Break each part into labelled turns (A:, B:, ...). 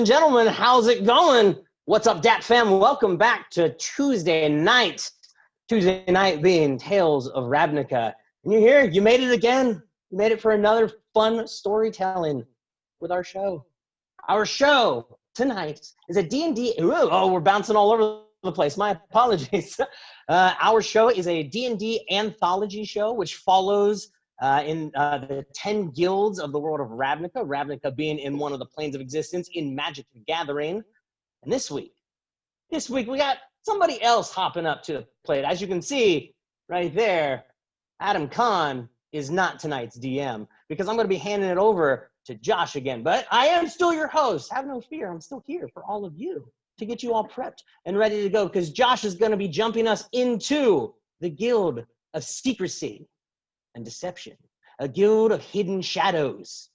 A: and gentlemen, how's it going? What's up, DAT fam? Welcome back to Tuesday night. Tuesday night being Tales of Ravnica. And you're here, you made it again. You made it for another fun storytelling with our show. Our show tonight is a D&D. Oh, we're bouncing all over the place. My apologies. Our show is a D&D anthology show which follows in the 10 guilds of the world of Ravnica, Ravnica being in one of the planes of existence in Magic the Gathering. And this week we got somebody else hopping up to the plate. As you can see right there, Adam Kahn is not tonight's DM because I'm going to be handing it over to Josh again. But I am still your host. Have no fear. I'm still here for all of you to get you all prepped and ready to go because Josh is going to be jumping us into the Guild of Secrecy and Deception, a guild of hidden shadows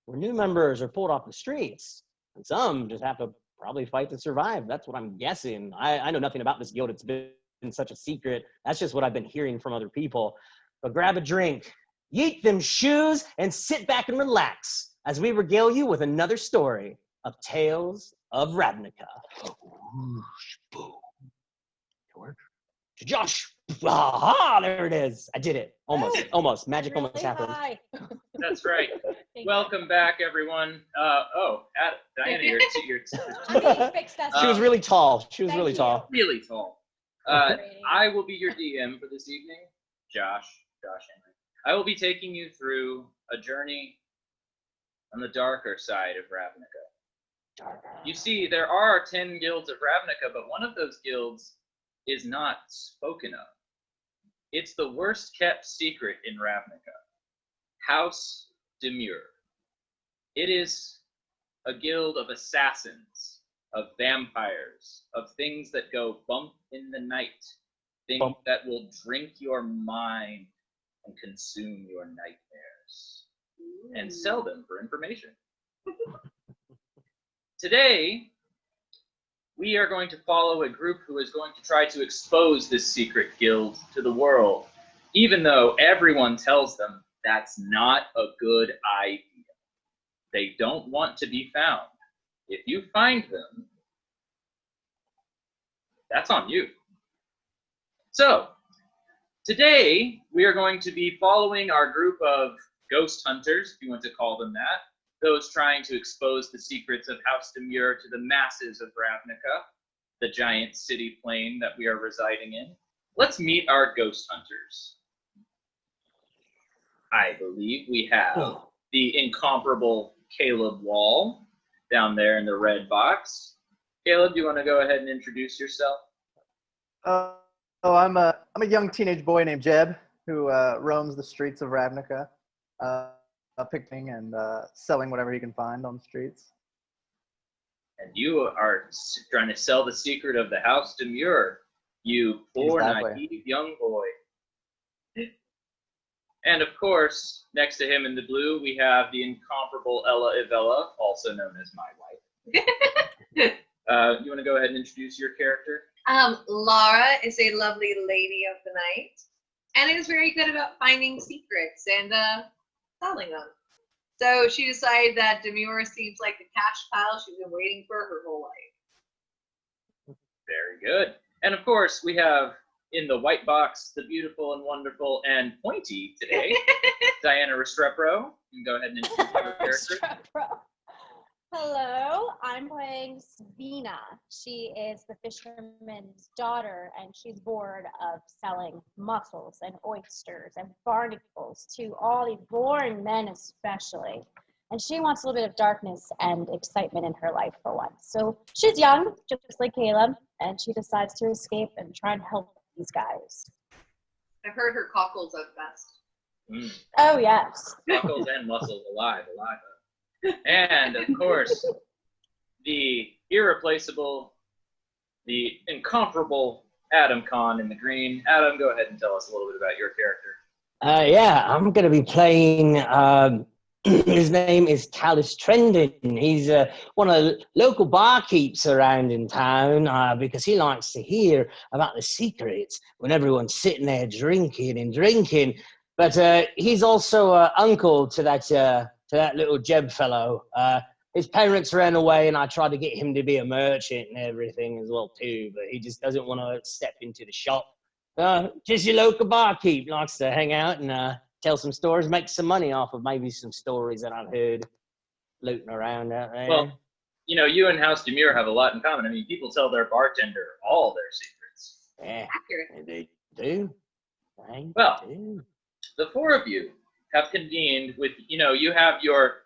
A: where new members are pulled off the streets and some just have to probably fight to survive. That's what I'm guessing. I know nothing about this guild. It's been such a secret. That's just what I've been hearing from other people. But grab a drink, yeet them shoes, and sit back and relax as we regale you with another story of Tales of Ravnica. To Josh. Aha, there it is. I did it. Almost. Magic really almost happened.
B: That's right. Welcome back, everyone. Diana, you're
A: she was really tall. Really tall.
B: Really tall. I will be your DM for this evening, Josh Henry. I will be taking you through a journey on the darker side of Ravnica. You see, there are 10 guilds of Ravnica, but one of those guilds is not spoken of. It's the worst kept secret in Ravnica. House Demure. It is a guild of assassins, of vampires, of things that go bump in the night, things that will drink your mind and consume your nightmares, and sell them for information. Today, we are going to follow a group who is going to try to expose this secret guild to the world, even though everyone tells them that's not a good idea. They don't want to be found. If you find them, that's on you. So, today we are going to be following our group of ghost hunters, if you want to call them that, those trying to expose the secrets of House Demure to the masses of Ravnica, the giant city plane that we are residing in. Let's meet our ghost hunters. I believe we have the incomparable Caleb Wall down there in the red box. Caleb, do you want to go ahead and introduce yourself?
C: I'm a young teenage boy named Jeb who roams the streets of Ravnica. Picking and selling whatever he can find on the streets.
B: And you are trying to sell the secret of the House Demure, you poor, naive young boy. And of course, next to him in the blue, we have the incomparable Ella Ivella, also known as my wife. You want to go ahead and introduce your character?
D: Laura is a lovely lady of the night, and is very good about finding secrets and selling them. So she decided that Demure seems like the cash pile she's been waiting for her whole life.
B: Very good. And of course, we have in the white box the beautiful and wonderful and pointy today, Diana Restrepo. You can go ahead and introduce your character.
E: Hello, I'm playing Svina. She is the fisherman's daughter, and she's bored of selling mussels and oysters and barnacles to all these boring men especially. And she wants a little bit of darkness and excitement in her life for once. So she's young, just like Caleb, and she decides to escape and try and help these guys.
D: I've heard her cockles are the best.
E: Oh, yes.
B: Cockles and mussels alive. And, of course, the irreplaceable, the incomparable Adam Kahn in the green. Adam, go ahead and tell us a little bit about your character.
A: Yeah, I'm going to be playing, his name is Talus Trendon. He's one of the local barkeeps around in town because he likes to hear about the secrets when everyone's sitting there drinking. But he's also uncle to that little Jeb fellow. his parents ran away, and I tried to get him to be a merchant and everything as well too, but he just doesn't want to step into the shop. Just your local barkeep likes to hang out and tell some stories, make some money off of maybe some stories that I've heard floating around out there.
B: Well, you and House Demure have a lot in common. I mean, people tell their bartender all their secrets.
A: Yeah,
D: Accurate.
A: they do. They
B: Well,
A: do.
B: the four of you have convened with, you have your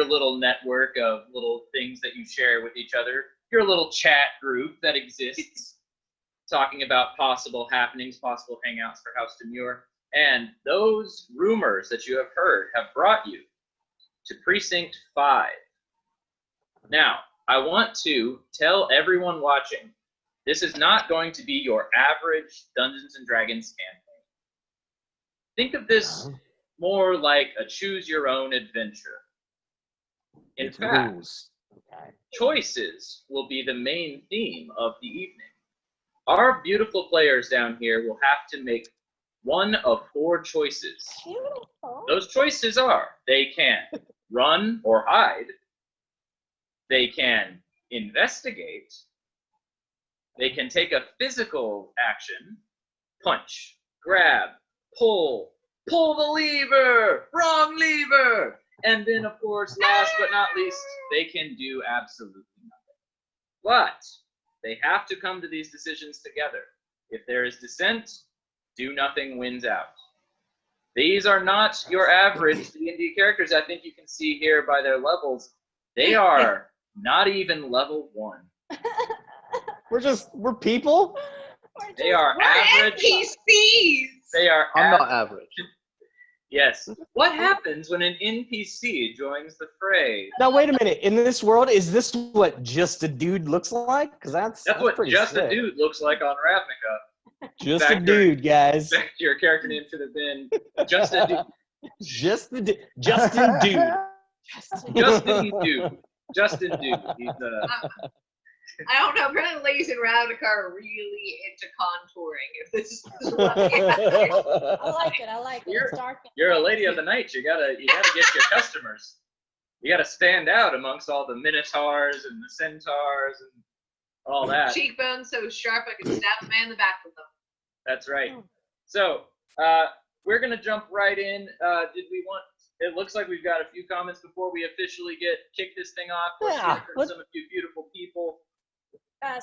B: little network of little things that you share with each other, your little chat group that exists, talking about possible happenings, possible hangouts for House Demure. And those rumors that you have heard have brought you to Precinct 5. Now, I want to tell everyone watching, this is not going to be your average Dungeons & Dragons campaign. Think of this more like a choose-your-own adventure. In
A: It's
B: fact,
A: rules. Okay.
B: choices will be the main theme of the evening. Our beautiful players down here will have to make one of 4 choices.
E: Beautiful.
B: Those choices are, they can run or hide, they can investigate, they can take a physical action, punch, grab, pull the lever, wrong lever, and then, of course, last but not least, they can do absolutely nothing. But they have to come to these decisions together. If there is dissent, do nothing wins out. These are not your average D&D characters. I think you can see here by their levels, they are not even level 1.
C: We're people.
B: They are
D: We're
B: average.
D: NPCs.
B: They are
C: I'm not average.
B: Yes. What happens when an NPC joins the fray?
A: Now wait a minute. In this world, is this what just a dude looks like? Because that's
B: That's what
A: pretty
B: just
A: sick.
B: a dude looks like on Ravnica.
A: Just a
B: Factor.
A: dude, guys.
B: Your character name should have been just a dude.
A: Just the Justin dude.
B: Justin dude. Justin dude. He's
D: I don't know. Apparently, ladies in Ravnica are really into contouring. If this is what they have.
E: I like it. I like it. It's dark. and
B: you're a lady of
E: fancy.
B: the night. You gotta get your customers. You gotta stand out amongst all the minotaurs and the centaurs and all that.
D: Cheekbones so sharp I could stab a man in the back with them.
B: That's right. So we're gonna jump right in. Did we want? It looks like we've got a few comments before we officially kick this thing off. Let's
A: Yeah,
B: hear from some of you beautiful people.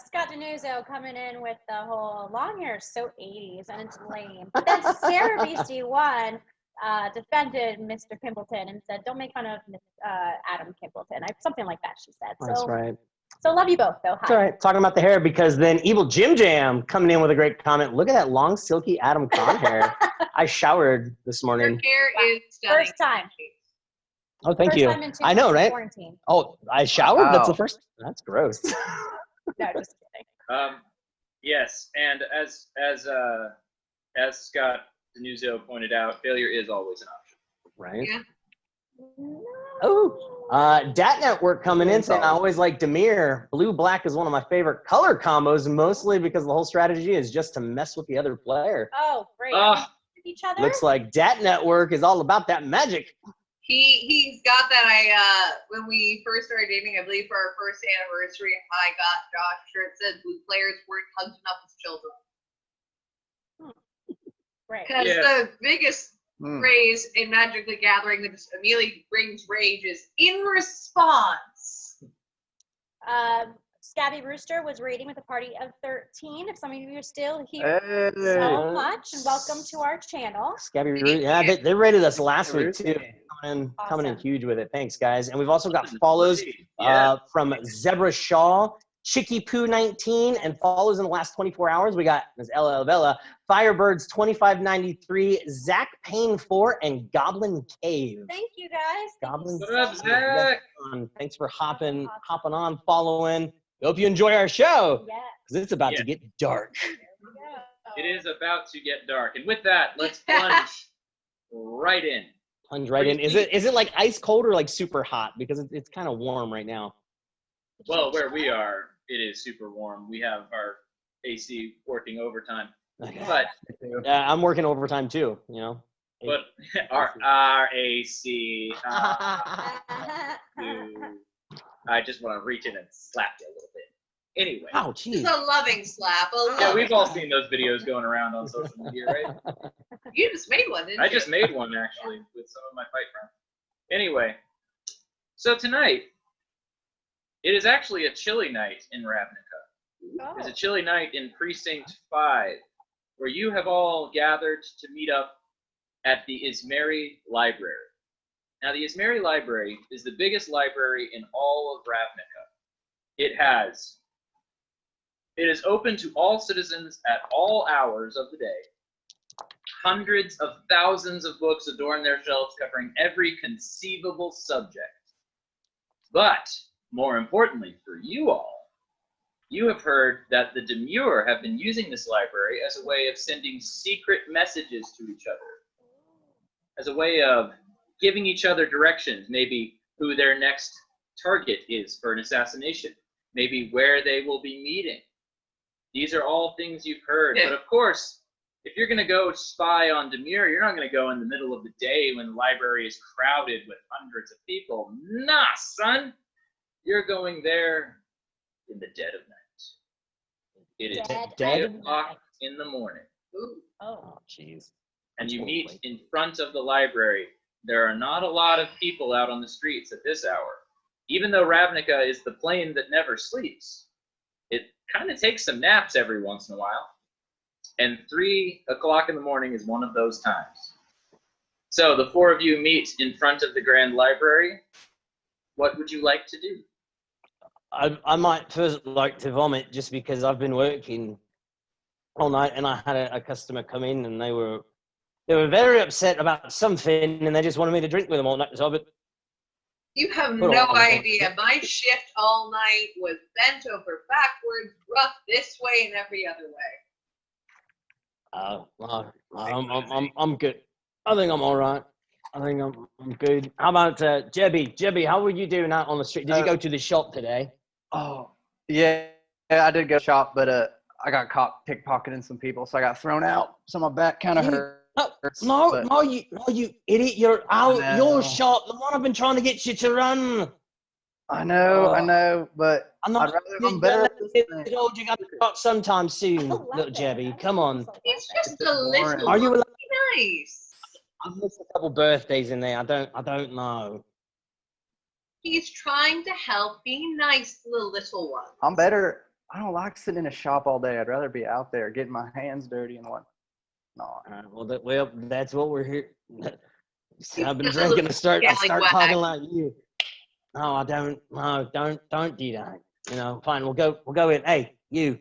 E: Scott Denuzzo coming in with the whole long hair is so 80s and it's lame. But then Sarah BC1 defended Mr. Kimbleton and said, "Don't make fun of Adam Kimbleton." Something like that, she said.
A: That's
E: So,
A: right.
E: so love you both, though. Hi.
A: That's all right. Talking about the hair, because then Evil Jim Jam coming in with a great comment. Look at that long, silky Adam Con hair. I showered this
D: Your
A: morning.
D: hair is stunning.
E: First time.
A: Oh, thank
E: First
A: you.
E: time in 2
A: I know,
E: months of
A: right?
E: Quarantine.
A: Oh, I showered? That's the
C: Wow.
A: first? That's gross.
E: No, just kidding.
B: Yes, and as Scott Denuzzo pointed out, failure is always an option.
A: Right?
D: Yeah.
A: Oh, Dat Network coming in saying, I always like Demir. Blue-black is one of my favorite color combos, mostly because the whole strategy is just to mess with the other player.
E: Oh, great.
B: Ah.
E: With each other?
A: Looks like Dat Network is all about that magic.
D: He's got that. When we first started dating, I believe for our first anniversary, I got Josh a shirt that said "Blue players weren't hugging up with children."
E: Great.
D: Because
B: Yeah.
D: the biggest
C: Hmm.
D: phrase in Magic the Gathering that just immediately brings rage is "in response."
E: Scabby Rooster was raiding with a party of 13. If some of you are still here,
C: Hey.
E: so much, and welcome to our channel.
A: Scabby Root. Yeah, they rated us last week,
C: Root.
A: too. Coming in
E: Awesome.
A: huge with it. Thanks, guys. And we've also got follows
B: Yeah.
A: from Zebra Shaw, Chicky Poo 19, and follows in the last 24 hours. We got Ms. Ella Avella, Firebirds 2593, Zach Payne 4, and Goblin Cave.
E: Thank you, guys. Thank
A: Goblin
E: you
B: What up,
E: so much.
B: Zach?
A: Thanks for hopping on, following. Hope you enjoy our show,
E: Yeah.
A: because it's about
B: Yeah.
A: to get dark.
E: There we go.
B: It is about to get dark, and with that, let's plunge right in.
A: Plunge right in. Is it like ice cold or like super hot? Because it's kind of warm right now.
B: Well, where we are, it is super warm. We have our AC working overtime,
A: Okay.
B: but
A: I'm working overtime too, you know.
B: our AC. Dude. I just want to reach in and slap you a little bit. Anyway.
A: Oh,
D: Just
A: jeez.
D: a loving slap.
B: Yeah, we've all seen those videos going around on social media, right?
D: You just made one, didn't you?
B: I just made one, actually, with some of my fight friends. Anyway, so tonight, it is actually a chilly night in Ravnica. It's a chilly night in Precinct 5, where you have all gathered to meet up at the Ismeri Library. Now, the Ismeri Library is the biggest library in all of Ravnica. It is open to all citizens at all hours of the day. Hundreds of thousands of books adorn their shelves covering every conceivable subject. But, more importantly for you all, you have heard that the Demure have been using this library as a way of sending secret messages to each other. As a way of giving each other directions, maybe who their next target is for an assassination, maybe where they will be meeting. These are all things you've heard, but of course, if you're going to go spy on Demure, you're not going to go in the middle of the day when the library is crowded with hundreds of people. Nah, son! You're going there in the dead of night. It is
E: Dead
B: 8 o'clock in the morning.
D: Ooh.
E: Oh,
A: Jeez.
B: And you meet in front of the library. There are not a lot of people out on the streets at this hour. Even though Ravnica is the plane that never sleeps, it kind of takes some naps every once in a while. And 3 o'clock in the morning is one of those times. So the four of you meet in front of the Grand Library. What would you like to do?
A: I might first like to vomit just because I've been working all night and I had a customer come in and they were very upset about something and they just wanted me to drink with them all night. So
D: You have
A: Hold
D: no
A: on.
D: idea. My shift all night was bent over backwards, rough this way and every other way.
A: I'm good. I think I'm all right. I think I'm good. How about Jebby? Jebby, how were you doing out on the street? Did you go to the shop today?
C: Oh, yeah, I did go shop, but I got caught pickpocketing some people, so I got thrown out. So my back kind of hurts.
A: No, you idiot! You're out
C: I
A: your
C: know.
A: shop. The one I've been trying to get you to run.
C: I know, but
A: I'm not.
C: I'm better at this
A: You
C: than-
A: told you got to start sometime soon,
E: I love
A: little
E: it.
A: Jebby. Come on.
D: It's just
C: It's
D: a little
C: boring.
A: Are you allowed?
D: nice.
A: I've missed a couple birthdays in there. I don't know.
D: He's trying to help. Be nice to the little one.
C: I'm better. I don't like sitting in a shop all day. I'd rather be out there getting my hands dirty and whatnot.
A: Well, that's what we're here. I've been
D: just a
A: drinking
D: little
A: to start
D: scallywag.
A: talking like you. No, I don't. No, don't do that. You know, fine. We'll go in. Hey, you.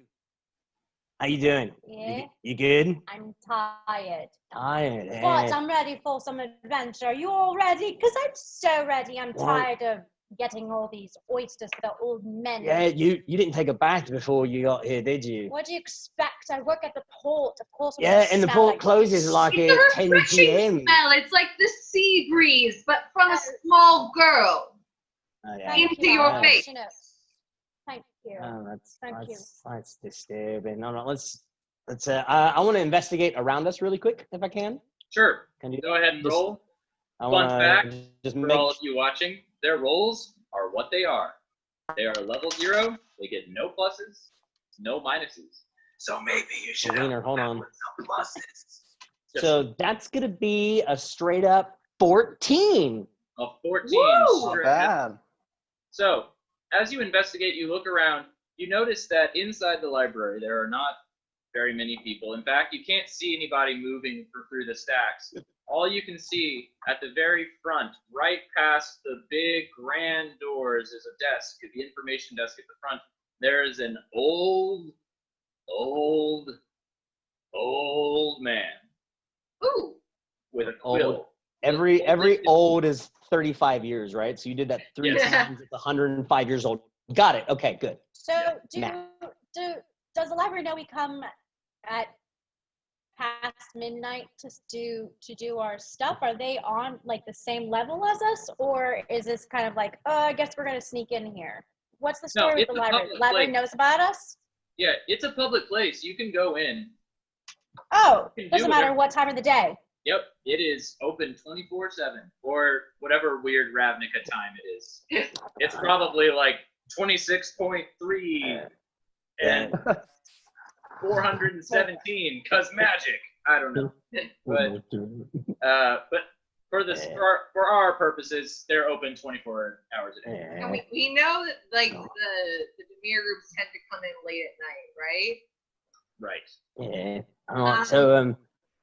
A: How you doing?
E: Yeah.
A: You good?
E: I'm tired.
A: Tired.
E: But I'm ready for some adventure. Are you all ready? Because I'm so ready. I'm
A: Well-
E: tired of getting all these oysters for the old men.
A: Yeah, you didn't take a bath before you got here, did you?
E: What do you expect? I work at the port. Of course. I'm
A: Yeah,
E: gonna
A: and the
E: smell
A: port
E: like
A: closes like
D: It's a
A: at 10
D: refreshing
A: p.m.
D: smell. It's like the sea breeze, but from a small girl.
A: Oh, yeah.
E: Thank
D: into
E: you,
D: your
E: Alex,
D: face.
E: you know. Thank you.
A: Oh,
E: Thank you.
A: that's disturbing. No, let's. I want to investigate around us really quick, if I can.
B: Sure.
A: Can you
B: Go ahead and
A: just-
B: roll.
A: I
B: Fun
A: wanna
B: fact
A: just
B: For
A: make
B: all of you watching, their rolls are what they are. They are level 0. They get no pluses, no minuses. So maybe you should
A: Wiener,
B: have
A: hold on.
B: some pluses.
A: So that's gonna be a straight up 14.
B: A 14.
D: Woo!
C: Not
B: straight.
C: bad.
B: So, as you investigate, you look around, you notice that inside the library there are not very many people. In fact, you can't see anybody moving through the stacks. All you can see at the very front, right past the big grand doors, is a desk, the information desk at the front. There is an old man
D: Ooh.
B: with a quill.
A: Every old is 35 years, right? So you did that 3
B: Yes.
A: times. It's 105 years old. Got it. Okay, good.
E: So
A: Yeah.
E: does the library know we come at past midnight to do our stuff? Are they on like the same level as us, or is this kind of like, oh, I guess we're gonna sneak in here? What's the
B: No,
E: story with
B: it's
E: the
B: a
E: library?
B: public
E: The library
B: place.
E: knows about us?
B: Yeah, it's a public place. You can go in.
E: Oh,
B: You can do
E: doesn't matter
B: whatever-
E: what time of the day.
B: Yep, it is open 24/7, or whatever weird Ravnica time it is. It's probably like 26.3 and 417, cause magic. I don't know, but for our purposes, they're open 24 hours a day.
D: And we know that like the Demir groups tend to come in late at night, right?
B: Right.
A: Yeah. All right. So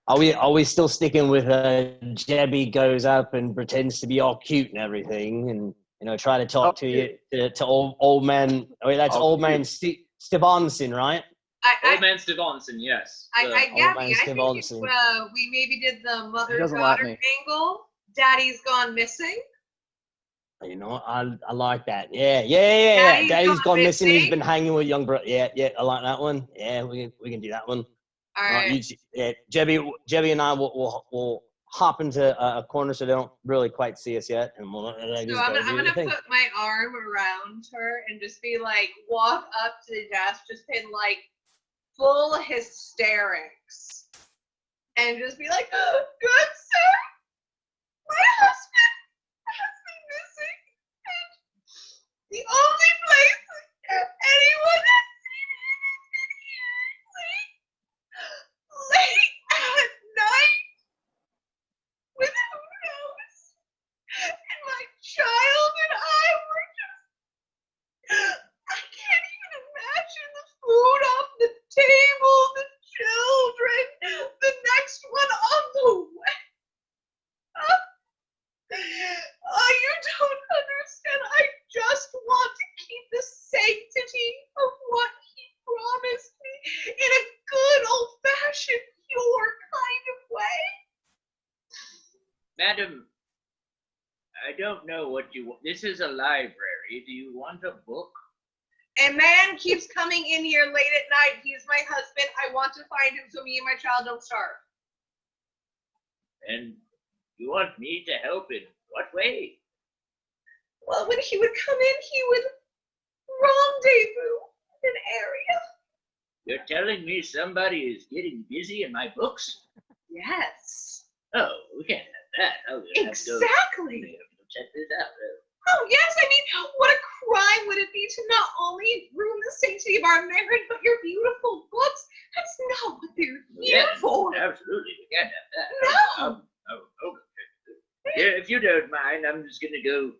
A: are we still sticking with Jebby goes up and pretends to be all cute and everything, and try to talk to old man? I mean, that's old man Stevenson, right?
B: Old man Stevenson, yes.
D: Gabby, I think if we maybe did the mother-daughter angle, Daddy's gone missing.
A: I like that. Yeah. Daddy's gone missing. He's been hanging with young brother. Yeah, I like that one. Yeah, we can do that one.
D: All right.
A: Jebby and I will hop into a corner so they don't really quite see us yet, and we'll.
D: I'm gonna put my arm around her and just be like, walk up to the desk, just in like full hysterics, and just be like, oh, "Good sir, my husband has been missing, and the only place anyone has seen him has been here late at night with who knows, and my child and I were just, I can't even imagine the food off the table, the children, the next one on the way. You don't understand. I just want to keep the sanctity of what he promised me in a good old-fashioned, pure kind of way.
B: Madam, I don't know what you want. This is a library. Do you want a book?
D: A man keeps coming in here late at night. He's my husband. I want to find him so me and my child don't starve.
B: And you want me to help in what way?
D: Well, when he would come in, he would rendezvous in an area.
B: You're telling me somebody is getting busy in my books?
D: Yes.
B: Oh, we can't have that. Oh,
D: exactly.
B: Check this out.
D: Oh, yes. I mean, what a crime would it be to not only ruin the sanctity of our marriage, but your beautiful books? That's not what they're here for.
B: Absolutely. We can't have that.
D: No.
B: Okay. Yeah, if you don't mind, I'm just going to go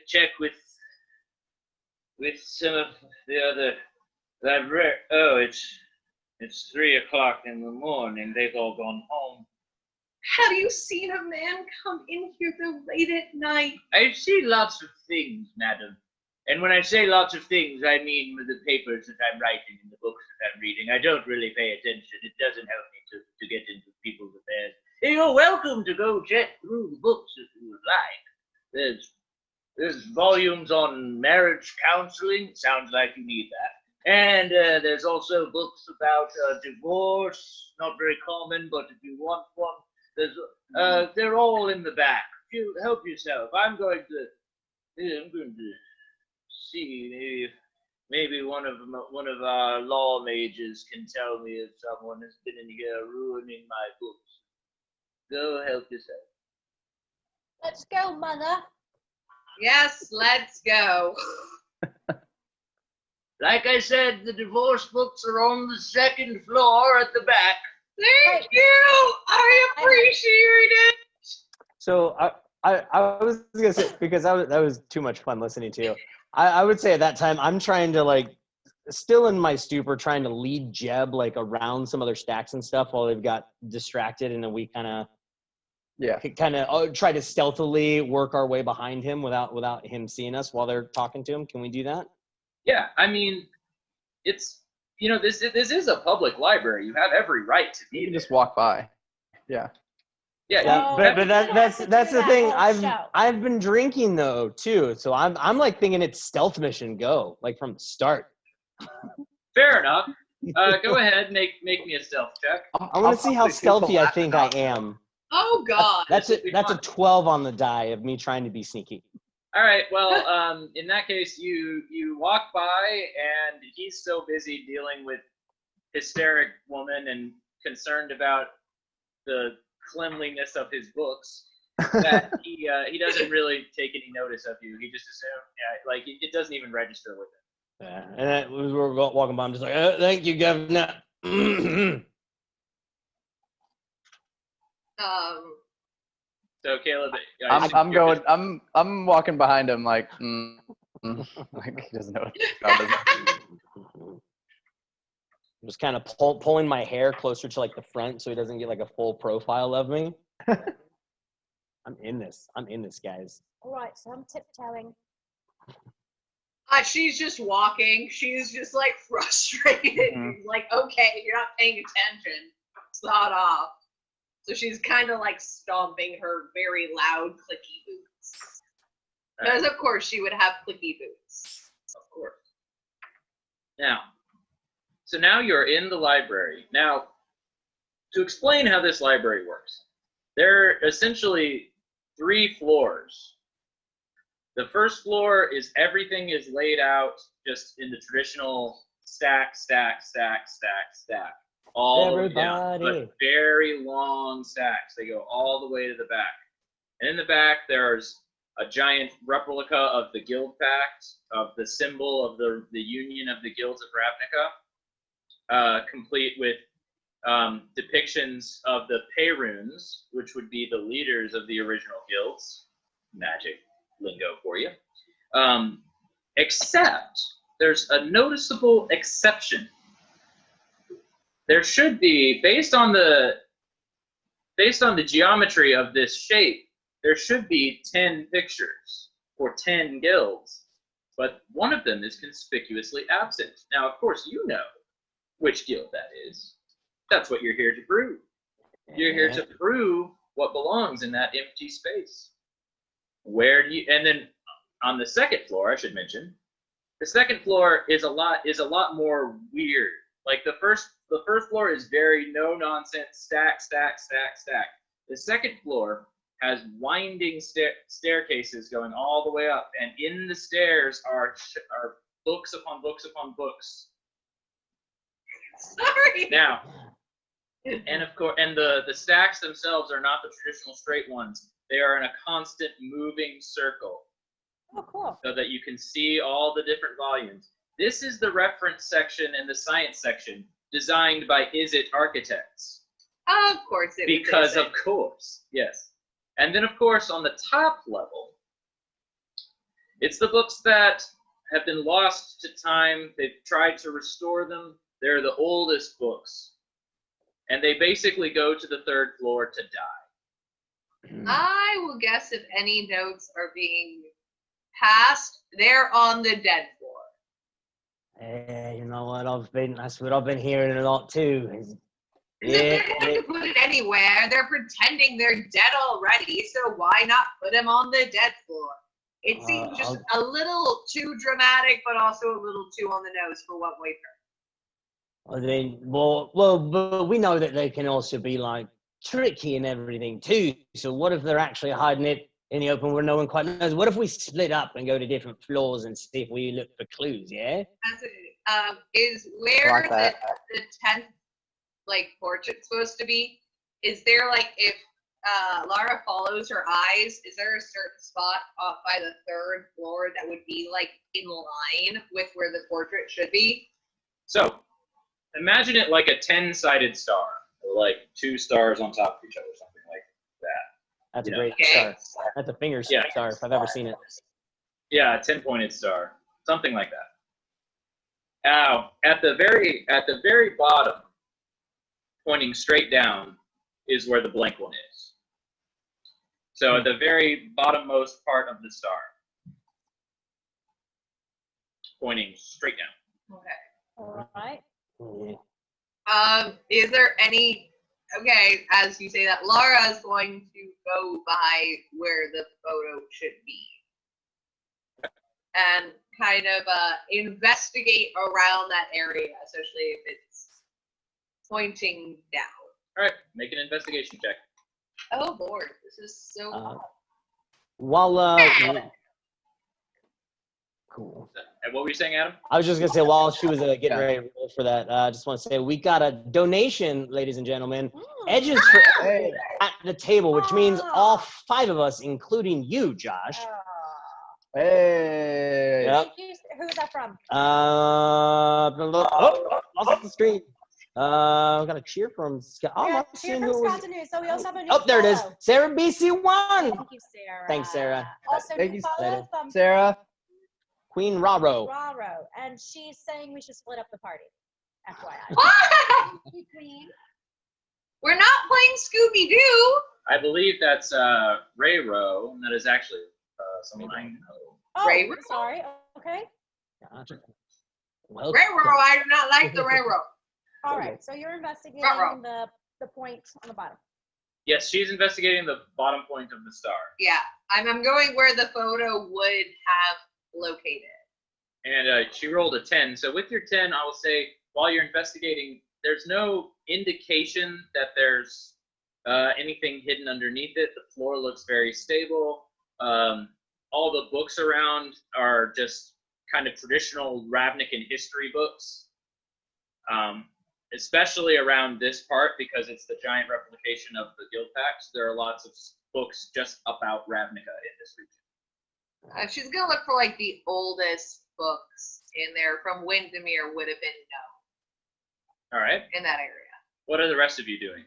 B: check with some of the other library. Oh, it's 3 o'clock in the morning. They've all gone home.
D: Have you seen a man come in here though late at night?
B: I see lots of things, madam. And when I say lots of things, I mean with the papers that I'm writing and the books that I'm reading. I don't really pay attention. It doesn't help me to get into people's affairs. You're welcome to go check through the books if you would like. There's volumes on marriage counseling. Sounds like you need that. And there's also books about divorce. Not very common, but if you want one, they're all in the back. You help yourself. I'm going to see maybe one of our law mages can tell me if someone has been in here ruining my books. Go help yourself.
E: Let's go, Mother.
D: Yes, let's go.
B: Like I said, the divorce books are on the 2nd floor at the back.
D: Thank you. I appreciate it.
A: So I was gonna say, because that was too much fun listening to you. I would say at that time I'm trying to still in my stupor, trying to lead Jeb around some other stacks and stuff while they've got distracted, and then we kind of try to stealthily work our way behind him without him seeing us while they're talking to him. Can we do that?
B: Yeah, I mean, it's this is a public library. You have every right to be.
C: You can just walk by. Yeah.
B: Yeah,
A: but that's the thing. I've been drinking though too, so I'm thinking it's stealth mission go from the start.
B: Fair enough. Go ahead, make me a stealth check.
A: I want to see how stealthy I think I am.
D: Oh God.
A: That's a 12 on the die of me trying to be sneaky.
B: All right. Well, in that case, you walk by, and he's so busy dealing with hysteric woman and concerned about the cleanliness of his books that he doesn't really take any notice of you. He just assumes, like it doesn't even register with him.
A: Yeah, and we were walking by, I'm just like, thank you, Governor.
B: So Caleb,
C: I'm walking behind him like, like he doesn't know what his job is.
A: I'm just kind of pulling my hair closer to like the front so he doesn't get like a full profile of me. I'm in this, guys.
E: All right, so I'm tiptoeing.
D: She's just walking. She's just like frustrated. She's like, okay, you're not paying attention. Sod off. So she's kind of like stomping her very loud, clicky boots. Because of course she would have clicky boots.
B: Of course. So now you're in the library. Now, to explain how this library works, there are essentially 3 floors. The first floor is everything is laid out just in the traditional stack. All the way down, but very long stacks. They go all the way to the back. And in the back, there's a giant replica of the Guild Pact, of the symbol of the Union of the Guilds of Ravnica, complete with depictions of the Payrunes, which would be the leaders of the original guilds. Magic lingo for you. Except there's a noticeable exception. There should be, based on the geometry of this shape, there should be 10 pictures for 10 guilds, but one of them is conspicuously absent. Now, of course, you know which guild that is. That's what you're here to prove. You're here to prove what belongs in that empty space. Where do you? And then on the second floor, I should mention, the second floor is a lot more weird. Like the first floor is very no nonsense, stack. The second floor has winding staircases going all the way up, and in the stairs are books upon books upon books.
D: Sorry.
B: Now, and of course, and the stacks themselves are not the traditional straight ones. They are in a constant moving circle.
E: Oh, cool.
B: So that you can see all the different volumes. This is the reference section and the science section designed by Is It Architects.
D: Of course it was.
B: Because of course, yes. And then of course on the top level, it's the books that have been lost to time. They've tried to restore them. They're the oldest books. And they basically go to the 3rd floor to die.
D: I will guess if any notes are being passed, they're on the dead floor.
A: You know what? That's what I've been hearing a lot too.
D: They don't have to put it anywhere. They're pretending they're dead already, so why not put them on the dead floor? It seems just a little too dramatic, but also a little too on the nose for what we've heard.
A: But we know that they can also be like tricky and everything too. So what if they're actually hiding it in the open where no one quite knows? What if we split up and go to different floors and see if we look for clues? Yeah.
D: That's it. Is where the 10th portrait supposed to be? Is there if Lara follows her eyes? Is there a certain spot off by the 3rd floor that would be in line with where the portrait should be?
B: So imagine it like a 10-sided star, or 2 stars on top of each other, something like that.
A: That's a great star. That's a finger star if I've ever seen it.
B: Yeah, a 10-pointed star, something like that. Now, at the very bottom, pointing straight down, is where the blank one is. So at the very bottommost part of the star, pointing straight down.
D: Okay.
E: All right.
D: Is there any? Okay, as you say that, Lara is going to go by where the photo should be and kind of investigate around that area, especially if it's pointing down.
B: All right, make an investigation check.
D: Oh Lord, this is so.
A: Cool.
B: And what were you saying, Adam?
A: I was just gonna say while she was getting ready to roll for that, I just want to say we got a donation, ladies and gentlemen, edges for
C: Hey.
A: at the table, which means all 5 of us, including you, Josh.
C: Hey.
A: Yep.
E: Thank you. Who is that from?
A: Lost the screen. Got a cheer from Scott. Oh,
E: Yeah,
A: I'm
E: here
A: seeing
E: comes
A: who it was.
E: Wisconsin News. So we also have a new
A: Oh, there it is.
E: follow.
A: Sarah BC1.
E: Thank you, Sarah.
A: Thanks, Sarah.
E: Also,
C: Thank
E: new
C: you,
E: follow from
C: Sarah.
A: Queen Raro.
E: Raro, and she's saying we should split up the party. FYI.
D: What?
E: Queen.
D: We're not playing Scooby Doo.
B: I believe that's Ray Rowe, and that is actually someone I know.
E: Oh,
D: Ray Ro?
E: sorry. Okay.
A: Well,
D: Railroad. I do not like the railroad.
E: All right. So you're investigating
D: Ruh-roh.
E: the point on the bottom.
B: Yes, she's investigating the bottom point of the star.
D: Yeah, I'm going where the photo would have located.
B: And she rolled a 10. So with your 10, I will say, while you're investigating, there's no indication that there's anything hidden underneath it. The floor looks very stable. All the books around are just kind of traditional Ravnican history books, especially around this part because it's the giant replication of the guild packs. There are lots of books just about Ravnica in this region.
D: She's gonna look for like the oldest books in there from when Demir would have been known
B: All right.
D: in that area.
B: What are the rest of you doing?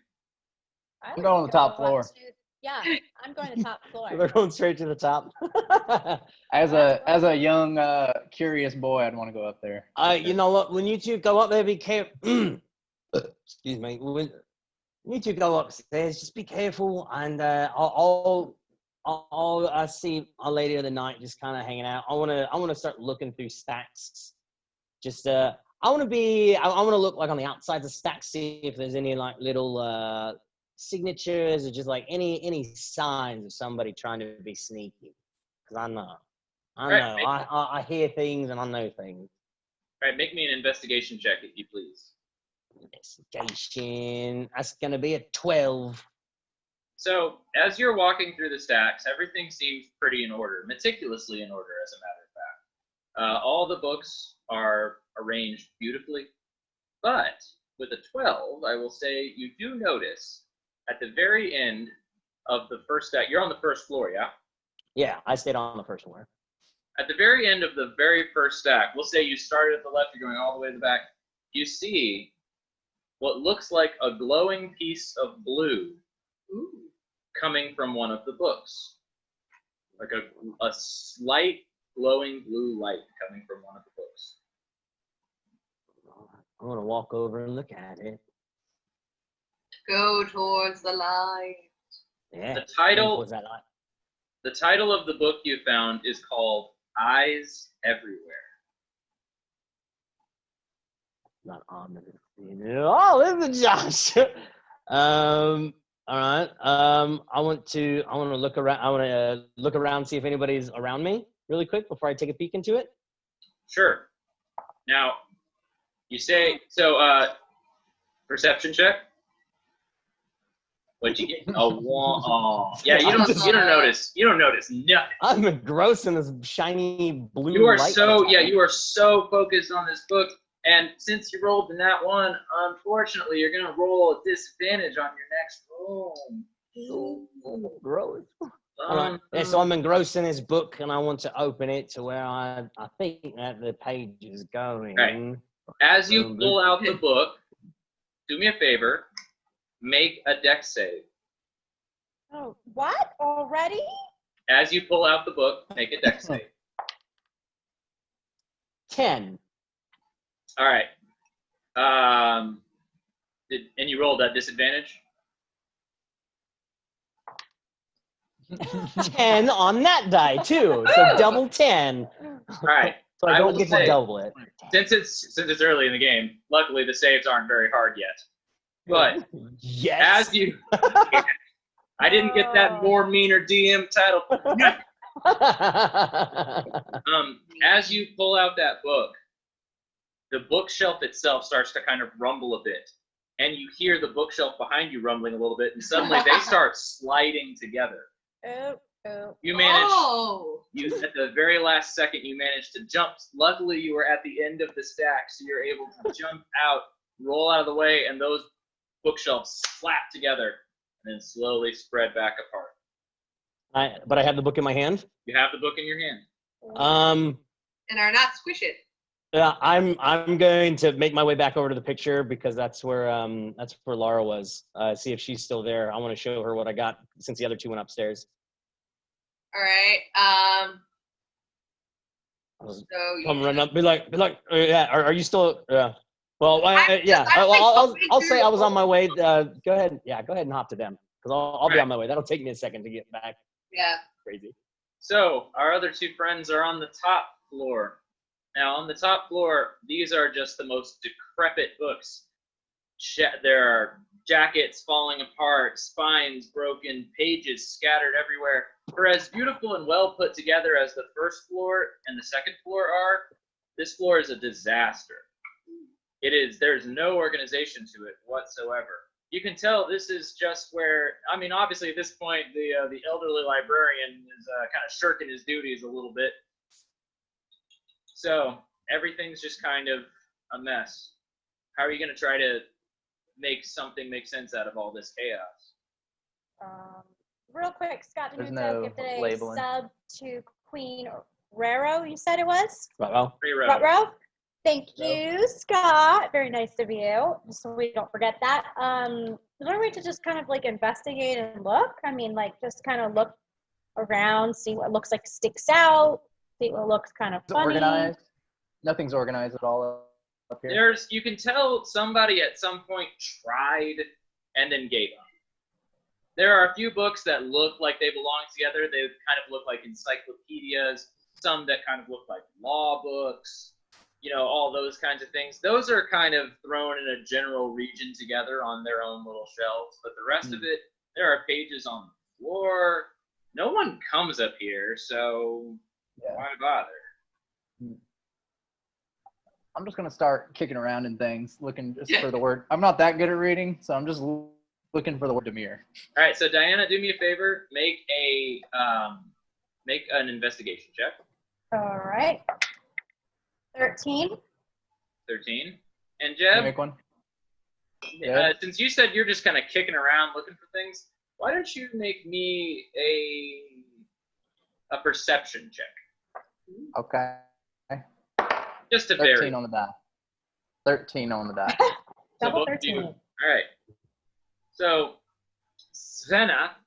C: I'm going on the top floor.
E: Yeah, I'm going to top floor.
A: They're going straight to the top.
C: As a young curious boy, I'd want to go up there.
A: You know what? When you two go up there, be careful. Excuse me. When you two go upstairs, just be careful. And I see a lady of the night just kind of hanging out. I wanna start looking through stacks. Just I wanna look like on the outsides of stacks, see if there's any like little signatures or just like any signs of somebody trying to be sneaky. Because I know. I hear things and I know things.
B: All right, make me an investigation check, if you please.
A: Investigation. That's gonna be a 12.
B: So, as you're walking through the stacks, everything seems pretty in order, meticulously in order, as a matter of fact. All the books are arranged beautifully, but with a 12, I will say you do notice at the very end of the first stack, you're on the first floor, yeah?
A: Yeah, I stayed on the first floor.
B: At the very end of the very first stack, we'll say you started at the left, you're going all the way to the back, you see what looks like a glowing piece of blue coming from one of the books. Like a slight glowing blue light coming from one of the books.
A: I'm gonna walk over and look at it.
D: Go towards the light.
A: Yeah.
B: The title
A: towards that light.
B: The title of the book you found is called Eyes Everywhere.
A: Not on the Oh, this is Josh. All right. I want to look around. I want to look around, see if anybody's around me, really quick, before I take a peek into it.
B: Sure. Now, you say so. Perception check. What'd you get? Oh, yeah. You don't notice. You don't notice nothing.
A: I'm engrossed in this shiny blue.
B: You are
A: light
B: so You are so focused on this book, and since you rolled the nat one, unfortunately, you're gonna roll a disadvantage on your next roll.
A: Oh, gross. Yeah, so I'm engrossed in this book, and I want to open it to where I think that the page is going.
B: Right. As you pull out the book, do me a favor, make a dex save.
E: Oh, what? Already?
B: As you pull out the book, make a dex save.
A: 10.
B: All right. And you rolled that disadvantage?
A: 10 on that die too, so double 10.
B: All right.
A: So I don't get to double it.
B: Since it's early in the game, luckily the saves aren't very hard yet. But
A: yes,
B: as you, I didn't get that more meaner DM title. As you pull out that book, the bookshelf itself starts to kind of rumble a bit, and you hear the bookshelf behind you rumbling a little bit, and suddenly they start sliding together. You manage. You at the very last second, you managed to jump. Luckily, you were at the end of the stack, so you're able to jump out, roll out of the way, and those bookshelves slap together and then slowly spread back apart.
A: But I have the book in my hand.
B: You have the book in your hand.
D: And are not squish it.
A: Yeah, I'm going to make my way back over to the picture because that's where Laura was. See if she's still there. I want to show her what I got since the other two went upstairs.
D: All right. So
A: Come run up. Be like, yeah. Are you still? Yeah. Well, yeah.
D: I'm
A: I'll say I was on my way. Go ahead. Yeah, go ahead and hop to them because I'll be on my way. That'll take me a second to get back.
D: Yeah.
A: Crazy.
B: So our other two friends are on the top floor. Now, on the top floor, these are just the most decrepit books. There are jackets falling apart, spines broken, pages scattered everywhere. For as beautiful and well put together as the first floor and the second floor are, this floor is a disaster. It is. There's no organization to it whatsoever. You can tell this is just where, I mean, obviously at this point, the elderly librarian is kind of shirking his duties a little bit. So everything's just kind of a mess. How are you going to try to make something make sense out of all this chaos?
E: Real quick, Scott,
C: There's
E: Danuto
C: no
E: gifted a
C: labeling.
E: sub to Queen Rero, you said it was?
A: Well,
E: Rutro? Thank you, Scott. Very nice of you. Just so we don't forget that. Is there a way to just kind of like investigate and look? I mean, like just kind of look around, see what looks like sticks out, see what looks kind of
C: It's
E: funny.
C: organized. Nothing's organized at all up here.
B: You can tell somebody at some point tried and then gave up. There are a few books that look like they belong together. They kind of look like encyclopedias, some that kind of look like law books, all those kinds of things. Those are kind of thrown in a general region together on their own little shelves. But the rest of it, there are pages on the floor. No one comes up here, so why bother?
C: I'm just going to start kicking around in things, looking just for the word. I'm not that good at reading, so I'm just looking for the word Demir.
B: All right, so Diana, do me a favor. Make an investigation check.
E: All right. 13.
B: 13. And
C: Can you
B: Jeb,
C: make one?
B: since you said you're just kind of kicking around looking for things, why don't you make me a perception check?
C: Okay.
B: Just a
C: 13
B: very.
C: on the die. 13 on the die.
E: Double
B: both of
E: 13.
B: you- All right. So, Stina.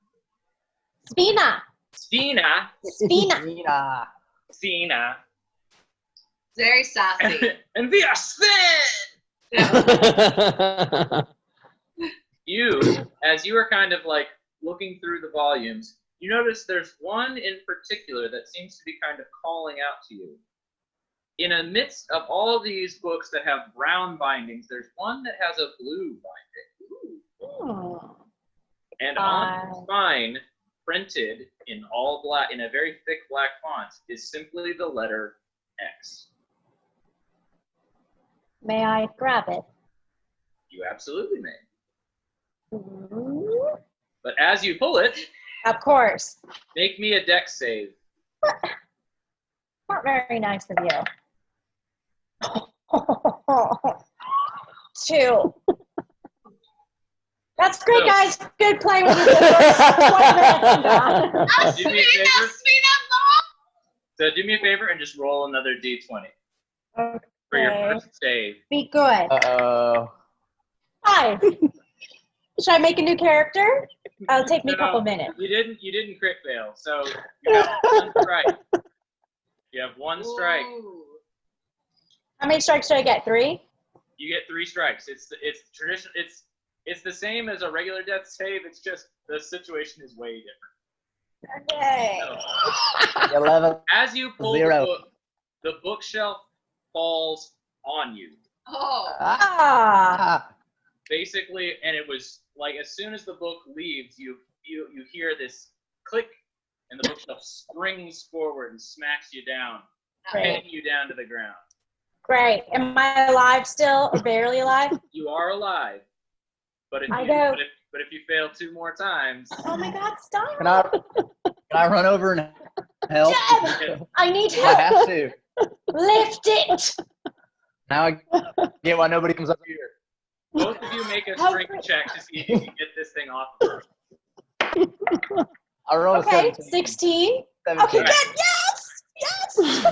E: Spina.
D: Very sassy.
B: And we are Sven! As you are kind of like looking through the volumes, you notice there's one in particular that seems to be kind of calling out to you. In the midst of all these books that have brown bindings, there's one that has a blue binding. And on the spine, printed in all black, in a very thick black font, is simply the letter X.
E: May I grab it?
B: You absolutely may.
E: Ooh.
B: But as you pull it,
E: Of course.
B: make me a dex save.
E: Not very nice of you. 2. That's great, guys. Good playing with you. 20 minutes and done.
B: Do me a favor. So do me a favor and just roll another d20 for your first save.
E: Be good.
C: Uh-oh.
E: 5. Should I make a new character? It'll take me a couple minutes.
B: You didn't crit fail, so you have one strike. You have one strike.
D: Ooh.
E: How many strikes should I get? 3?
B: You get 3 strikes. It's tradition. It's the same as a regular death save. It's just the situation is way different.
E: Okay.
B: So,
C: 11.
B: as you pull
C: 0.
B: the bookshelf falls on you.
D: Oh.
E: Ah.
B: Basically, and it was like as soon as the book leaves, you hear this click, and the bookshelf springs forward and smacks you down, hitting you down to the ground.
E: Great. Am I alive still or barely alive?
B: You are alive, but if you fail 2 more times,
E: Oh my God, stop.
C: Can I run over and help?
E: Jeb, I need
C: I have
E: help.
C: to.
E: Lift it.
C: Now I get why nobody comes up here.
B: Both of you make a strength check to see if you can get this thing off of her.
C: I rolled a
E: Okay,
C: 17.
E: 16.
C: 17.
E: Okay, good. Yes!
B: So,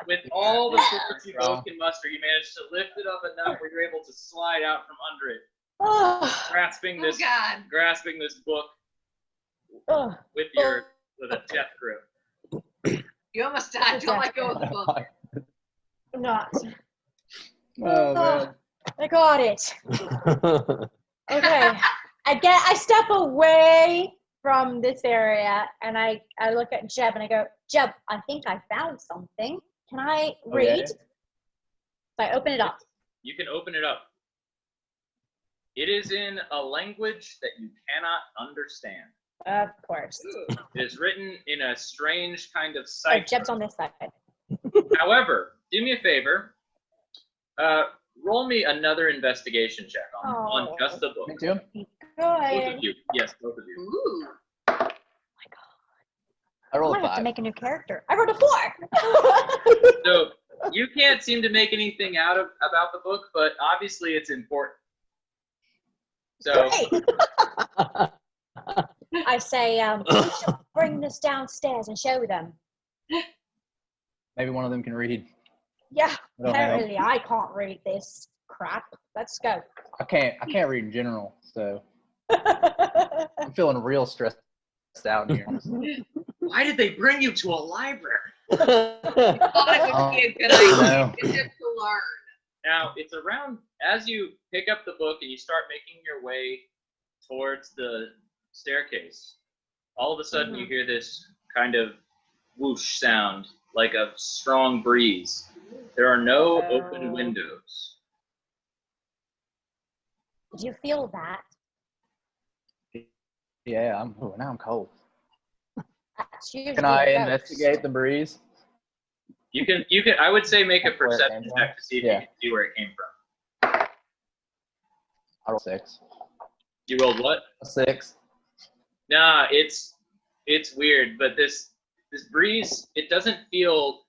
B: with all the force you both can muster, you manage to lift it up enough where you're able to slide out from under it,
E: Oh,
B: grasping
D: Oh
B: this book
E: oh.
B: with a death grip.
D: You almost died. Don't let go of the book.
E: I'm not.
C: Oh, man.
E: I got it. Okay. I step away from this area and I look at Jeb and I go, Jeb, I think I found something. Can I read?
C: Okay.
E: So I open it up.
B: You can open it up. It is in a language that you cannot understand.
E: Of course.
B: It is written in a strange kind of
E: Oh,
B: cipher.
E: Jeb's on this side.
B: However, do me a favor. Roll me another investigation check on just the book.
C: Me too.
B: Both
E: Good.
B: of you. Yes, both of you.
D: Ooh.
E: Oh my god.
C: I
E: I
C: rolled
E: might
C: a
E: have to
C: 5.
E: make a new character. I wrote a 4.
B: So you can't seem to make anything out of about the book, but obviously it's important. So
E: Great. I say, we should bring this downstairs and show them.
C: Maybe one of them can read.
E: Yeah,
C: I don't know.
E: apparently I can't read this crap. Let's go.
C: I can't read in general, so I'm feeling real stressed out here.
B: why did they bring you to a library?
D: Thought it would be a good idea. It's just to learn.
B: Now, it's around, as you pick up the book and you start making your way towards the staircase, all of a sudden you hear this kind of whoosh sound, like a strong breeze. There are no open windows.
E: Did you feel that?
C: Yeah, now I'm cold.
E: That's usually
C: Can I
E: a ghost.
C: investigate the breeze?
B: You can, I would say make a
C: Where it
B: perception
C: came
B: check
C: from?
B: to see if
C: Yeah.
B: you can see where it came from.
C: I rolled 6.
B: You rolled what?
C: A 6.
B: Nah, it's weird, but this breeze, it doesn't feel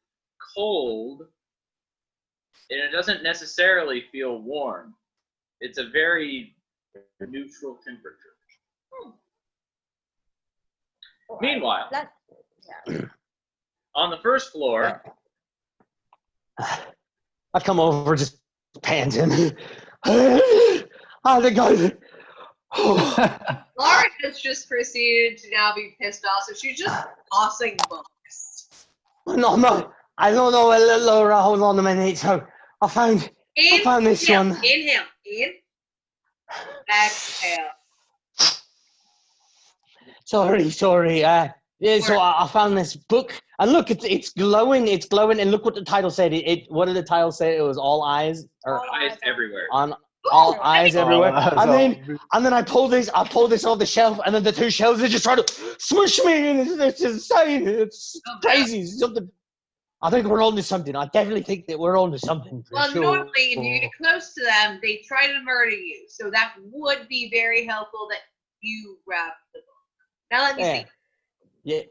B: cold, and it doesn't necessarily feel warm. It's a very neutral temperature. Meanwhile, on the first floor,
A: I come over just panting. I think
D: Laura has just proceeded to now be pissed off, so she's just tossing books.
A: no, I'm not. I don't know where Laura. Hold on a minute. So I found this
D: him,
A: one.
D: In him. In. Exhale.
A: Sorry. Yeah, so I found this book, and look, it's glowing. It's glowing, and look what the title said. What did the title say? It was all eyes, or
B: eyes everywhere.
A: on all eyes everywhere.
C: that's
A: And then I pull this off the shelf, and then the two shelves they just try to smush me, and it's insane. It's crazy. It's something. I think we're on to something. I definitely think that we're on to something. For
D: Well,
A: sure.
D: normally, if you get close to them, they try to murder you. So that would be very helpful that you grab the book. Now let me see.
A: Yeah.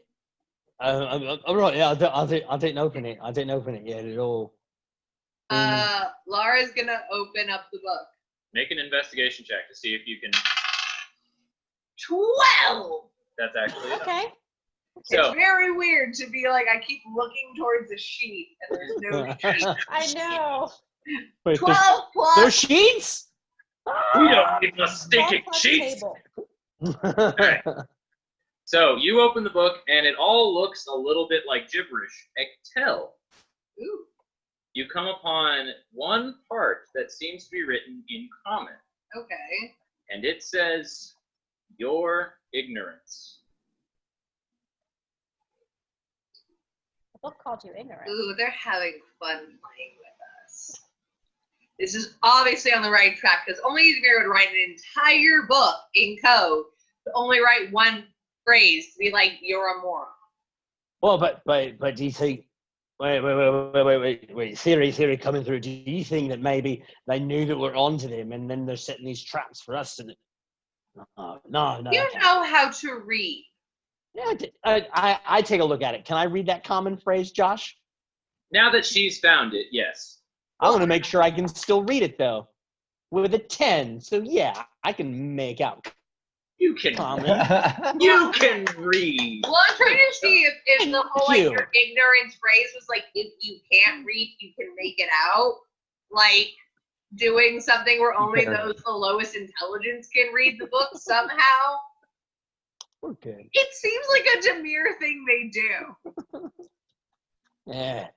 A: I'm right. Yeah, I didn't open it. I didn't open it yet at all.
D: Laura's gonna open up the book.
B: Make an investigation check to see if you can.
D: 12.
B: That's actually enough.
E: Okay.
B: So
D: It's very weird to be like, I keep looking towards the sheet and there's no sheet.
E: I know.
A: Wait,
D: 12 plus.
A: there's sheets?
B: we don't need no stinking
E: Ballpark
B: sheets.
E: table.
B: So you open the book, and it all looks a little bit like gibberish until
D: Ooh.
B: you come upon one part that seems to be written in common,
D: Okay.
B: and it says, "Your ignorance."
E: The book called you ignorant.
D: Ooh, they're having fun playing with us. This is obviously on the right track because only Xavier would write an entire book in code to only write one phrase to be like, you're a moron.
A: Well, but do you think? Wait. Theory coming through. Do you think that maybe they knew that we're onto them, and then they're setting these traps for us? And no.
D: You know how to read.
A: Yeah, I take a look at it. Can I read that common phrase, Josh?
B: Now that she's found it, yes.
A: I want to make sure I can still read it though. with a 10. So yeah, I can make out
B: You can
A: common.
B: you can read.
D: Well, I'm trying to see if the whole like
A: you.
D: your ignorance phrase was like if you can't read, you can make it out. Like doing something where only those the lowest intelligence can read the book somehow.
A: We're good.
D: It seems like a Demir thing they do.
A: Yeah.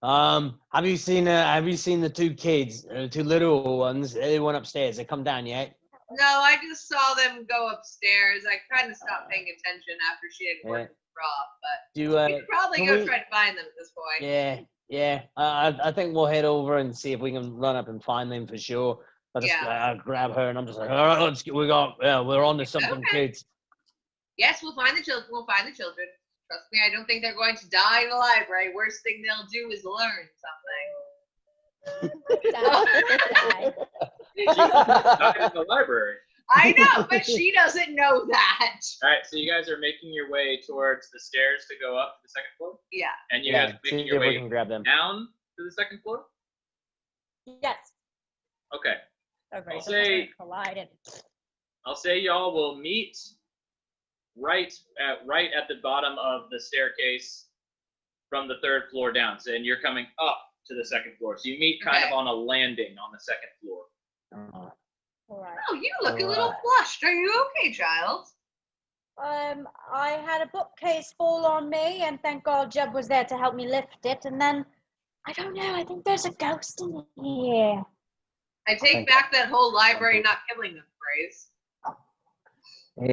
A: Have you seen the two kids, two little ones? They went upstairs. They come down yet?
D: No, I just saw them go upstairs. I kind of stopped paying attention after she had worked with Rob, but we could probably go try to find them at this point.
A: Yeah. I think we'll head over and see if we can run up and find them for sure. I just grab her and I'm just like, all right, we're on to something, kids.
D: Yes, we'll find the children. Trust me, I don't think they're going to die in the library. Worst thing they'll do is learn something.
B: Not in the library.
D: I know, but she doesn't know that.
B: All right, so you guys are making your way towards the stairs to go up to the second floor?
D: Yeah.
B: And you guys are making your way
A: grab them.
B: down to the second floor?
E: Yes.
B: Okay.
E: Okay.
B: I'll say y'all will meet right at the bottom of the staircase from the third floor down. So, and you're coming up to the second floor. So you meet kind of on a landing on the second floor.
E: All right.
D: Oh, you look a little flushed. Are you okay, child?
E: I had a bookcase fall on me, and thank God Jeb was there to help me lift it. And then, I don't know, I think there's a ghost in here.
D: I take back that whole library not killing them phrase.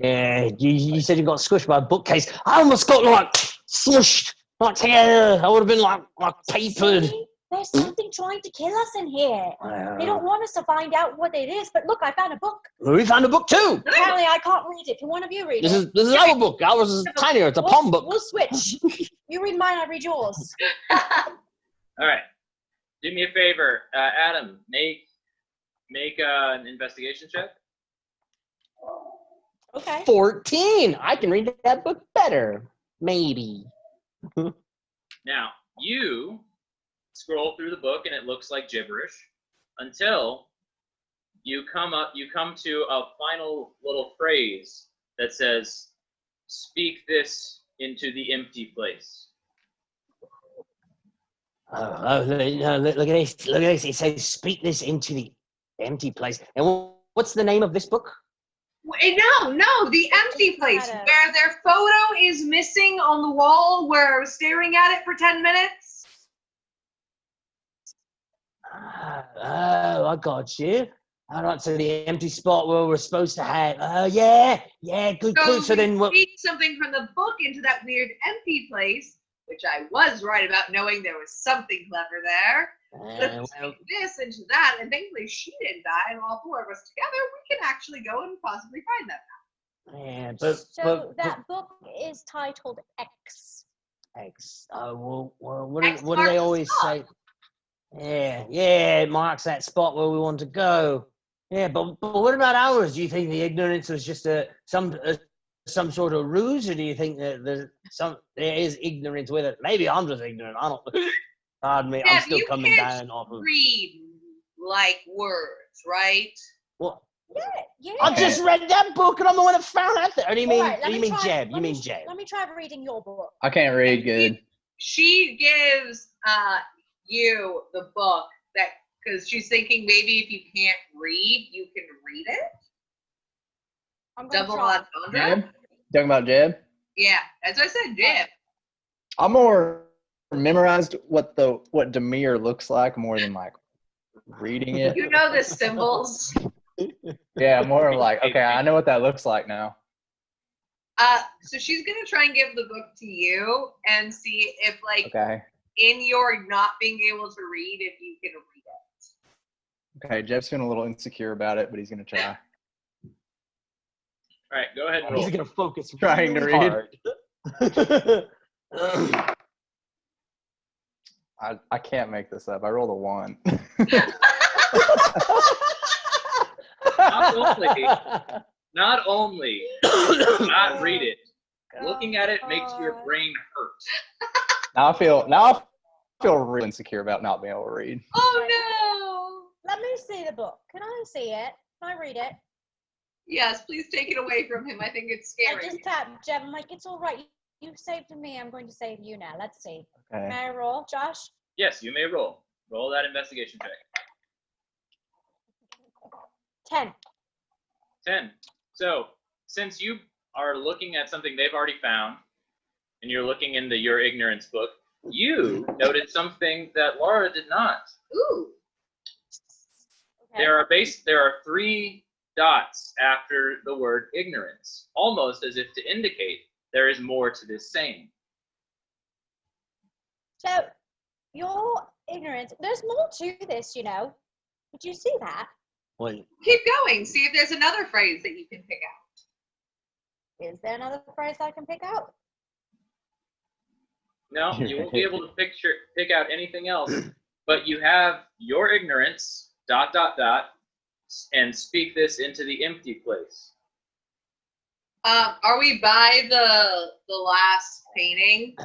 A: Yeah, you said you got squished by a bookcase. I almost got like smushed like together. I would have been like papered.
E: See? There's something trying to kill us in here. They don't want us to find out what it is. But look, I found a book.
A: We found a book too.
E: Apparently, I can't read it. Can one of you read it?
A: This is our book. Ours is tinier. It's a palm book.
E: We'll switch. You read mine. I read yours.
B: All right. Do me a favor, Adam. Make an investigation check.
E: Okay.
A: 14. I can read that book better. Maybe.
B: Now, you scroll through the book and it looks like gibberish until you come to a final little phrase that says, "Speak this into the empty place."
A: Look at this. Look at this. It says, "Speak this into the empty place." And what's the name of this book?
D: No, the empty place where their photo is missing on the wall where I was staring at it for 10 minutes.
A: I got you. All right, so the empty spot where we're supposed to have. Yeah, good clue. So then what?
D: Speak something from the book into that weird empty place, which I was right about knowing there was something clever there. Speak this into that, and thankfully she didn't die, and all four of us together, we can actually go and possibly find that.
A: Yeah,
E: so that book is titled X.
A: X. Well, what do they always say? Yeah, it marks that spot where we want to go. Yeah, but what about ours? Do you think the ignorance was just some sort of ruse, or do you think that there is ignorance with it? Maybe I'm just ignorant. I don't. Pardon me, I'm still coming down off of.
D: Read like words, right?
A: What?
E: Yeah.
A: I just read that book and I'm the one that found out there. Or do you mean?
E: Right,
A: you mean Jeb? You mean Jeb?
E: Let me try reading your book.
C: I can't read good.
D: She gives you the book because she's thinking maybe if you can't read, you can read it.
E: I'm
D: Double
E: try.
D: entendre.
C: Jeb? Talking about Jeb?
D: Yeah, as I said, Jeb.
C: I'm more memorized what Demir looks like more than like reading it.
D: You know the symbols.
C: Yeah, more like, okay, I know what that looks like now.
D: So she's gonna try and give the book to you and see if, like,
C: Okay.
D: in your not being able to read, if you can read it.
C: Okay, Jeff's feeling a little insecure about it, but he's gonna try.
B: All right, go ahead and roll.
A: He's gonna focus.
C: Trying to read.
A: Hard.
C: I can't make this up. I rolled a 1.
B: Not only not read it, looking at it makes your brain hurt.
C: Now I feel real insecure about not being able to read.
D: Oh
E: Let me see the book. Can I see it? Can I read it?
D: Yes, please take it away from him. I think it's
E: I
D: scary.
E: just tapped Jeb. I'm like, it's all right. You saved me. I'm going to save you now. Let's see.
C: Okay.
E: May I roll, Josh?
B: Yes, you may roll. Roll that investigation check.
E: 10.
B: 10. So, since you are looking at something they've already found, and you're looking into your ignorance book, you noted something that Laura did not.
D: Ooh.
E: Okay.
B: There are 3 dots after the word ignorance, almost as if to indicate there is more to this saying.
E: So, your ignorance, there's more to this, you know. Did you see that?
A: Well,
D: Keep going. See if there's another phrase that you can pick out.
E: Is there another phrase I can pick out?
B: No, you won't be able to pick out anything else, but you have your ignorance, ... and speak this into the empty place.
D: Are we by the last painting?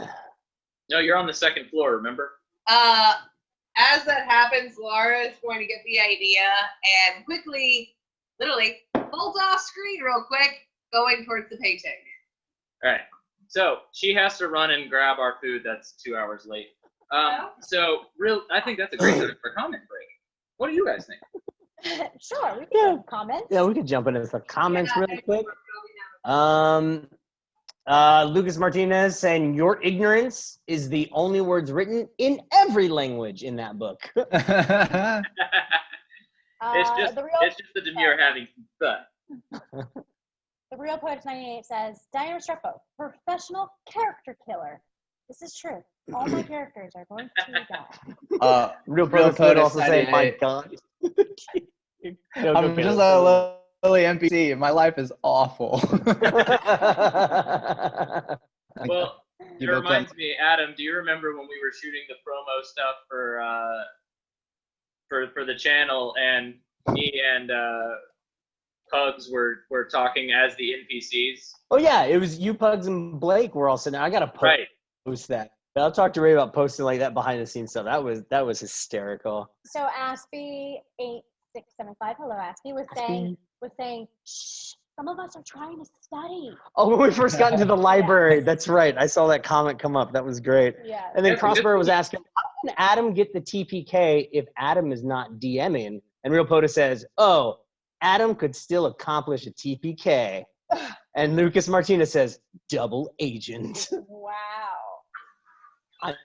B: No, you're on the 2nd floor, remember?
D: As that happens, Laura is going to get the idea and quickly, literally, pulls off screen real quick, going towards the painting.
B: All right. So she has to run and grab our food. That's 2 hours late. So I think that's a great time for a comment break. What do you guys think?
E: Sure, we can have comments.
A: yeah, we could jump into the comments really quick. Lucas Martinez saying your ignorance is the only words written in every language in that book.
B: It's just the demure having fun.
E: The Real Poets 98 says, Diana Restrepo, professional character killer. This is true. All my characters are going to die.
A: Real Poets would also say, my God.
C: I'm just a lowly NPC. My life is awful.
B: Well, it reminds me, Adam, do you remember when we were shooting the promo stuff for the channel, and me and Pugs were talking as the NPCs?
A: Oh yeah, it was you, Pugs, and Blake were all sitting there. I gotta post that. I'll talk to Ray about posting like that behind the scenes stuff. That was hysterical.
E: So Aspie8675, hello Aspie, was saying, shh, some of us are trying to study.
A: Oh, when we first got into the library, that's right. I saw that comment come up. That was great.
E: Yeah.
A: And then Crossbear was asking, how can Adam get the TPK if Adam is not DMing? And Real Poeta says, oh, Adam could still accomplish a TPK. And Lucas Martinez says, double agent.
E: Wow.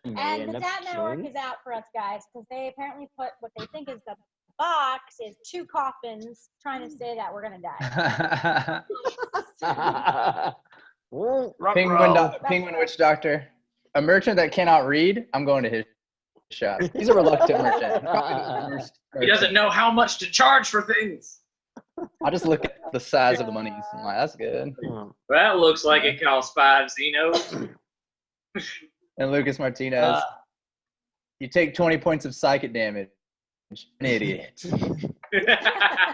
A: And
E: the DAT network is out for us guys because they apparently put what they think is the box is 2 coffins trying to say that we're going to die.
C: Penguin Witch Doctor. A merchant that cannot read, I'm going to his shop. He's a reluctant merchant.
B: He doesn't know how much to charge for things.
C: I just look at the size of the monies. I'm like, that's good.
B: That looks like it costs 5 Xenos.
C: And Lucas Martinez, you take 20 points of psychic damage. An idiot.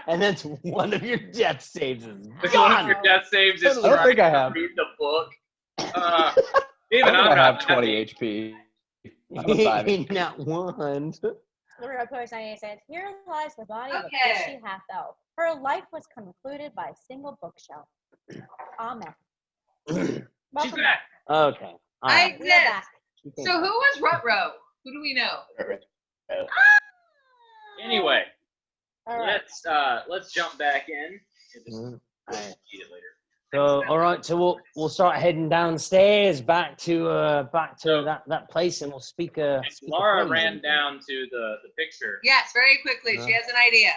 A: And that's one of your death saves.
B: One of your death saves is
C: I don't think I have.
B: read the book.
C: Even I have 20 HP.
A: Not one.
E: The Real Poets 98 says, here lies the body of a
D: Okay.
E: fishy half-elf. Her life was concluded by a single bookshelf. Amen.
B: She's back.
A: Okay. All
D: I
A: right.
E: We're
D: exist.
E: back.
D: So who was Rutrow? Who do we know?
B: Anyway,
E: All right.
B: let's jump back in.
A: All right.
B: Eat it later.
A: So all right, so we'll start heading downstairs back to that place, and we'll speak.
B: Laura ran down to the picture.
D: Yes, very quickly. She has an idea.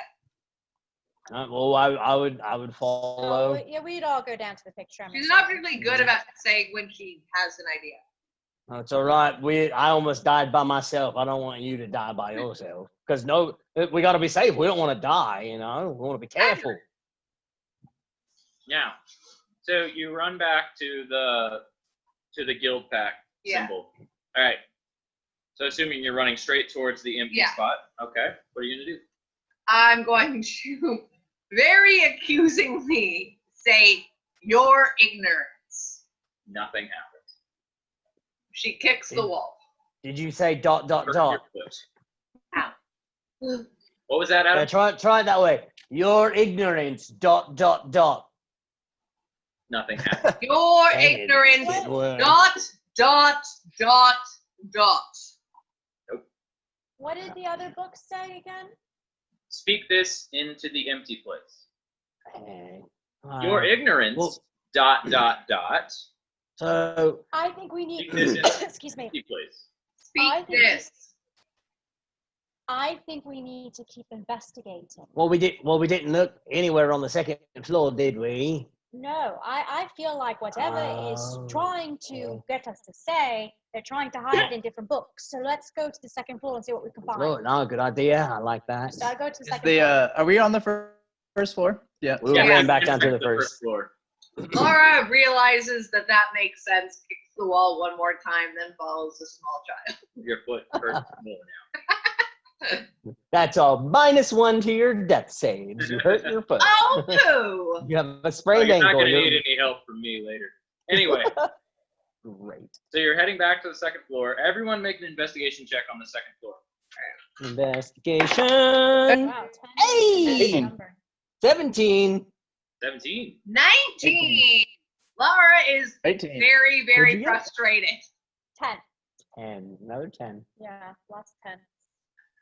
A: Well, I would follow.
E: So, yeah, we'd all go down to the picture. I'm
D: She's not
E: assuming.
D: particularly good about saying when she has an idea.
A: It's all right. I almost died by myself. I don't want you to die by yourself. Because we got to be safe. We don't want to die. You know, we want to be careful.
B: Now, so you run back to the guild pack symbol. All right. So assuming you're running straight towards the empty spot. Okay. What are you gonna do?
D: I'm going to very accusingly say, "Your ignorance."
B: Nothing happens.
D: She kicks the wall.
A: Did you say ...
B: Hurt your foot.
D: Ow.
B: What was that, Adam?
A: Try it that way. Your ignorance. ...
B: Nothing happened.
D: Your
A: Dang it.
D: ignorance.
A: It worked. ...
E: What did the other book say again?
B: Speak this into the empty place.
A: Okay.
B: Your ignorance.
A: well- ... So
E: I think we need.
B: Speak this in
E: Excuse me.
B: empty place.
E: I
D: Speak
E: think
D: this.
E: I think we need to keep investigating.
A: we didn't look anywhere on the second floor, did we?
E: No, I feel like whatever is
A: Oh,
E: trying to get us to say, they're trying to hide in different books. So let's go to the second floor and see what we can find.
A: Oh, no, good idea. I like that.
E: So I go to the
C: Is
E: second
C: the
E: floor.
C: are we on the first floor? Yeah.
A: We were
B: Yeah,
A: going
B: we
A: back down to
B: went
A: the first.
B: floor.
D: Laura realizes that makes sense, kicks the wall one more time, then follows the small child.
B: Your foot hurts more now.
A: That's all. -1 to your death saves. You hurt your foot.
D: Oh, no!
A: You have a
B: Oh,
A: sprained
B: you're not
A: ankle.
B: going to
A: You're-
B: need any help from me later. Anyway,
A: Great.
B: so you're heading back to the second floor. Everyone make an investigation check on the second floor.
A: Investigation.
E: Wow, 10
A: Hey!
E: is a number.
A: 17.
B: 17.
D: 19! Laura is
C: 18.
D: very,
A: What'd
D: very
A: you get?
D: frustrated.
E: 10.
A: 10. Another 10.
E: Yeah, lost 10.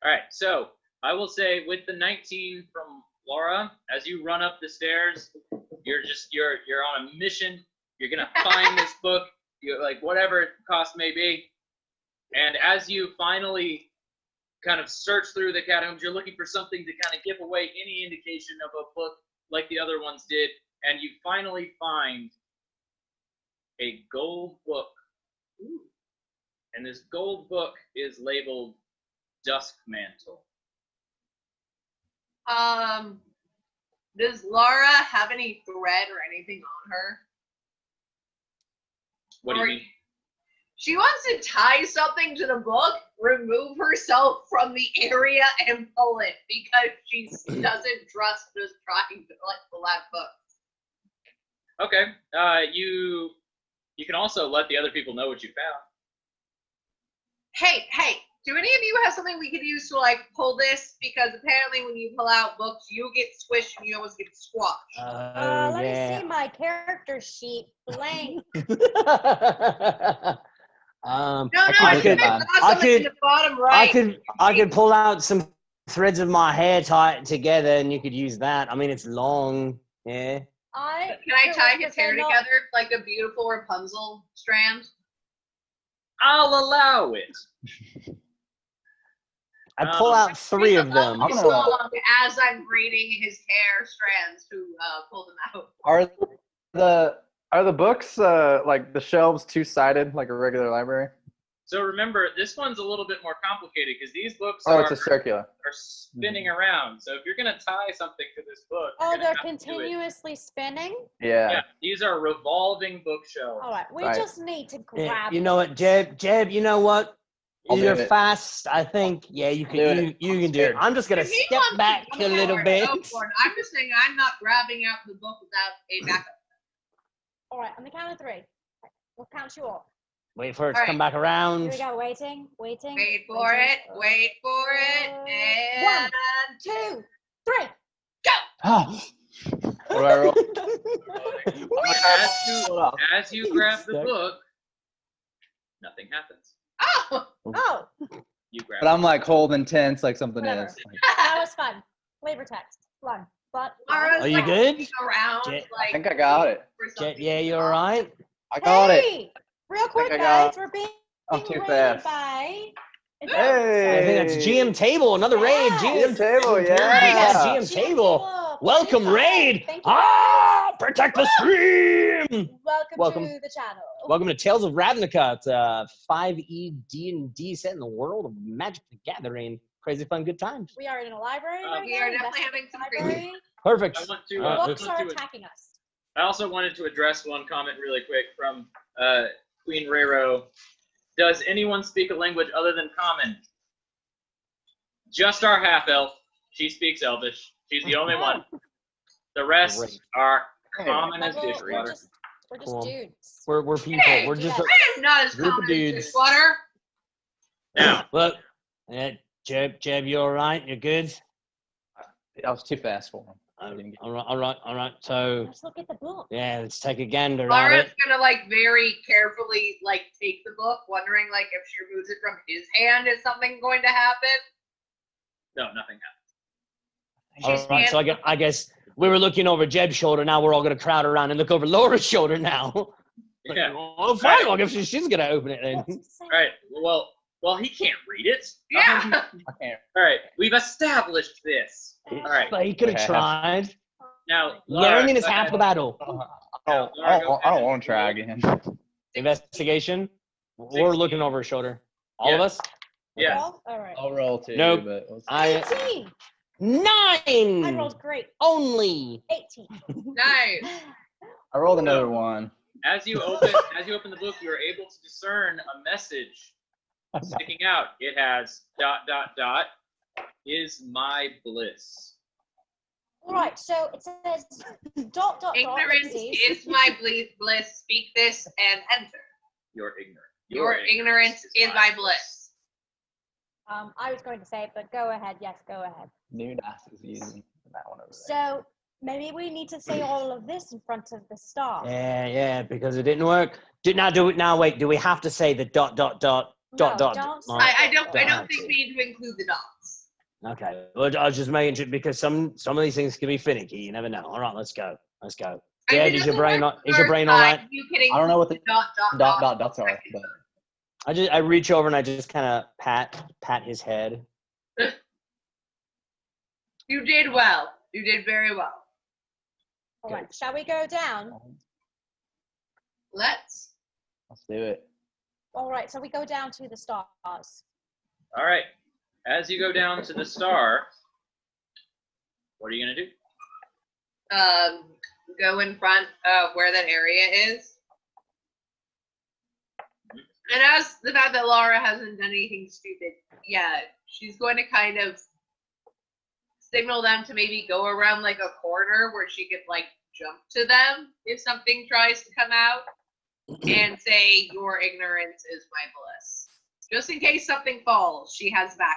B: All right, so I will say with the 19 from Laura, as you run up the stairs, you're on a mission. You're gonna find this book, like whatever the cost may be. And as you finally kind of search through the catacombs, you're looking for something to kind of give away any indication of a book like the other ones did, and you finally find a gold book. Ooh. And this gold book is labeled Dusk Mantle.
D: Does Laura have any thread or anything on her?
B: What do you
D: Or-
B: mean?
D: She wants to tie something to the book, remove herself from the area, and pull it because she doesn't trust just trying to pull that book.
B: Okay. You can also let the other people know what you found.
D: Hey, do any of you have something we could use to pull this? Because apparently when you pull out books, you get squished and you almost get squashed.
E: Let me see my character sheet. Blank.
D: No,
A: I could-
D: saw something in the bottom right.
A: I could pull out some threads of my hair, tie it together, and you could use that. I mean, it's long. Yeah.
D: Can I tie his hair together like a beautiful Rapunzel strand?
B: I'll allow it.
A: I pull out 3 of them.
C: I'm gonna-
D: Song as I'm braiding his hair strands to pull them out.
C: Are the books like the shelves two-sided like a regular library?
B: So remember, this one's a little bit more complicated because these books
C: Oh,
B: are
C: it's a circular.
B: spinning around. So if you're going to tie something to this book,
E: Oh,
B: you're
E: they're
B: gonna have to do it.
E: continuously spinning?
C: Yeah.
B: Yeah, these are revolving bookshelves.
E: All right, we
C: Right.
E: just need to
A: Yeah,
E: grab
A: you know what, Jeb, you know what?
C: I'll do
A: You're
C: it.
A: fast. I think, yeah, you
C: Do
A: can
C: it.
A: you
C: I'm
A: can do it.
C: scared.
A: I'm just going to
D: If he
A: step
D: wants to
A: back
D: go
A: a little
D: for it,
A: bit.
D: go for it. I'm just saying I'm not grabbing out the book without a backup.
E: All right, on the count of 3. We'll count you all.
A: Wait for it to
D: All
A: come back
E: Here
A: around.
E: we go, waiting.
D: Wait for it. Wait for it. And
E: 1, 2, 3.
A: Oh.
C: What do I roll?
B: As you grab the
A: Stuck.
B: book, nothing happens.
D: oh,
E: Oh,
B: You grab
C: But I'm like holding tense like something
E: Whatever.
C: is.
E: that was fun. Flavor text. Fun. But
D: Laura's
A: Are you
D: like
A: good?
D: looking around,
A: Jet-
C: I think I got it.
D: for
A: Jet,
D: something
A: yeah,
D: to
A: you
D: do.
A: all right?
C: I got it.
E: hey, real quick,
C: I got-
E: guys, we're being
C: I'm too
E: rated
C: fast.
E: by.
C: Hey.
A: I think that's GM Table, another raid.
E: Yes.
C: GM table,
A: Yes,
C: yeah.
A: GM Table. Welcome,
E: Thank you.
A: raid.
E: Thank you.
A: Protect the stream.
E: Welcome
A: Welcome.
E: to the channel.
A: Welcome to Tales of Ravnica. It's a 5e D&D set in the world of Magic the Gathering. Crazy fun, good times.
E: We are in a library right
D: We
E: now.
D: are definitely
E: investigating
D: having some
E: the library.
A: Perfect.
B: I want to,
E: The
A: Uh,
E: books
B: I want
E: are
B: to-
E: attacking us.
B: I also wanted to address one comment really quick from Queen Rero. Does anyone speak a language other than Common? Just our half-elf. She speaks Elvish. She's the only one. The rest
A: Great.
B: are common as
E: We're
B: dishwater.
E: just
A: Cool.
E: dudes.
A: We're people.
D: Hey,
A: We're just
D: I am not as
A: Group of
D: common as
A: dudes.
D: dishwater.
B: Now,
A: look. Jeb, you all right? You're good.
F: I was too fast for him.
A: All right. So
E: Let's look at the book.
A: yeah, let's take a gander at
D: Laura's
A: it.
D: gonna like very carefully like take the book, wondering like if she removes it from his hand, is something going to happen?
B: No, nothing happened.
A: All
D: She's
A: right, so I guess we were looking over Jeb's shoulder. Now we're all going to crowd around and look over Laura's shoulder now. Like,
B: Yeah.
A: oh, fine. Well, I guess she's going to open it then.
B: All right. Well, he can't read it.
D: Yeah.
F: I can't.
B: All right. We've established this. All right.
A: But he could have tried.
B: Now, Laura,
A: Learning is
B: go
A: half
B: ahead.
A: the battle.
F: I don't want to try again.
A: Investigation. We're looking over his shoulder. All of
B: Yeah.
A: us?
B: Yeah.
E: All right.
F: I'll roll too.
A: Nope.
F: But we'll see.
E: 18.
A: 9!
E: I rolled great.
A: Only.
E: 18.
D: Nice.
F: I rolled another one.
B: As you open the book, you are able to discern a message sticking out. It has ... is my bliss.
E: All right, so it says ...
D: Ignorance is my bliss. Speak this and enter.
B: You're ignorant.
D: Your ignorance is my bliss.
E: I was going to say it, but go ahead. Yes, go ahead.
F: New dice is using that one over there.
E: So maybe we need to say all of this in front of the star.
A: Yeah, because it didn't work. Wait, do we have to say the ...
E: Don't
D: I don't
A: Don't
D: think we need to include the dots.
A: Okay, well, I was just making sure because some of these things can be finicky. You never know. All right, let's go. Yeah, is your brain all right?
F: I don't know what the
D: dot
F: dots are, but
A: I reach over and I just kind of pat his head.
D: You did well. You did very well.
E: All right, shall we go down?
D: Let's.
F: do it.
E: All right, so we go down to the stars.
B: All right. As you go down to the star, what are you gonna do?
D: Go in front of where that area is. And as the fact that Laura hasn't done anything stupid yet, she's going to kind of signal them to maybe go around like a corner where she could like jump to them if something tries to come out and say, your ignorance is my bliss. Just in case something falls, she has backup.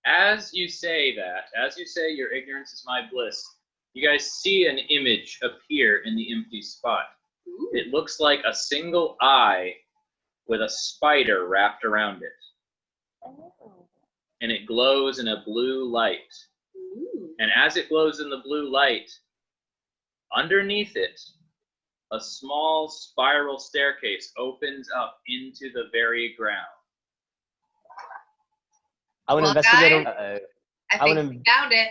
B: As you say your ignorance is my bliss, you guys see an image appear in the empty spot.
D: Ooh.
B: It looks like a single eye with a spider wrapped around it.
E: Oh.
B: And it glows in a blue light.
D: Ooh.
B: And as it glows in the blue light, underneath it, a small spiral staircase opens up into the very ground.
A: I want to
D: Well,
A: investigate.
D: guys,
A: I
D: I think
A: wanna-
D: we found it.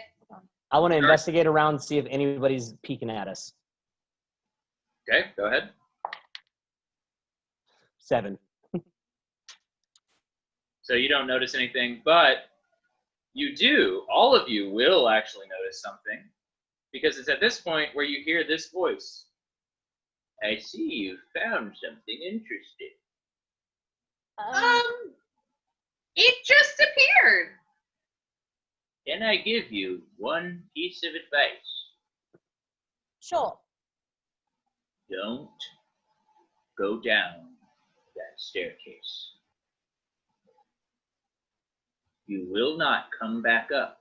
A: I want to investigate around, see if anybody's peeking at us.
B: Okay, go ahead.
A: 7.
B: So you don't notice anything, but you do. All of you will actually notice something, because it's at this point where you hear this voice. I see you found something interesting.
D: It just appeared.
B: Can I give you one piece of advice?
E: Sure.
B: Don't go down that staircase. You will not come back up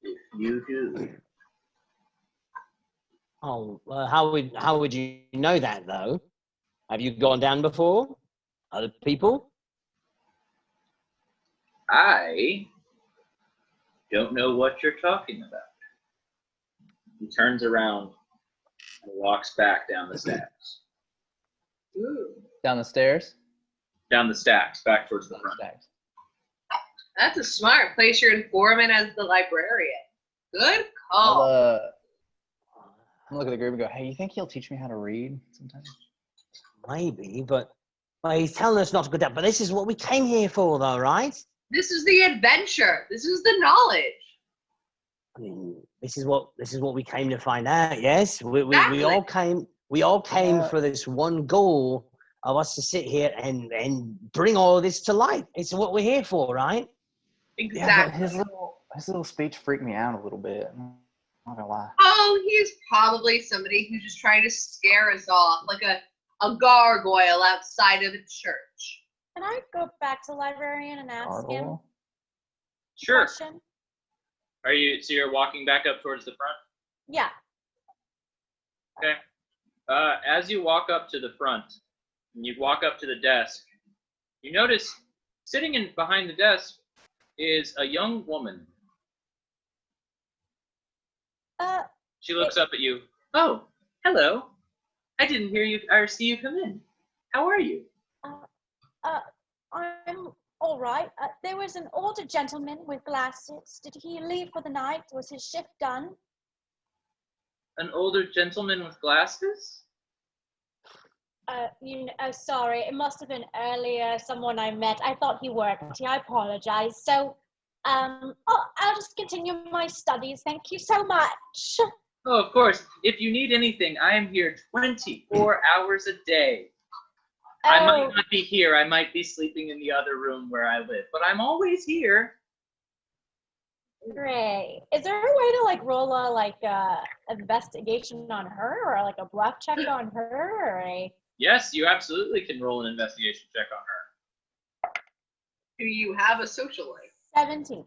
B: if you do.
A: Oh, how would you know that though? Have you gone down before? Other people?
B: I don't know what you're talking about. He turns around and walks back down the stacks.
D: Ooh.
F: Down the stairs?
B: Down the stacks, back towards the
F: Down the
B: front.
F: stairs.
D: That's a smart. Place your informant as the librarian. Good
F: I'll,
D: call.
F: I'm look at the group and go, hey, you think he'll teach me how to read sometime?
A: Maybe, but he's telling us not to go down. But this is what we came here for, though, right?
D: This is the adventure. This is the knowledge.
A: I mean, this is what we came to find out. Yes, we
D: Exactly.
A: all came
F: Yeah.
A: for this one goal of us to sit here and bring all this to light. It's what we're here for, right?
F: Yeah, but
D: Exactly.
F: his little speech freaked me out a little bit. I'm not gonna lie.
D: Oh, he's probably somebody who's just trying to scare us off, like a gargoyle outside of a church.
E: Can I go back to the librarian and ask him
F: Gargoyle?
E: a
B: Sure.
E: question?
B: So you're walking back up towards the front?
E: Yeah.
B: Okay. As you walk up to the front, and you walk up to the desk, you notice sitting behind the desk is a young woman. She looks up at you. Oh, hello. I didn't hear you or see you come in. How are you?
E: I'm all right. There was an older gentleman with glasses. Did he leave for the night? Was his shift done?
B: An older gentleman with glasses?
E: Sorry, it must have been earlier. Someone I met. I thought he worked here. I apologize. So, I'll just continue my studies. Thank you so much.
B: Oh, of course. If you need anything, I am here 24 hours a day. I might not be here. I might be sleeping in the other room where I live, but I'm always here.
E: Great. Is there a way to like roll a investigation on her, or like a bluff check on her, or a?
B: Yes, you absolutely can roll an investigation check on her.
D: Do you have a social life?
E: 17.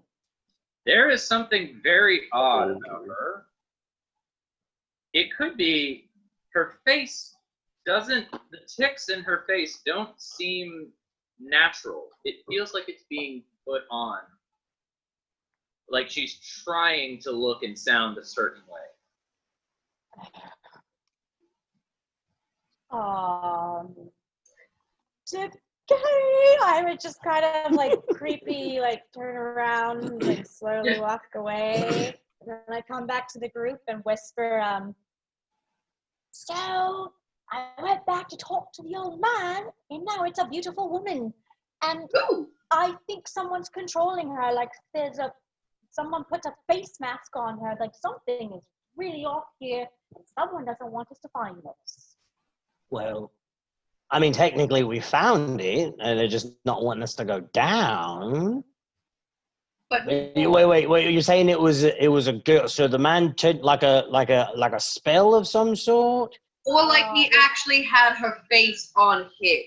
B: There is something very odd about her. It could be her face the tics in her face don't seem natural. It feels like it's being put on. Like she's trying to look and sound a certain way.
E: I would just kind of like creepy, like turn around, like slowly walk away. And then I come back to the group and whisper, so I went back to talk to the old man, and now it's a beautiful woman. And I think someone's controlling her. Like someone put a face mask on her. Like something is really off here, and someone doesn't want us to find this.
A: Well, I mean, technically we found it, and they're just not wanting us to go down.
D: But
A: wait, you're saying it was a girl? So the man took like a spell of some sort?
D: or like he actually had her face on his.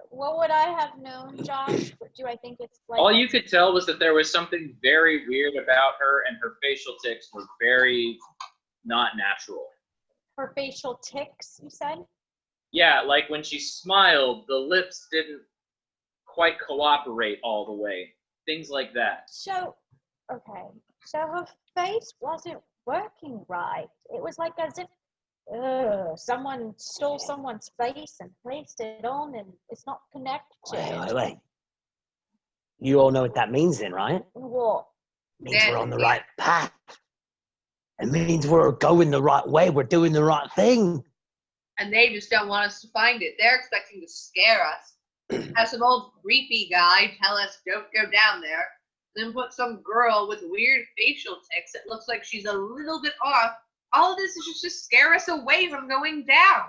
E: What would I have known, Josh? Do I think it's like...
B: All you could tell was that there was something very weird about her, and her facial tics were very not natural.
E: Her facial tics, you said?
B: Yeah, like when she smiled, the lips didn't quite cooperate all the way. Things like that.
E: So her face wasn't working right. It was like as if someone stole someone's face and placed it on, and it's not connected.
A: Wait. You all know what that means then, right?
E: What?
A: It means we're on the right path. It means we're going the right way. We're doing the right thing.
D: And they just don't want us to find it. They're expecting to scare us. Have some old creepy guy tell us don't go down there. Then put some girl with weird facial tics that looks like she's a little bit off. All of this is just to scare us away from going down.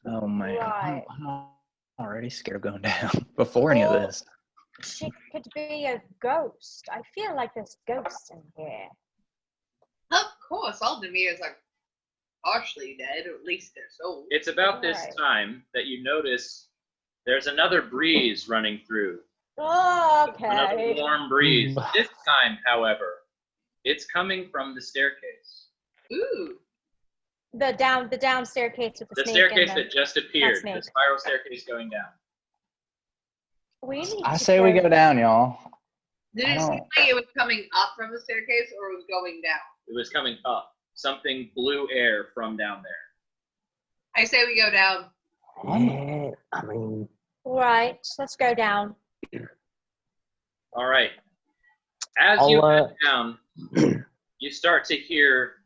F: Oh man,
E: Right.
F: I'm already scared of going down before any of this.
E: She could be a ghost. I feel like there's ghosts in here.
D: Of course, all Demirs are partially dead, or at least their souls.
B: It's about this
E: Right.
B: time that you notice there's another breeze running through.
E: Okay.
B: Another warm breeze. This time, however, it's coming from the staircase.
D: Ooh.
E: The down staircase with the
B: The
E: snake
B: staircase
E: and
B: that just appeared.
E: snake.
B: The spiral staircase going down.
E: we need
F: I
E: to
F: say we
E: go-
F: go down, y'all.
D: Did
F: I
D: it seem
F: don't-
D: like it was coming up from the staircase, or it was going down?
B: It was coming up. Something blew air from down there.
D: I say we go down.
A: Yeah, I mean,
E: Right, let's go down.
B: All right. As you
A: I'll,
B: head down, you start to hear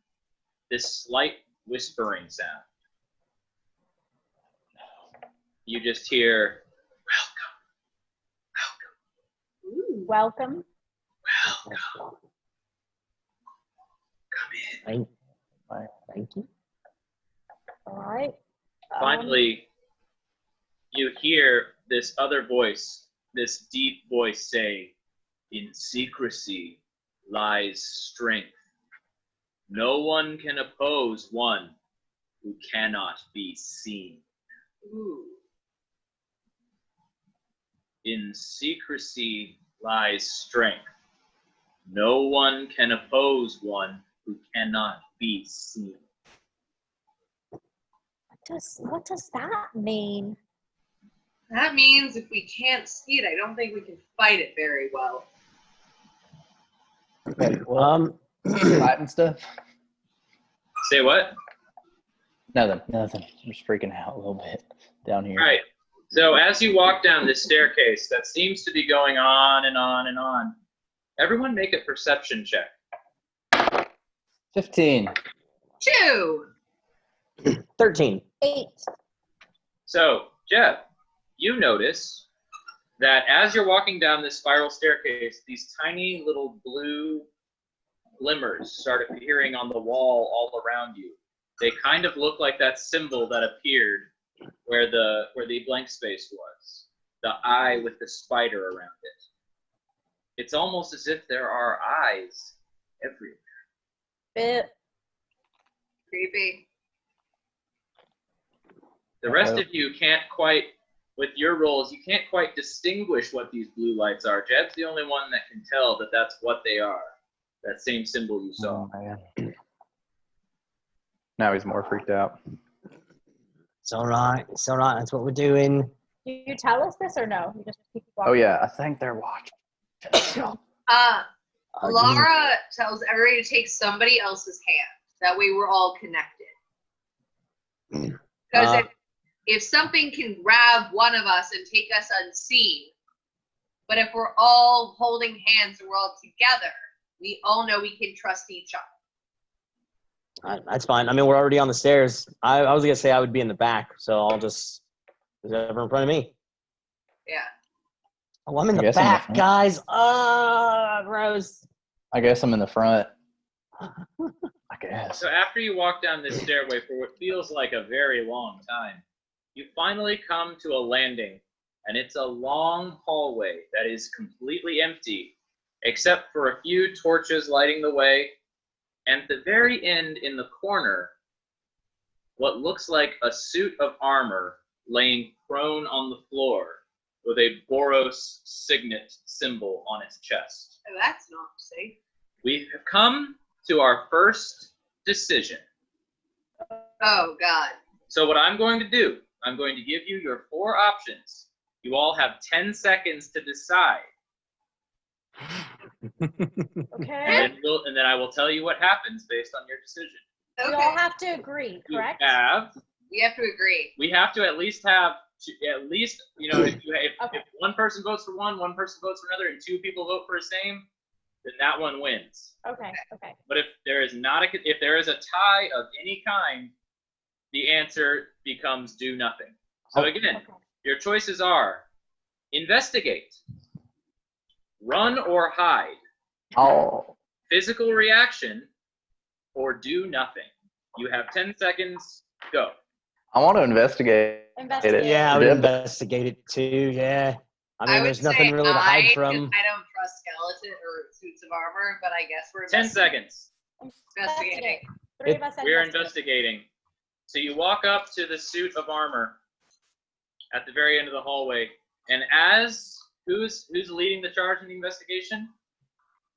B: this slight whispering sound. You just hear,
D: Ooh.
E: Welcome.
B: welcome, come in.
A: thank you.
E: All right.
B: Finally, you hear this other voice, this deep voice say, "In secrecy lies strength. No one can oppose one who cannot be seen.
D: Ooh.
B: In secrecy lies strength." No one can oppose one who cannot be seen.
E: What does that mean?
D: That means if we can't see it, I don't think we can fight it very well.
F: Okay, well, fighting stuff?
B: Say what?
F: Nothing. I'm just freaking out a little bit down here.
B: All right. So as you walk down this staircase that seems to be going on and on and on, everyone make a perception check.
F: 15.
D: 2.
A: 13.
E: 8.
B: So, Jeff, you notice that as you're walking down this spiral staircase, these tiny little blue glimmers start appearing on the wall all around you. They kind of look like that symbol that appeared where the blank space was. The eye with the spider around it. It's almost as if there are eyes everywhere.
E: Bit.
D: Creepy.
B: The rest of you can't quite, with your rolls, you can't quite distinguish what these blue lights are. Jeb's the only one that can tell that that's what they are. That same symbol you saw.
C: Oh, man. Now he's more freaked out.
A: It's all right. It's all right. That's what we're doing.
E: Do you tell us this or no? You just keep walking.
C: Oh, yeah. I think they're watching.
D: Laura tells everybody to take somebody else's hand. That way we're all connected. Because if something can grab one of us and take us unseen, but if we're all holding hands and we're all together, we all know we can trust each other.
A: That's fine. I mean, we're already on the stairs. I was going to say I would be in the back, so I'll just – whoever in front of me.
D: Yeah.
A: Oh, I'm in the
F: guess I'm in the
A: back,
F: front.
A: guys. Gross.
F: I guess I'm in the front. I guess.
B: So after you walk down this stairway for what feels like a very long time, you finally come to a landing, and it's a long hallway that is completely empty, except for a few torches lighting the way. And at the very end, in the corner, what looks like a suit of armor laying prone on the floor with a Boros signet symbol on its chest.
D: Oh, that's not safe.
B: We have come to our first decision.
D: Oh, God.
B: So what I'm going to do, I'm going to give you your 4 options. You all have 10 seconds to decide.
E: Okay.
B: And then I will tell you what happens based on your decision.
E: We all have to agree, correct?
D: We have to agree.
B: We have to at least have, you know, if one person votes for one person votes for another, and 2 people vote for the same, then that one wins.
E: Okay.
B: But if there is a tie of any kind, the answer becomes do nothing. So again, your choices are investigate, run or hide, physical reaction, or do nothing. You have 10 seconds, go.
C: I want to investigate.
E: Investigate.
A: Yeah, I would investigate it too. Yeah. I mean, there's nothing really to hide from.
D: I don't trust skeleton or suits of armor, but I guess we're
B: 10 seconds.
D: investigating.
E: 3 of us
B: We're investigating. So you walk up to the suit of armor at the very end of the hallway, and who's leading the charge in the investigation?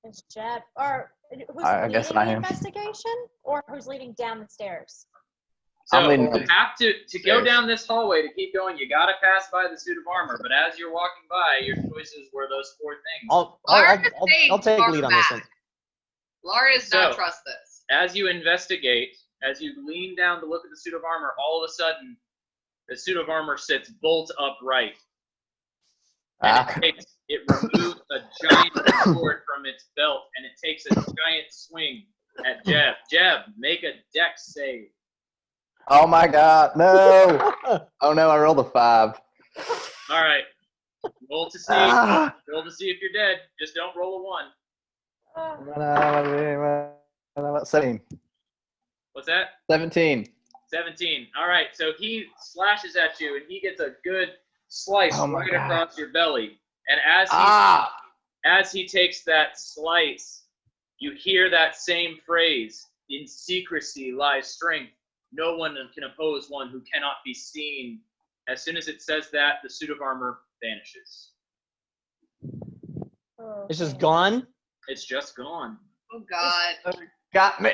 E: It's Jeb. Or who's
C: I guess
E: leading
C: I
E: the
C: am.
E: investigation? Or who's leading down the stairs?
B: So
C: I'm leading
B: you have to go down this hallway to keep going. You got to pass by the suit of armor, but as you're walking by, your choices were those 4 things.
A: I'll take lead on this one.
D: Laura does not trust this.
B: As you investigate, as you lean down to look at the suit of armor, all of a sudden, the suit of armor sits bolt upright. And it removes a giant sword from its belt, and it takes a giant swing at Jeb. Jeb, make a dex save.
C: Oh my God, no! Oh no, I rolled a 5.
B: All right. Roll to see.
C: Ah.
B: Roll to see if you're dead. Just don't roll a 1.
C: 17.
B: What's that?
C: 17.
B: 17. All right. So he slashes at you, and he gets a good slice right across your belly. And as he takes that slice, you hear that same phrase: "In secrecy lies strength. No one can oppose one who cannot be seen." As soon as it says that, the suit of armor vanishes.
A: It's just gone?
B: It's just gone.
D: Oh God.
C: Got me.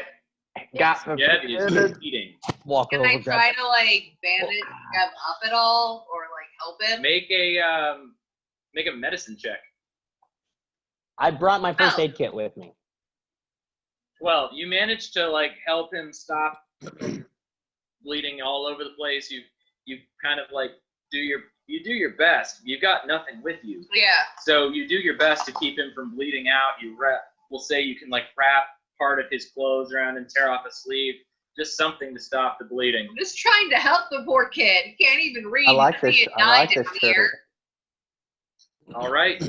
C: Got me.
B: Jeb is eating.
A: Walk
D: Can
A: over,
D: I
A: grab.
D: try to like bandage Grab up at all or like help him?
B: Make a medicine check.
A: I brought my first
D: Oh.
A: aid kit with me.
B: Well, you managed to like help him stop from bleeding all over the place. You kind of like do your best. You've got nothing with you,
D: Yeah.
B: so you do your best to keep him from bleeding out. We'll say you can like wrap part of his clothes around and tear off a sleeve, just something to stop the bleeding.
D: I'm just trying to help the poor kid. He can't even read.
C: I like
D: He's
C: this.
D: being
C: I like
D: died
C: this
D: down here.
C: shirt.
B: All right,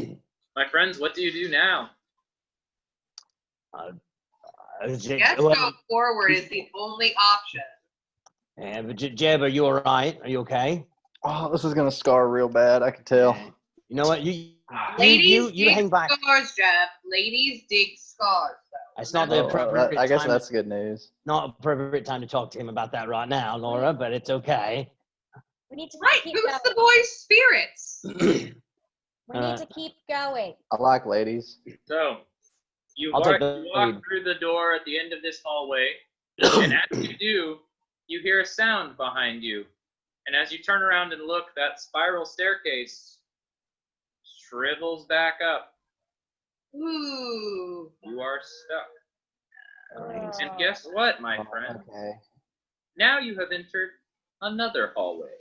B: my friends, what do you do now?
D: Yes, go forward is the only option.
A: Yeah, but Jeb, are you all right? Are you okay?
C: Oh, this is gonna scar real bad. I can tell.
A: You know what? You
D: Ladies
A: you
D: dig
A: hang back.
D: scars, Jeff. Ladies dig scars. Though.
A: It's not the appropriate
C: I guess
A: time.
C: that's good news.
A: Not appropriate time to talk to him about that right now, Laura. But it's okay.
E: We need to
D: Right,
E: keep
D: who's
E: going.
D: the boy's spirits?
E: We need to keep going.
C: I like ladies.
B: So you
A: I'll
B: walk,
A: take the
B: you walk
A: lead.
B: through the door at the end of this hallway, and as you do, you hear a sound behind you. And as you turn around and look, that spiral staircase shrivels back up.
D: Ooh.
B: You are stuck. And
E: Oh.
B: guess what, my friend?
C: Okay.
B: Now you have entered another hallway.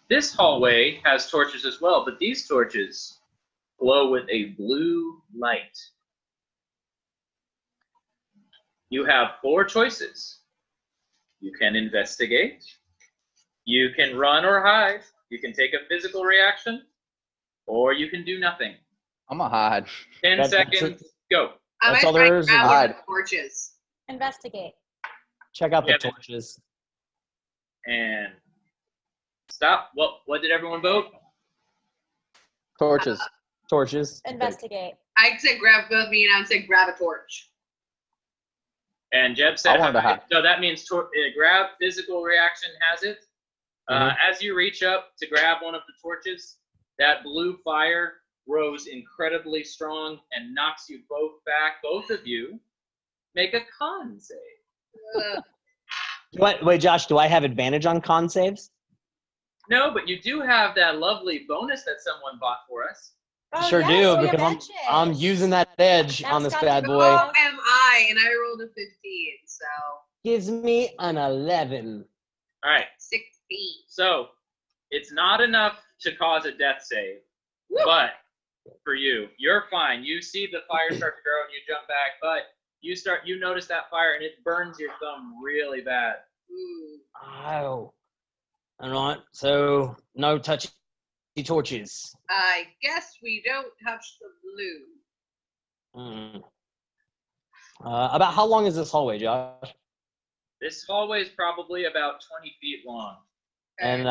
B: This hallway has torches as well, but these torches glow with a blue light. You have 4 choices. You can investigate. You can run or hide. You can take a physical reaction, or you can do nothing.
C: I'm gonna hide.
B: 10
A: That's
B: seconds, go.
D: I
A: That's
D: might
A: all
D: try
A: there
D: to
A: is.
D: grab one of
C: Hide.
D: the torches.
E: Investigate.
A: Check out the
B: Yeah,
A: torches.
B: And stop. What did everyone vote?
C: Torches.
A: Torches.
E: Investigate.
D: I said grab both me and I said grab a torch.
B: And Jeb said,
C: I wanted to hide.
B: so that means grab physical reaction has it. As you reach up to grab one of the torches, that blue fire grows incredibly strong and knocks you both back. Both of you make a con save.
A: Wait, Josh, do I have advantage on con saves?
B: No, but you do have that lovely bonus that someone bought for us.
E: Oh,
A: Sure
E: yes,
A: do,
E: we
A: because
E: mentioned.
A: I'm using that edge
E: That's
A: on this
E: got
A: bad
E: to
A: boy.
E: go.
D: So am I, and I rolled a 15, so
A: Gives me an 11.
B: All right,
D: 16.
B: so it's not enough to cause a death save,
D: Woo.
B: but for you, you're fine. You see the fire start to grow and you jump back, but you notice that fire and it burns your thumb really bad.
D: Ooh.
A: Oh. All right, so no touchy torches.
D: I guess we don't touch the blue.
A: About how long is this hallway, Josh?
B: This hallway is probably about 20 feet long.
A: And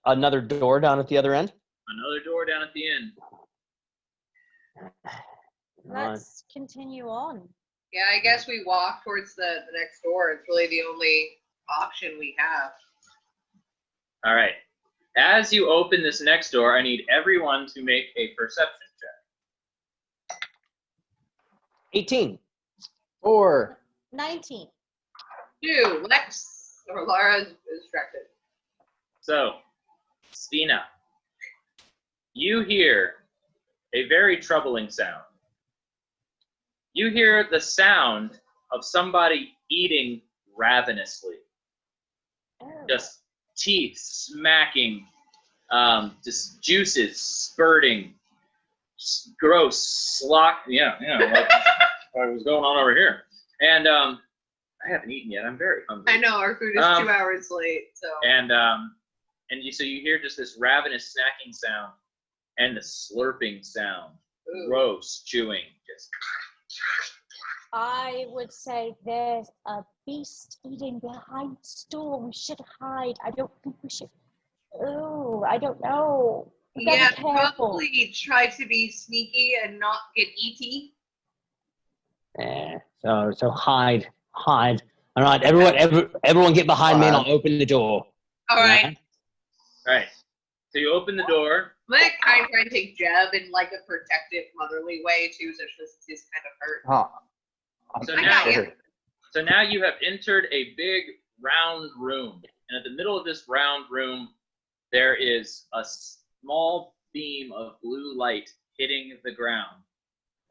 A: another door down at the other end?
B: Another door down at the end.
E: Let's continue on.
D: Yeah, I guess we walk towards the next door. It's really the only option we have.
B: All right. As you open this next door, I need everyone to make a perception check.
A: 18.
C: 4.
E: 19.
D: 2. Lex or Laura is distracted.
B: So, Stina, you hear a very troubling sound. You hear the sound of somebody eating ravenously.
E: Oh.
B: Just teeth smacking, just juices spurting, gross slock. Like what was going on over here. And I haven't eaten yet. I'm very hungry.
D: I know our food is 2 hours late, so.
B: So you hear just this ravenous snacking sound and the slurping sound.
D: Ooh.
B: Gross chewing. Just
E: I would say there's a beast eating behind the store. We should hide. I don't think we should. Oh, I don't know. We gotta
D: Yeah,
E: be careful.
D: probably try to be sneaky and not get eaty.
A: So hide. All right, everyone get behind me and I'll open the door.
D: All right.
B: all right. So you open the door.
D: I'm gonna kind of try to take Jeb in like a protective, motherly way too, so she's kind of hurt.
F: Huh.
B: So
D: I
B: now,
D: got you.
B: so now you have entered a big round room, and at the middle of this round room, there is a small beam of blue light hitting the ground.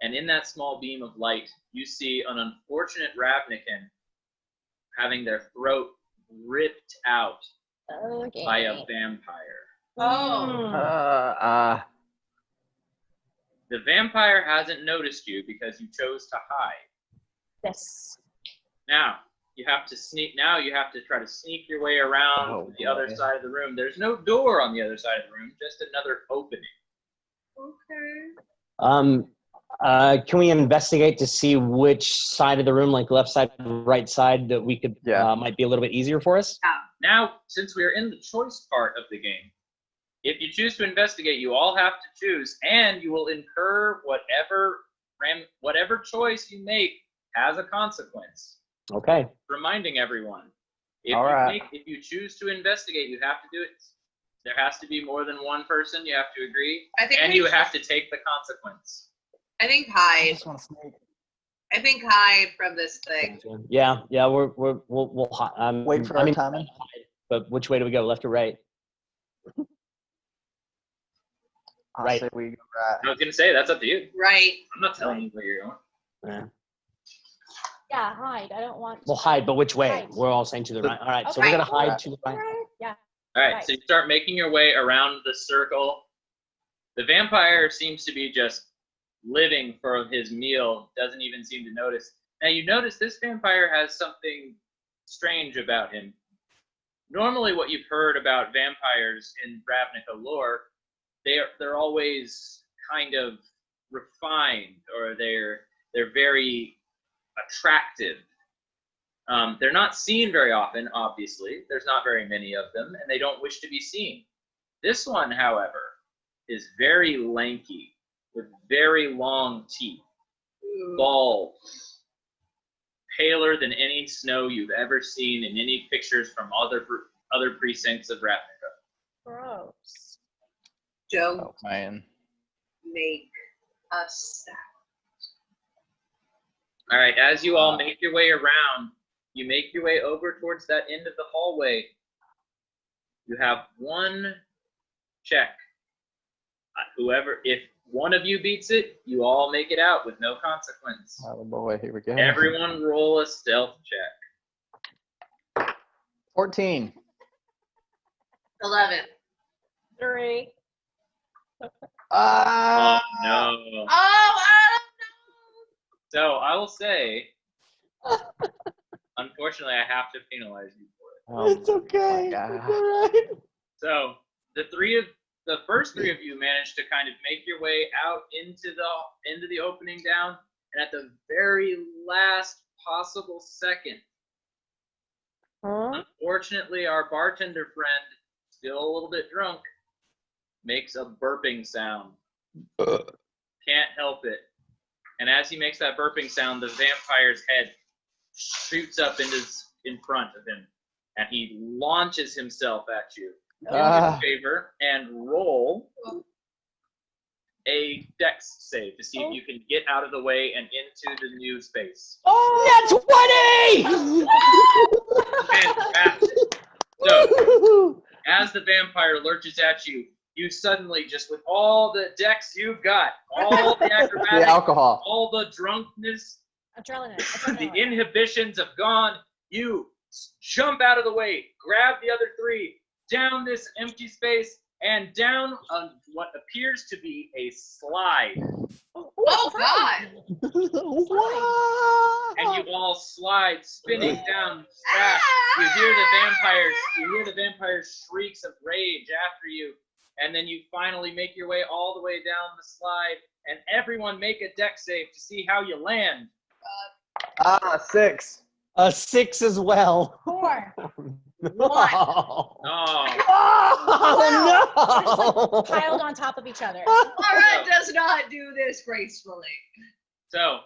B: And in that small beam of light, you see an unfortunate Ravnican having their throat ripped out
E: Okay.
B: by a vampire.
D: Oh.
B: The vampire hasn't noticed you because you chose to hide.
E: Yes.
B: Now you have to sneak. Now you have to try to sneak your way around to the other side of the room. There's no door on the other side of the room, just another opening.
D: Okay.
A: Can we investigate to see which side of the room, like left side, right side, that we could might be a little bit easier for us?
B: Now, since we are in the choice part of the game, if you choose to investigate, you all have to choose, and you will incur whatever choice you make has a consequence.
A: Okay.
B: Reminding everyone, if you choose to investigate, you have to do it. There has to be more than one person. You have to agree, and you have to take the consequence.
D: I think
F: I
D: hide.
F: just want to sneak.
D: I think hide from this thing.
A: Yeah. We'll hide.
C: Wait for our timing.
A: But which way do we go, left or right?
C: I say we go right.
B: I was gonna say that's up to you.
D: Right.
B: I'm not telling you where you're going.
A: Yeah.
E: Yeah, hide. I don't want.
A: We'll hide, but which way?
E: Hide.
A: We're all saying to the right. All right, so
E: Okay.
A: we're gonna hide to the right.
E: Yeah.
B: All right,
E: Right.
B: so you start making your way around the circle. The vampire seems to be just living for his meal, doesn't even seem to notice. Now you notice this vampire has something strange about him. Normally what you've heard about vampires in Ravnica lore, they're always kind of refined, or they're very attractive. They're not seen very often, obviously. There's not very many of them, and they don't wish to be seen. This one, however, is very lanky, with very long teeth, bald, paler than any snow you've ever seen in any pictures from other precincts of Ravnica.
E: Gross.
D: Don't
F: Oh man.
D: make us sad.
B: All right, as you all make your way around, you make your way over towards that end of the hallway. You have one check. If one of you beats it, you all make it out with no consequence.
F: Oh boy, here we go.
B: Everyone roll a stealth check.
F: 14.
D: 11.
E: 3.
B: Oh, no.
D: Oh,
B: So I will say, unfortunately, I have to penalize you for it.
A: It's okay.
F: God.
A: It's all right.
B: So the first three of you managed to kind of make your way out into the opening down, and at the very last possible second, unfortunately, our bartender friend, still a little bit drunk, makes a burping sound. Can't help it. And as he makes that burping sound, the vampire's head shoots up in front of him, and he launches himself at you. Do me a favor and roll a dex save to see if you can get out of the way and into the new space.
A: That's 20!
B: Fantastic. So, as the vampire lurches at you, you suddenly, just with all the dex you've got, all the acrobatics,
F: The alcohol.
B: all the drunkenness,
E: Adrenaline.
B: the inhibitions have gone. You jump out of the way, grab the other three, down this empty space, and down on what appears to be a slide.
D: oh God.
B: And you all slide, spinning down fast. You hear the vampire's shrieks of rage after you, and then you finally make your way all the way down the slide, and everyone make a dex save to see how you land.
C: 6.
A: A 6 as well.
E: 4.
A: Oh,
B: Oh,
A: no!
E: Piled on top of each other.
D: Laura does not do this gracefully.
B: so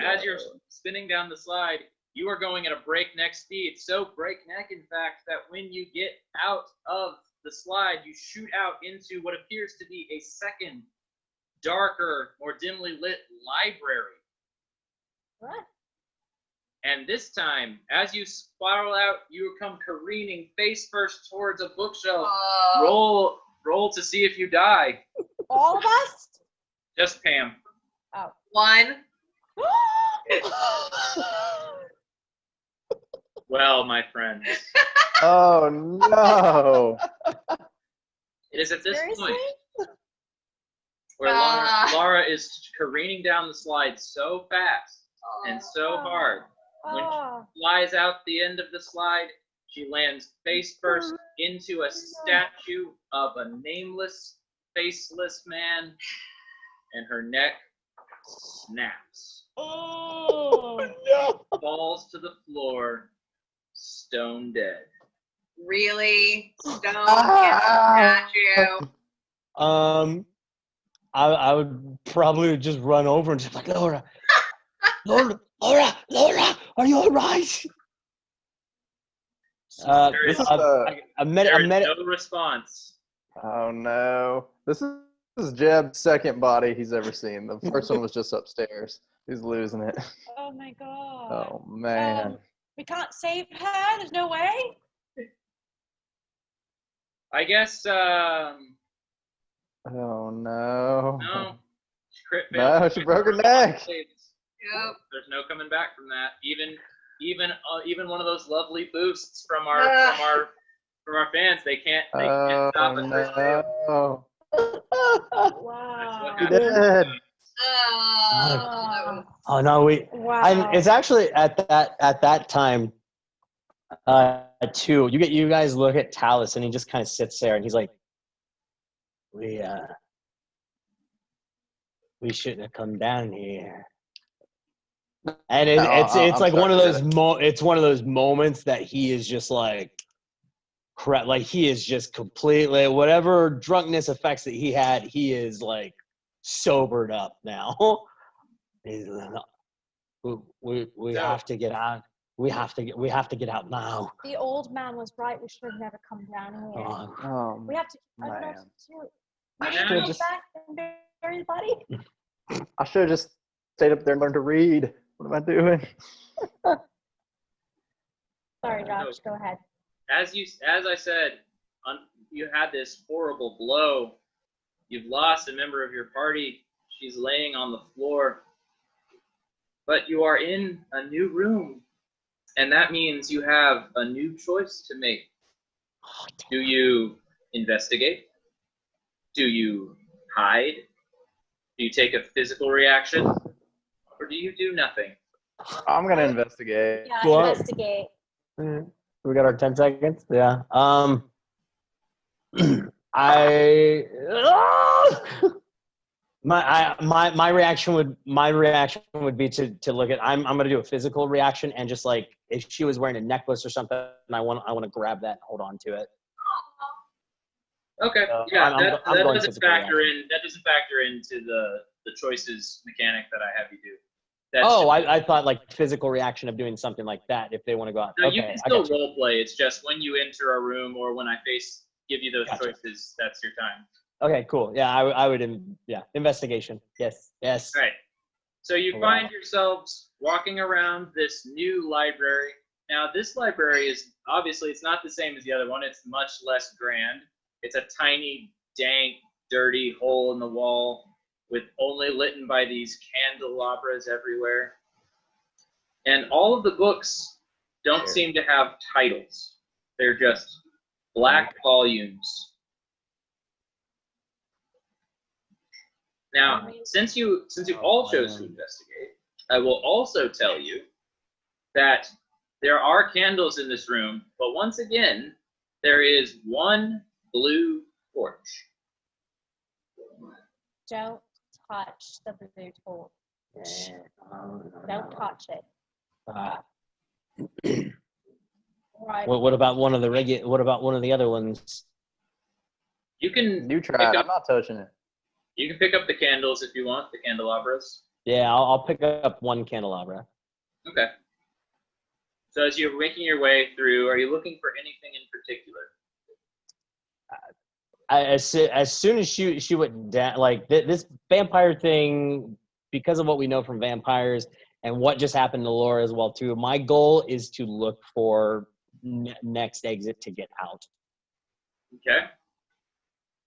B: as you're spinning down the slide, you are going at a breakneck speed. So breakneck, in fact, that when you get out of the slide, you shoot out into what appears to be a second, darker, more dimly lit library.
E: What?
B: And this time, as you spiral out, you come careening face first towards a bookshelf.
D: Oh.
B: Roll to see if you die.
E: All of us?
B: Just Pam.
E: Oh.
D: 1.
B: Well, my friends,
C: Oh no!
B: it is at this
E: Seriously?
B: point where Laura is careening down the slide so fast and so hard. When she flies out the end of the slide, she lands face first into a statue of a nameless, faceless man, and her neck snaps.
E: Oh.
A: No.
B: Falls to the floor, stone dead.
D: Really? Stone statue.
A: I would probably just run over and just like, Laura, are you all right?
B: There
C: This
B: is,
C: is
B: there is no response.
C: Oh no! This is Jeb's second body he's ever seen. The first one was just upstairs. He's losing it.
E: Oh my god.
C: Oh man!
E: We can't save her? There's no way?
B: I guess,
C: Oh no!
B: no. She crit
C: No,
B: failed.
C: she broke her neck.
D: Yep.
B: There's no coming back from that. Even one of those lovely boosts from our fans, they can't stop it.
C: No!
E: Wow.
C: She did.
A: Oh no,
E: Wow.
A: it's actually at that time too. You guys look at Talus and he just kind of sits there and he's like, we shouldn't have come down here. And it's like one of those it's one of those moments that he is just like crap, like he is just completely, whatever drunkenness effects that he had, he is like sobered up now. He's like, we have to get out. We have to get out now.
E: The old man was right. We should have never come down here.
C: Oh
E: We have to. I don't know
C: man!
E: what to do.
C: I
E: Maybe
C: should
E: go
C: have just.
E: back and bury the body.
C: I should have just stayed up there and learned to read. What am I doing?
E: Sorry, Josh. Go ahead.
B: As I said, you had this horrible blow. You've lost a member of your party. She's laying on the floor. But you are in a new room, and that means you have a new choice to make. Do you investigate? Do you hide? Do you take a physical reaction? Or do you do nothing?
C: I'm gonna investigate.
E: Yeah,
A: What?
E: investigate.
A: We got our 10 seconds. Yeah. My reaction would be to look at. I'm gonna do a physical reaction and just like if she was wearing a necklace or something, I want to grab that and hold on to it.
B: Okay.
A: Yeah,
B: that
A: going
B: doesn't
A: physical
B: factor
A: reaction.
B: in. That doesn't factor into the choices mechanic that I have you do.
A: I thought like physical reaction of doing something like that if they want to go out.
B: No,
A: Okay,
B: you can still role play. It's just when you enter a room or when I give you those choices, that's your time.
A: Okay, cool. Yeah, I would. Investigation. Yes.
B: All right. So you find yourselves walking around this new library. Now, this library is obviously it's not the same as the other one. It's much less grand. It's a tiny, dank, dirty hole in the wall with only lit by these candelabras everywhere. And all of the books don't seem to have titles. They're just black volumes. Now, since you all chose to investigate, I will also tell you that there are candles in this room, but once again, there is one blue torch.
E: Don't touch the blue torch. Don't touch it. Right.
A: What about one of the What about one of the other ones?
B: You can.
C: You tried. I'm not touching it.
B: You can pick up the candles if you want, the candelabras.
A: Yeah, I'll pick up one candelabra.
B: Okay. So as you're making your way through, are you looking for anything in particular?
A: as soon as she went down, like this vampire thing, because of what we know from vampires and what just happened to Laura as well too. My goal is to look for next exit to get out.
B: Okay.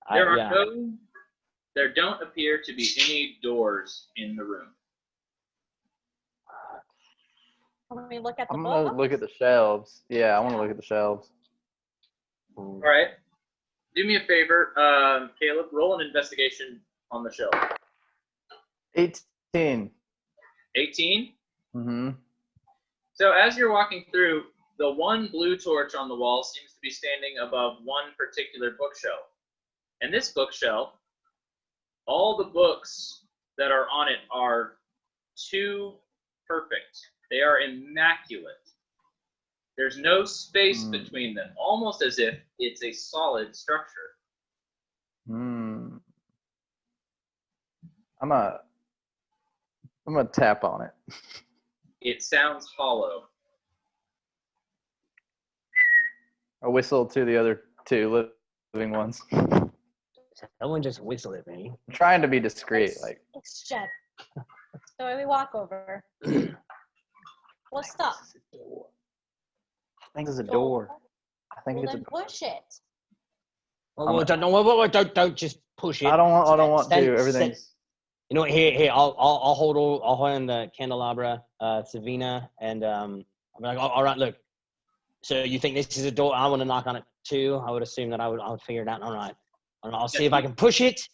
B: There don't appear to be any doors in the room.
E: Can we look at the
C: I'm
E: book?
C: gonna look at the shelves. Yeah, I want to look at the shelves.
B: All right. Do me a favor, Caleb. Roll an investigation on the shelf.
C: 18.
B: 18.
C: Mm-hmm.
B: So as you're walking through, the one blue torch on the wall seems to be standing above one particular bookshelf. And this bookshelf, all the books that are on it are too perfect. They are immaculate. There's no space between them, almost as if it's a solid structure.
C: I'm gonna tap on it.
B: It sounds hollow.
C: I whistle to the other two living ones.
A: Someone just whistle at me.
C: I'm trying to be discreet. Like,
E: It's Jeb. So we walk over. What's up?
C: I think there's a door. I think
E: Well,
C: it's a
E: then
C: door.
E: push it.
A: Well, don't just push it.
C: I don't want
A: Stand-
C: to. Everything's.
A: You know what? Here. I'll hold the candelabra, Savina, and I'm like, all right, look. So you think this is a door? I want to knock on it too. I would assume that I would figure it out. All right. I'll see if I can push it.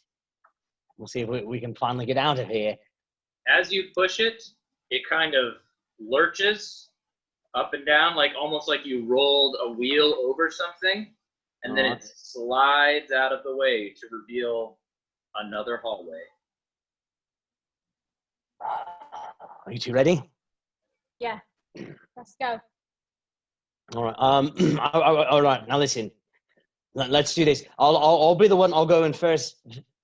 A: We'll see if we can finally get out of here.
B: As you push it, it kind of lurches up and down, like almost like you rolled a wheel over something, and then it slides out of the way to reveal another hallway.
A: Are you two ready?
E: Yeah. Let's go.
A: All right. All right. Now listen. Let's do this. I'll be the one. I'll go in first.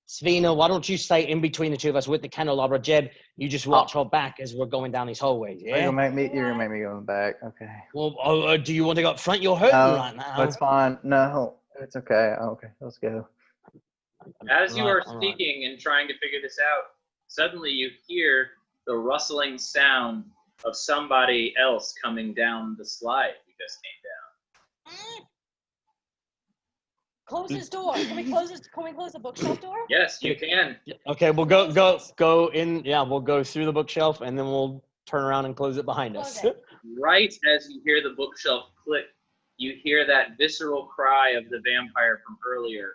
A: Svina, why don't you stay in between the two of us with the candelabra? Jeb, you just watch our back as we're going down these hallways. Yeah.
C: You're gonna make me go in the back. Okay.
A: Well, do you want to go up front? You're hurting right now.
C: That's fine. No, it's okay. Okay, let's go.
B: As you are speaking and trying to figure this out, suddenly you hear the rustling sound of somebody else coming down the slide you just came down.
E: Close this door. Can we close the bookshelf door?
B: Yes, you can.
A: Okay, we'll go in. Yeah, we'll go through the bookshelf and then we'll turn around and close it behind us.
B: Right as you hear the bookshelf click, you hear that visceral cry of the vampire from earlier,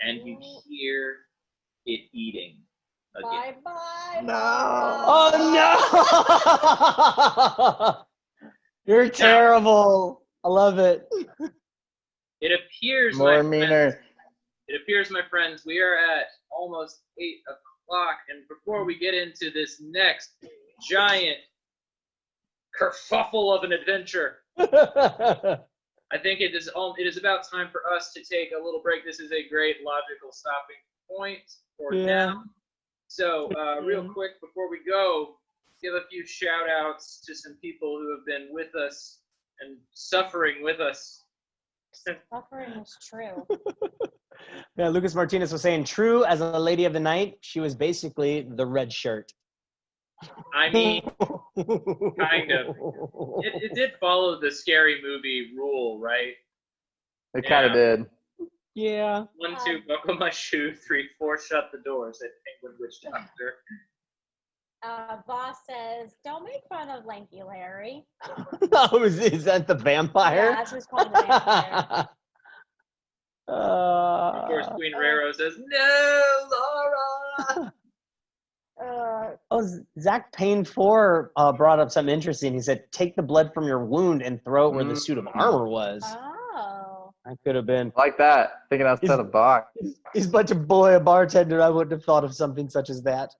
B: and you hear it eating again.
E: Bye.
C: No.
A: Oh no! You're terrible. I love it.
B: It appears,
C: More meaner.
B: It appears, my friends, we are at almost 8 o'clock, and before we get into this next giant kerfuffle of an adventure, I think it is about time for us to take a little break. This is a great logical stopping point for now. So, real quick, before we go, give a few shout-outs to some people who have been with us and suffering with us.
E: Suffering is true.
A: Yeah, Lucas Martinez was saying, true as a lady of the night, she was basically the red shirt.
B: I mean, kind of. It did follow the Scary Movie rule, right?
C: It kind of did.
A: Yeah.
B: 1, 2, buckle my shoe. 3, 4, shut the door, said Penguin Witch Doctor.
E: Boss says, don't make fun of Lanky Larry.
A: Oh, is that the vampire?
E: Yeah, that's what's called the vampire.
B: Of course, Queen Rero says, no, Laura!
A: Zach Payne 4 brought up something interesting. He said, take the blood from your wound and throw it where the suit of armor was.
E: Oh.
A: That could have been.
C: Like that. Thinking outside the box.
A: He's but a boy, a bartender. I wouldn't have thought of something such as that.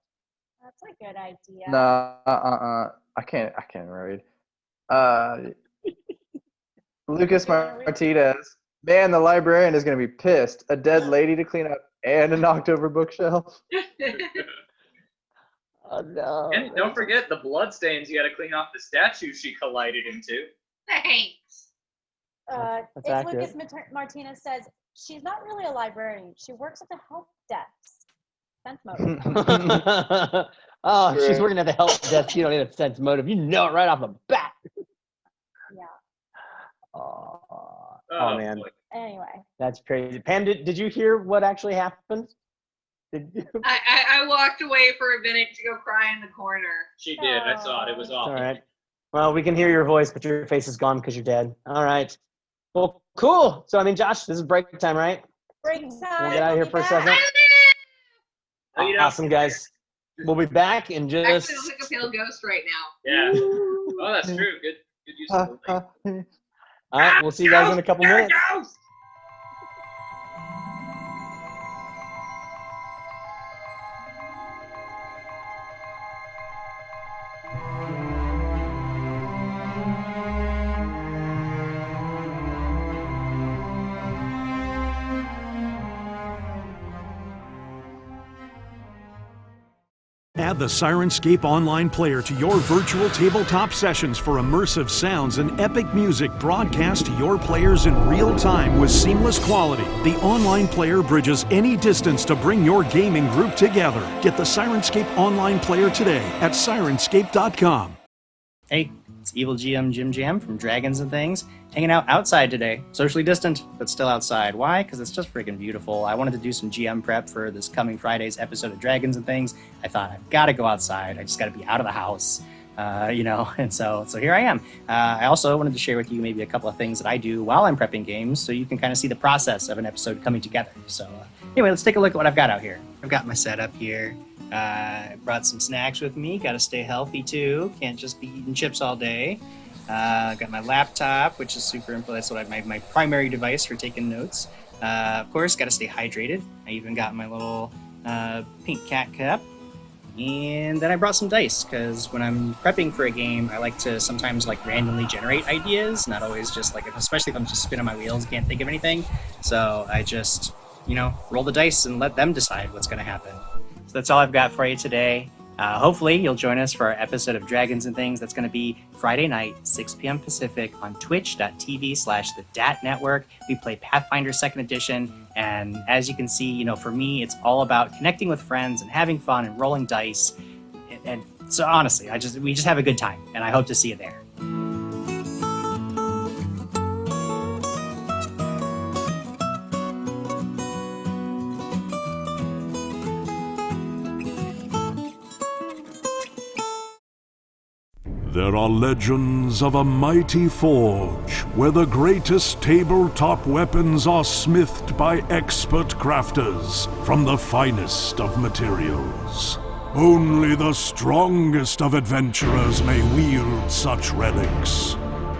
E: That's a good idea.
C: No, I can't read. Lucas Martinez. Man, the librarian is going to be pissed. A dead lady to clean up and a knocked over bookshelf.
A: Oh, no.
B: And don't forget the blood stains you got to clean off the statue she collided into.
D: Thanks.
A: That's
E: If
A: accurate.
E: Lucas Martinez says she's not really a librarian, she works at the help desk. Sense motive.
A: Oh, she's working at the help desk. You don't need a sense motive. You know it right off the bat.
E: Yeah.
A: Oh man,
B: boy.
E: Anyway.
A: that's crazy. Pam, did you hear what actually happened? Did you?
D: I walked away for a minute to go cry in the corner.
B: She did. I saw it. It was
A: All
B: awful.
A: right. Well, we can hear your voice, but your face is gone because you're dead. All right. Well, cool. So, I mean, Josh, this is break time, right?
E: Break
A: We'll
E: time.
A: get out of here for a second.
B: Oh, you know-
A: Awesome, guys. We'll be back in
D: Actually,
A: just.
D: it looks like a pale ghost right now.
B: Yeah. Oh, that's true. Good use of the link.
A: All right. We'll see you guys in a couple minutes.
B: Ghost!
G: Add the Sirenscape Online player to your virtual tabletop sessions for immersive sounds and epic music broadcast to your players in real time with seamless quality. The online player bridges any distance to bring your gaming group together. Get the Sirenscape Online player today at Sirenscape.com.
H: Hey, it's Evil GM Jim Jam from Dragons and Things, hanging out outside today. Socially distant, but still outside. Why? Because it's just freaking beautiful. I wanted to do some GM prep for this coming Friday's episode of Dragons and Things. I thought, I've got to go outside. I just got to be out of the house, and so here I am. I also wanted to share with you maybe a couple of things that I do while I'm prepping games so you can kind of see the process of an episode coming together. So anyway, let's take a look at what I've got out here. I've got my setup here. I brought some snacks with me. Got to stay healthy too. Can't just be eating chips all day. Got my laptop, which is super important. That's what my primary device for taking notes. Of course, got to stay hydrated. I even got my little pink cat cup. And then I brought some dice, because when I'm prepping for a game, I like to sometimes randomly generate ideas, not always just especially if I'm just spinning my wheels, can't think of anything. So I just, roll the dice and let them decide what's going to happen. So that's all I've got for you today. Hopefully you'll join us for our episode of Dragons and Things. That's going to be Friday night, 6 p.m. Pacific on twitch.tv/the DAT Network. We play Pathfinder 2nd Edition. And as you can see, for me, it's all about connecting with friends and having fun and rolling dice. And so honestly, we just have a good time. And I hope to see you there.
G: There are legends of a mighty forge where the greatest tabletop weapons are smithed by expert crafters from the finest of materials. Only the strongest of adventurers may wield such relics.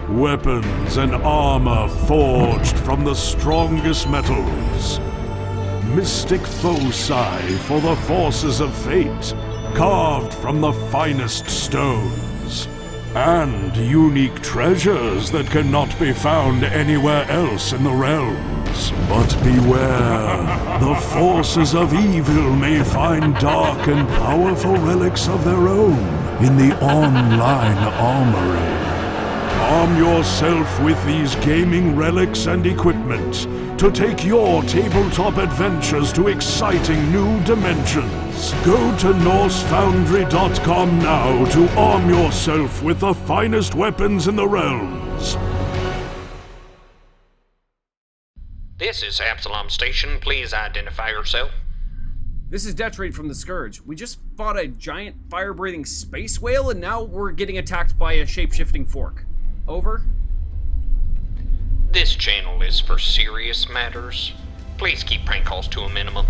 G: Weapons and armor forged from the strongest metals. Mystic foci for the forces of fate, carved from the finest stones. And unique treasures that cannot be found anywhere else in the realms. But beware, the forces of evil may find dark and powerful relics of their own in the online armory. Arm yourself with these gaming relics and equipment to take your tabletop adventures to exciting new dimensions. Go to NorseFoundry.com now to arm yourself with the finest weapons in the realms.
I: This is Absalom Station. Please identify yourself.
J: This is Detrate from the Scourge. We just fought a giant fire-breathing space whale, and now we're getting attacked by a shape-shifting fork. Over?
I: This channel is for serious matters. Please keep prank calls to a minimum.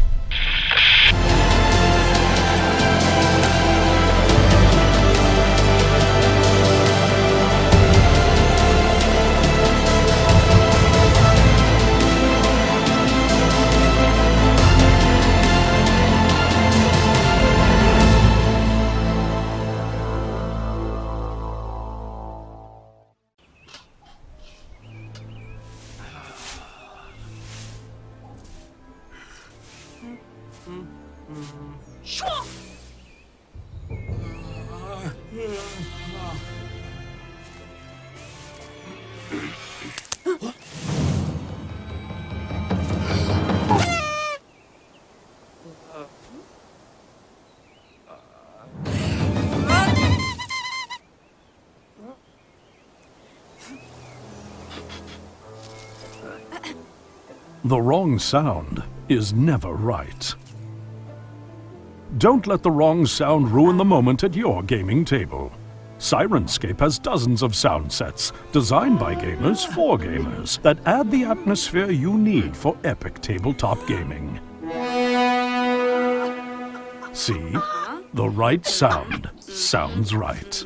G: The wrong sound is never right. Don't let the wrong sound ruin the moment at your gaming table. Sirenscape has dozens of sound sets designed by gamers for gamers that add the atmosphere you need for epic tabletop gaming. See? The right sound sounds right.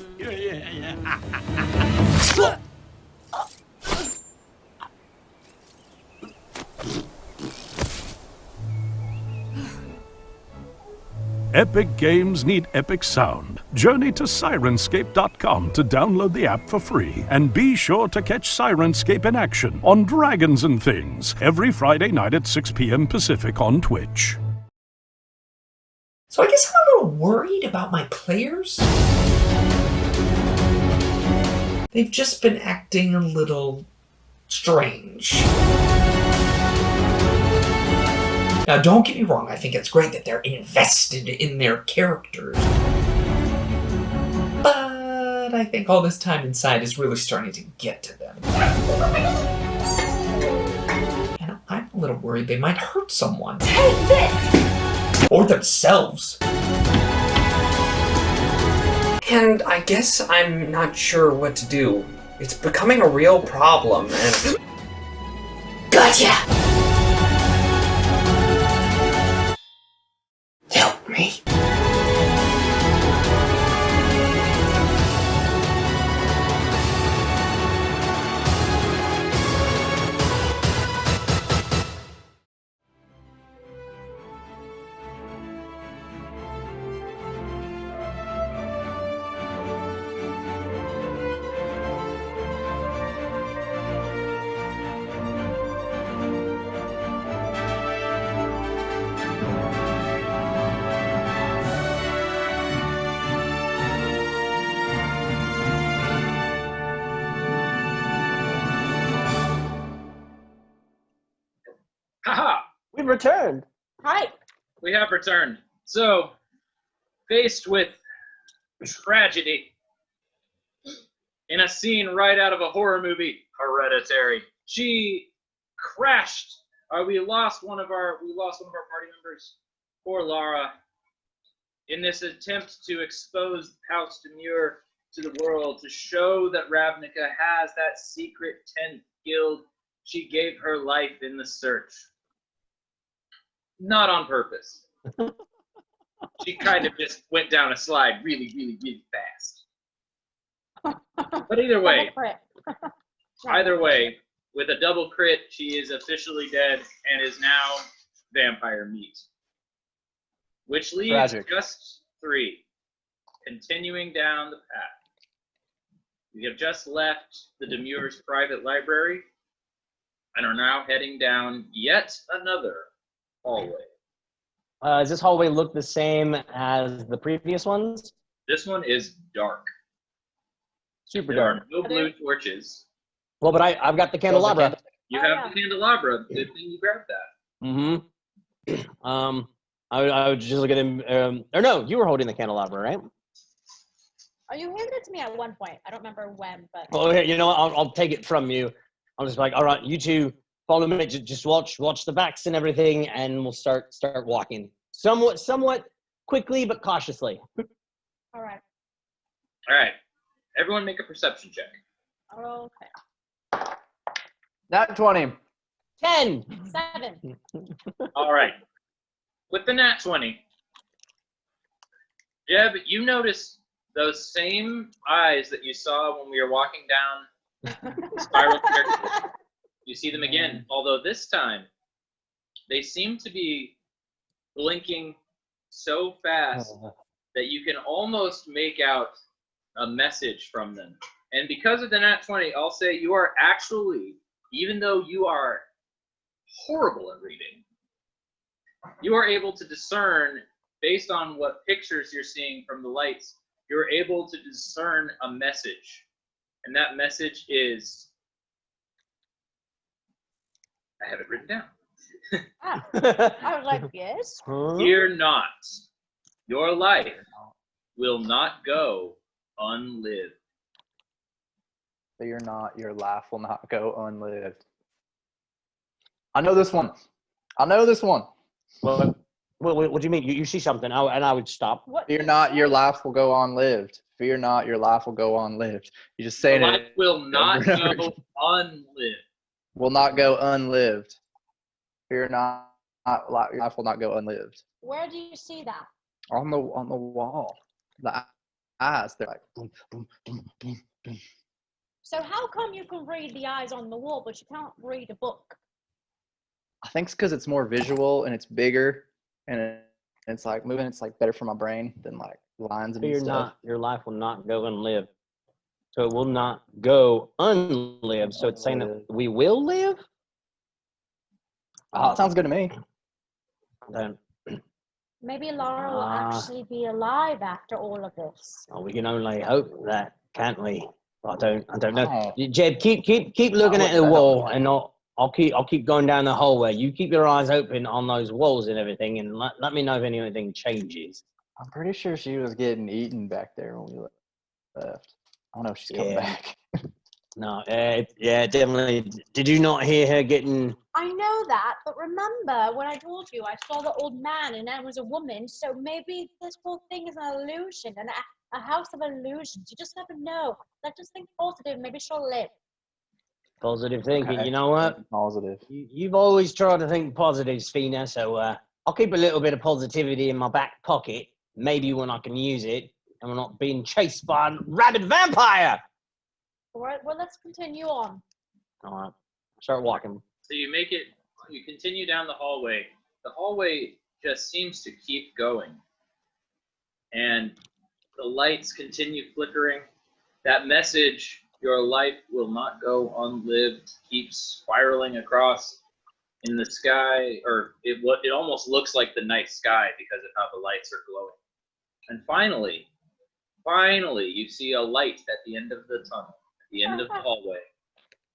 G: Epic games need epic sound. Journey to Sirenscape.com to download the app for free. And be sure to catch Sirenscape in action on Dragons and Things every Friday night at 6 p.m. Pacific on Twitch.
K: So I guess I'm a little worried about my players. They've just been acting a little strange. Now, don't get me wrong, I think it's great that they're invested in their characters. But I think all this time inside is really starting to get to them. And I'm a little worried they might hurt someone. Take this! Or themselves. And I guess I'm not sure what to do. It's becoming a real problem, and... Gotcha! Help me.
B: Haha!
A: We've returned.
E: Hi.
B: We have returned. So, faced with tragedy in a scene right out of a horror movie, Hereditary. She crashed. We lost one of our party members, poor Lara, in this attempt to expose House Demure to the world, to show that Ravnica has that secret 10th guild. She gave her life in the search. Not on purpose. She kind of just went down a slide really, really, really fast. But either way, with a double crit, she is officially dead and is now vampire meat. Which leaves just 3, continuing down the path. We have just left the Demure's private library and are now heading down yet another hallway.
A: Does this hallway look the same as the previous ones?
B: This one is dark.
A: Super
B: there
A: dark.
B: Are no blue torches.
A: Well, but I've got the candelabra.
B: You have the candelabra. Good thing you grabbed that.
A: Mm-hmm. I would just look at him. Or no, you were holding the candelabra, right?
E: Oh, you handed it to me at one point. I don't remember when, but.
A: Well, here, you know what? I'll take it from you. I'm just like, all right, you two follow me. Just watch the backs and everything, and we'll start walking. Somewhat quickly, but cautiously.
E: All right.
B: All right. Everyone make a perception check.
E: Okay.
C: Nat 20.
A: 10.
E: 7.
B: All right. With the nat 20, Jeb, you notice those same eyes that you saw when we were walking down the spiral staircase. You see them again, although this time they seem to be blinking so fast that you can almost make out a message from them. And because of the nat 20, I'll say you are actually, even though you are horrible at reading, you are able to discern, based on what pictures you're seeing from the lights, you're able to discern a message. And that message is, I have it written down.
E: I was like, yes.
B: Fear not. Your life will not go unlived.
C: Fear not, your laugh will not go unlived.
F: I know this one.
A: What do you mean? You see something, and I would stop.
E: What?
F: Fear not, your life will go unlived. Fear not, your life will go unlived. You just
B: Your
F: saying
B: life
F: it.
B: will not
F: over and over
B: go
F: again.
B: unlived.
F: Will not go unlived. Fear not, your life will not go unlived.
E: Where do you see that?
F: On the wall. The eyes, they're like boom, boom, boom, boom, boom.
E: So how come you can read the eyes on the wall, but you can't read a book?
F: I think it's because it's more visual and it's bigger and it's like moving. It's like better for my brain than like lines and
A: Fear
F: stuff.
A: not, your life will not go unlived. So it will not go unlived. So it's saying that we will live?
F: Oh, it sounds good to me.
A: Then,
E: Maybe Laura will actually be alive after all of this.
A: we can only hope that, can't we? I don't know.
F: Oh.
A: Jed, keep looking at the wall, and I'll keep going down the hallway. You keep your eyes open on those walls and everything, and let me know if anything changes.
F: I'm pretty sure she was getting eaten back there when we left. I don't know if she's coming back.
A: No, yeah, definitely. Did you not hear her getting?
E: I know that, but remember when I told you I saw the old man and that was a woman, so maybe this whole thing is an illusion, and a house of illusions. You just never know. Let's just think positive. Maybe she'll live.
A: Positive thinking.
F: Okay.
A: You know what?
F: Positive.
A: You've always tried to think positive, Sphina, so I'll keep a little bit of positivity in my back pocket, maybe when I can use it, and we're not being chased by a rabid vampire.
E: All right, well, let's continue on.
A: All right, start walking.
B: So you continue down the hallway. The hallway just seems to keep going. And the lights continue flickering. That message, your life will not go unlived, keeps spiraling across in the sky, or it almost looks like the night sky because of how the lights are glowing. And finally, you see a light at the end of the tunnel, at the end of the hallway.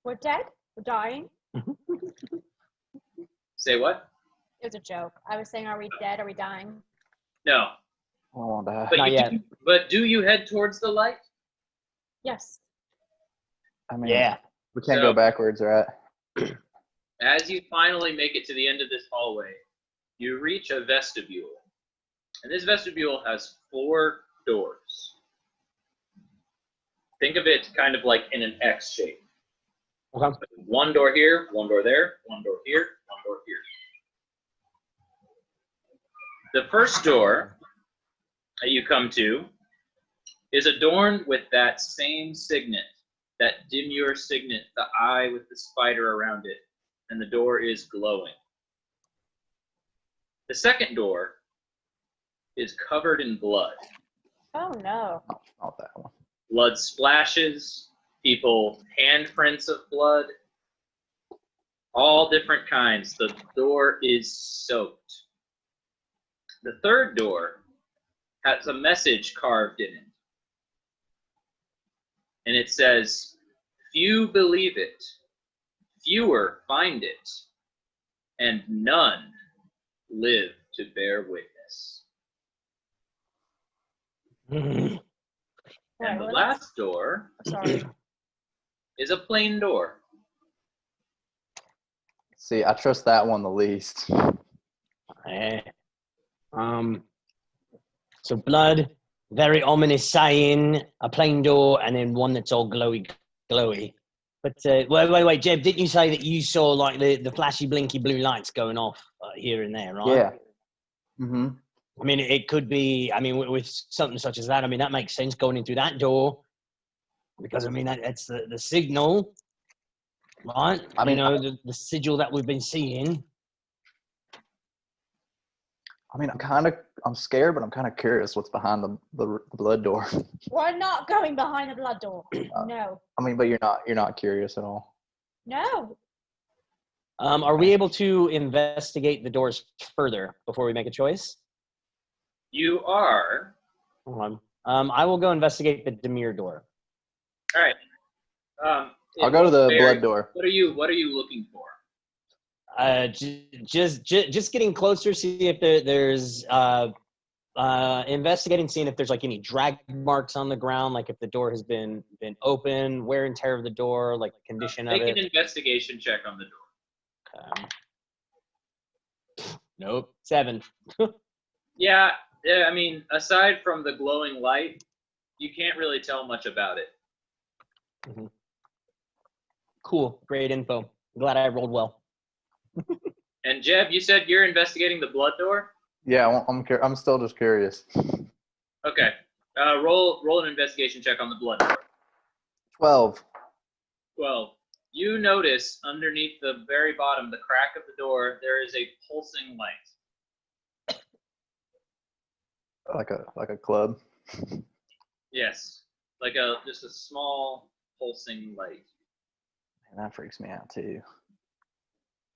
E: We're dead? We're dying?
B: Say what?
E: It was a joke. I was saying, are we dead? Are we dying?
B: No.
F: Oh,
A: Not yet.
B: But do you head towards the light?
E: Yes.
F: I mean,
A: Yeah.
F: we can't go backwards, right?
B: As you finally make it to the end of this hallway, you reach a vestibule. And this vestibule has 4 doors. Think of it kind of like in an X shape.
A: Okay.
B: 1 door here, 1 door there, 1 door here, 1 door here. The first door that you come to is adorned with that same signet, that demure signet, the eye with the spider around it, and the door is glowing. The second door is covered in blood.
E: Oh, no.
F: Not that one.
B: Blood splashes, handprints of blood, all different kinds. The door is soaked. The third door has a message carved in it. And it says, "Few believe it, fewer find it, and none live to bear witness." And the last door is a plain door.
F: See, I trust that one the least.
A: So blood, very ominous saying, a plain door, and then one that's all glowy. But wait, Jeb, didn't you say that you saw like the flashy, blinky blue lights going off here and there, right?
F: Yeah. Mm-hmm.
A: I mean, it could be. I mean, with something such as that, I mean, that makes sense going in through that door, because I mean that's the signal, right? I mean, the sigil that we've been seeing.
F: I mean, I'm scared, but I'm kind of curious what's behind the blood door.
E: We're not going behind the blood door. No.
F: I mean, but you're not curious at all.
E: No.
A: Are we able to investigate the doors further before we make a choice?
B: You are.
A: I will go investigate the demure door.
B: All right.
F: I'll go to the blood door.
B: What are you looking for?
A: Just getting closer, see if there's investigating, seeing if there's like any drag marks on the ground, like if the door has been open, wear and tear of the door, like the condition of it.
B: Make an investigation check on the door.
A: Nope. 7.
B: Yeah, I mean, aside from the glowing light, you can't really tell much about it.
A: Mm-hmm. Cool. Great info. Glad I rolled well.
B: And Jeb, you said you're investigating the blood door?
F: Yeah, I'm still just curious.
B: Okay. Roll an investigation check on the blood door.
F: 12.
B: 12. You notice underneath the very bottom, the crack of the door, there is a pulsing light.
F: Like a club.
B: Yes. Like just a small pulsing light.
F: Man, that freaks me out too.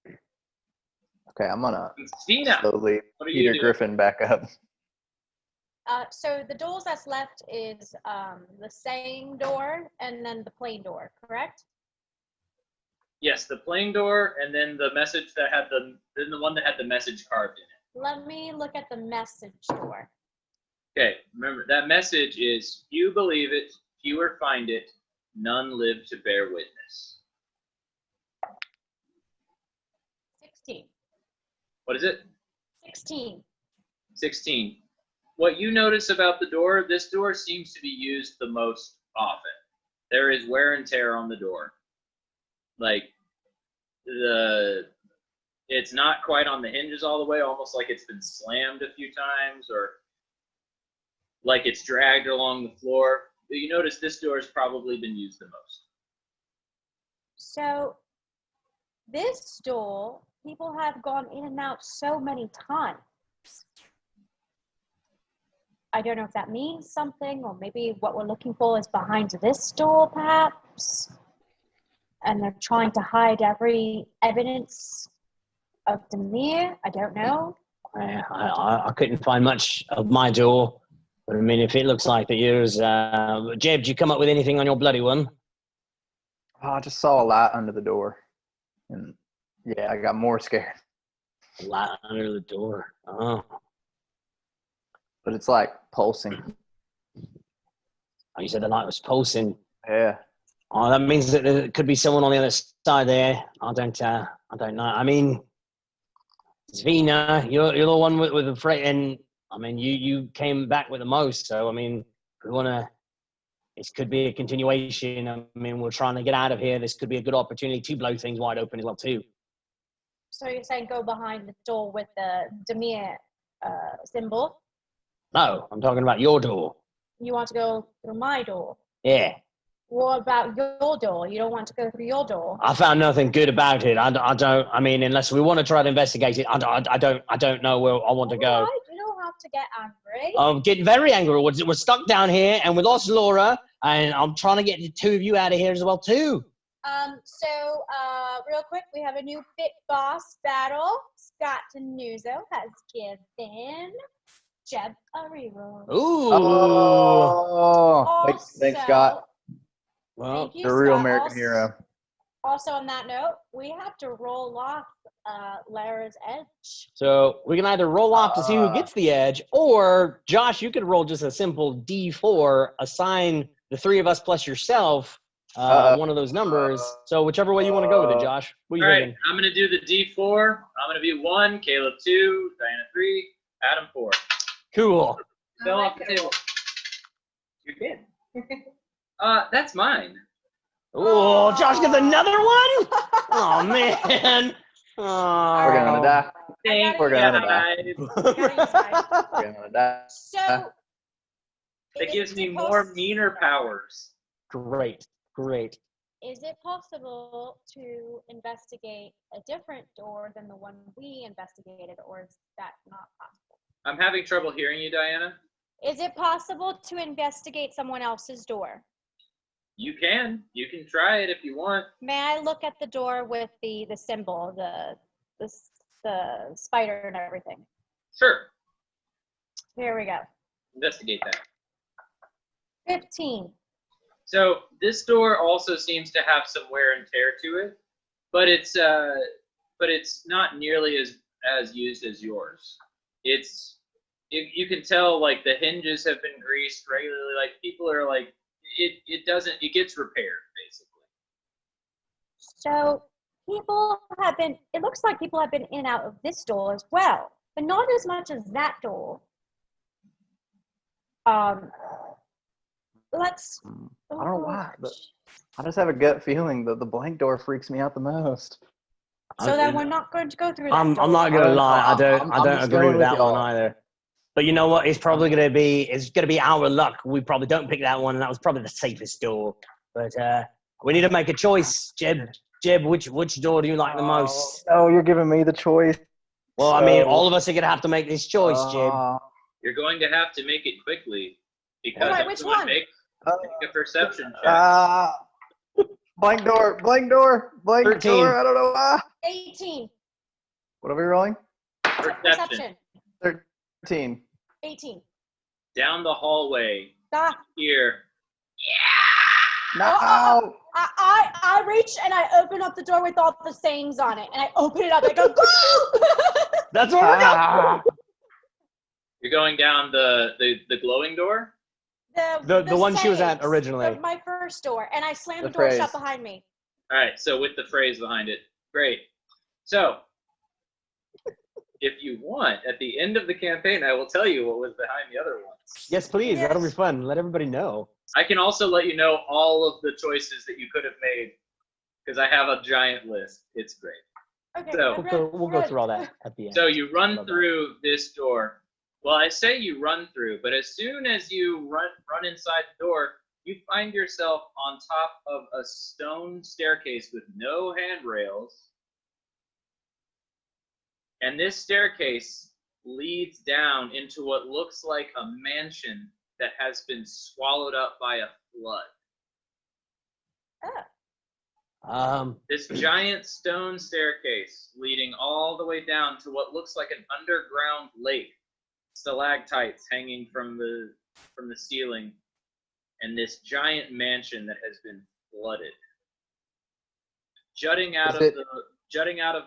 F: Okay, I'm gonna
B: Tina,
F: slowly
B: what are you
F: Peter
B: doing?
F: Griffin back up.
E: So the doors that's left is the saying door and then the plain door, correct?
B: Yes, the plain door, and then the message that had the one that had the message carved in it.
E: Let me look at the message door.
B: Okay, remember that message is: few believe it, fewer find it, none live to bear witness.
E: 16.
B: What is it?
E: 16.
B: 16. What you notice about the door, this door seems to be used the most often. There is wear and tear on the door. Like, it's not quite on the hinges all the way, almost like it's been slammed a few times, or like it's dragged along the floor. But you notice this door has probably been used the most.
E: So this door, people have gone in and out so many times. I don't know if that means something, or maybe what we're looking for is behind this door, perhaps. And they're trying to hide every evidence of Demir. I don't know.
A: I couldn't find much of my door, but I mean, if it looks like that yours, Jeb, did you come up with anything on your bloody one?
F: Oh, I just saw a light under the door, and yeah, I got more scared.
A: Light under the door. Oh,
F: But it's like pulsing.
A: oh, you said the light was pulsing.
F: Yeah.
A: Oh, that means that there could be someone on the other side there. I don't know. I mean, Zvina, you're the one with the freight, and I mean, you came back with the most. So I mean, we want to. This could be a continuation. I mean, we're trying to get out of here. This could be a good opportunity to blow things wide open as well too.
E: So you're saying go behind the door with the Demir symbol?
A: No, I'm talking about your door.
E: You want to go through my door?
A: Yeah.
E: What about your door? You don't want to go through your door?
A: I found nothing good about it. I don't. I mean, unless we want to try to investigate it, I don't know where I want to go.
E: Right, you don't have to get angry.
A: I'm getting very angry. We're stuck down here, and we lost Laura, and I'm trying to get the two of you out of here as well too.
E: So real quick, we have a new Fit Boss battle. Scott Tenuzo has given Jeb a reroll.
A: Ooh.
F: Oh, thanks, Scott.
A: Well,
E: Thank you,
F: The real
E: Scott.
F: American hero.
E: Also, on that note, we have to roll off Lara's edge.
A: so we can either roll off to see who gets the edge, or Josh, you could roll just a simple D4, assign the three of us plus yourself one of those numbers. So whichever way you want to go with it, Josh. What are you
B: All right,
A: thinking?
B: I'm going to do the D4. I'm going to be 1, Caleb 2, Diana 3, Adam 4.
A: Cool.
B: Fell off the table. You can. That's mine.
A: Oh, Josh gets another one? Oh, man. Oh.
F: We're gonna die.
B: Thank
F: We're gonna die.
E: die.
F: We're gonna die.
E: So
B: That gives me more meaner powers.
A: Great.
E: is it possible to investigate a different door than the one we investigated, or is that not possible?
B: I'm having trouble hearing you, Diana.
E: Is it possible to investigate someone else's door?
B: You can try it if you want.
E: May I look at the door with the symbol, the spider and everything?
B: Sure.
E: Here we go.
B: Investigate that.
E: 15.
B: So this door also seems to have some wear and tear to it, but it's not nearly as used as yours. You can tell like the hinges have been greased regularly. Like people are like it gets repaired basically.
E: So it looks like people have been in and out of this door as well. but not as much as that door. Let's.
F: I don't know why, but I just have a gut feeling that the blank door freaks me out the most.
E: So then we're not going to go through that
A: I'm
E: door.
A: not gonna lie. I don't
F: just
A: agree
F: going
A: with
F: with
A: that one
F: y'all.
A: either. But you know what? It's probably gonna be our luck. We probably don't pick that one, and that was probably the safest door. But we need to make a choice, Jeb. Jeb, which door do you like the most?
F: Oh, you're giving me the choice.
A: Well, I mean, all of us are gonna have to make this choice, Jeb.
B: You're going to have to make it quickly because
E: Alright,
B: if
E: which
B: someone
E: one?
B: make a perception check.
F: Blank door, blank
A: 13.
F: door. I don't know why.
E: 18.
F: What are we rolling?
B: Perception.
F: 13.
E: 18.
B: Down the hallway.
E: Ah.
B: Here.
F: No.
E: I reach and I open up the door with all the sayings on it, and I open it up. I go, go!
A: That's what we're going.
B: You're going down the glowing door?
A: The one she was at
E: sayings,
A: originally.
E: my first door, and I slammed the,
F: The
E: door
F: phrase.
E: shut behind me.
B: All right, so with the phrase behind it. Great. So, if you want, at the end of the campaign, I will tell you what was behind the other ones.
A: Yes, please.
E: Yes.
A: That'll be fun. Let everybody know.
B: I can also let you know all of the choices that you could have made because I have a giant list. It's great.
E: Okay,
B: So-
A: We'll go through all that at the end.
B: So you run
A: Love that.
B: through this door. Well, I say you run through, but as soon as you run inside the door, you find yourself on top of a stone staircase with no handrails. And this staircase leads down into what looks like a mansion that has been swallowed up by a flood. This giant stone staircase leading all the way down to what looks like an underground lake, stalactites hanging from the ceiling, and this giant mansion that has been flooded. Jutting out of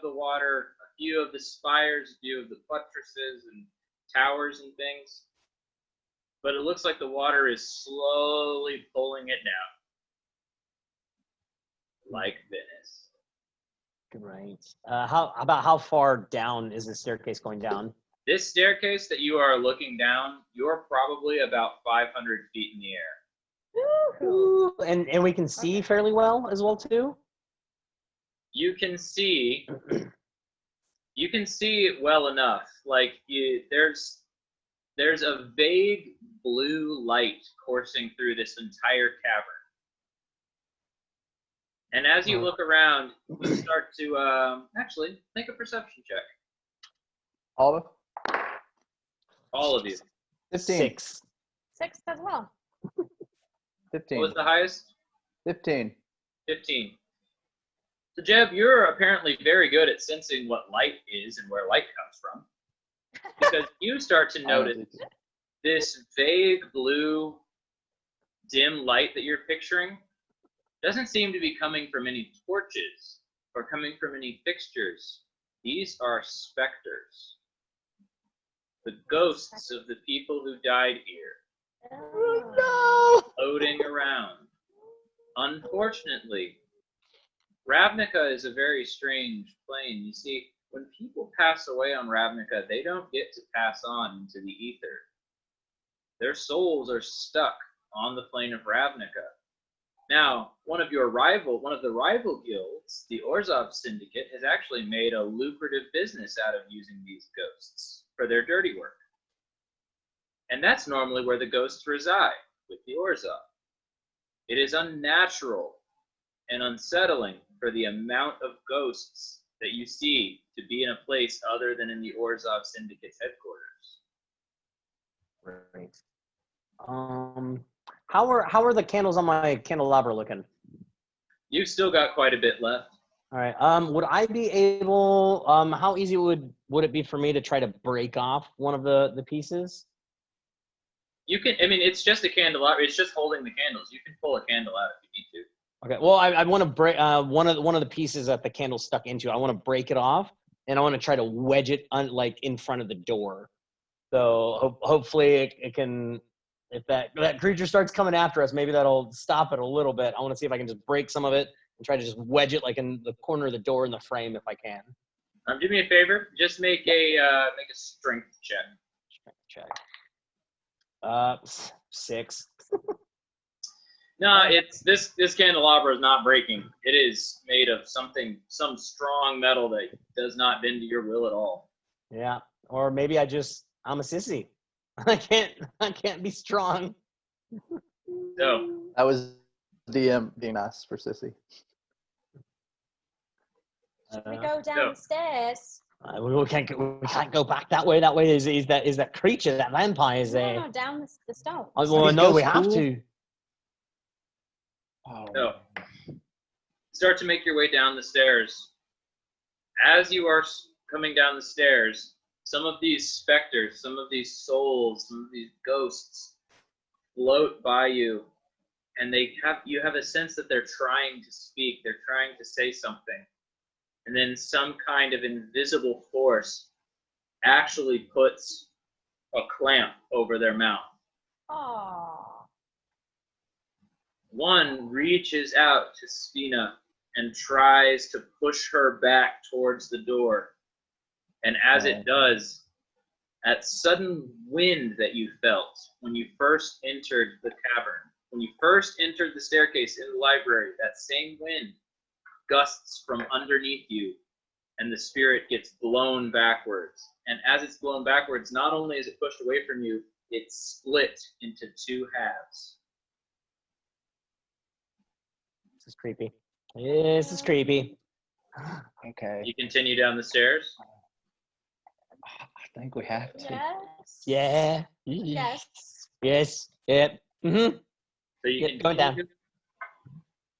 B: the water, a few of the spires, a few of the buttresses and towers and things. But it looks like the water is slowly pulling it down. Like Venice.
A: Great. How far down is the staircase going down?
B: This staircase that you are looking down, you're probably about 500 feet in the air.
A: Ooh, and we can see fairly well as well too.
B: You can see it well enough. Like there's a vague blue light coursing through this entire cavern. And as you look around, you start to actually make a perception check.
F: All
B: All of you.
F: 15.
A: 6.
E: 6 as well.
F: 15.
B: What was the highest?
F: 15.
B: 15. So Jeb, you're apparently very good at sensing what light is and where light comes from. Because you start to notice this vague blue dim light that you're picturing doesn't seem to be coming from any torches or coming from any fixtures. These are specters. The ghosts of the people who died here. Floating around. Unfortunately, Ravnica is a very strange plane. You see, when people pass away on Ravnica, they don't get to pass on into the ether. Their souls are stuck on the plane of Ravnica. Now, one of the rival guilds, the Orzhov Syndicate, has actually made a lucrative business out of using these ghosts for their dirty work. And that's normally where the ghosts reside, with the Orzhov. It is unnatural and unsettling for the amount of ghosts that you see to be in a place other than in the Orzhov Syndicate's headquarters.
A: Great. How are the candles on my candelabra looking?
B: You've still got quite a bit left.
A: All right. Would I be able? How easy would it be for me to try to break off one of the pieces?
B: You can. I mean, it's just a candelabra. It's just holding the candles. You can pull a candle out if you need to.
A: Okay. Well, I want to break one of the pieces that the candle's stuck into. I want to break it off, and I want to try to wedge it like in front of the door. So hopefully it can. If that creature starts coming after us, maybe that'll stop it a little bit. I want to see if I can just break some of it and try to just wedge it like in the corner of the door in the frame if I can.
B: Do me a favor. Just make a strength check.
A: Check. 6.
B: No, it's this candelabra is not breaking. It is made of some strong metal that does not bend to your will at all.
A: Yeah. Or maybe I'm a sissy. I can't be strong.
B: So
F: That was DM being nice for Sissy.
E: We go down the stairs.
A: We can't go back that way. That way is that creature, that vampire is there.
E: No, down the stone.
A: Well, no, we have to.
F: Oh.
B: So, start to make your way down the stairs. As you are coming down the stairs, some of these specters, some of these souls, some of these ghosts float by you, and you have a sense that they're trying to speak, they're trying to say something. And then some kind of invisible force actually puts a clamp over their mouth.
E: Aww.
B: One reaches out to Sphina and tries to push her back towards the door. And as it does, that sudden wind that you felt when you first entered the cavern, when you first entered the staircase in the library, that same wind gusts from underneath you, and the spirit gets blown backwards. And as it's blown backwards, not only is it pushed away from you, it's split into 2 halves.
A: This is creepy. This is creepy.
F: Okay.
B: You continue down the stairs.
F: I think we have to.
E: Yes.
A: Yeah.
E: Yes.
A: Yes. Yep. Mm-hmm.
B: So you
A: Going down.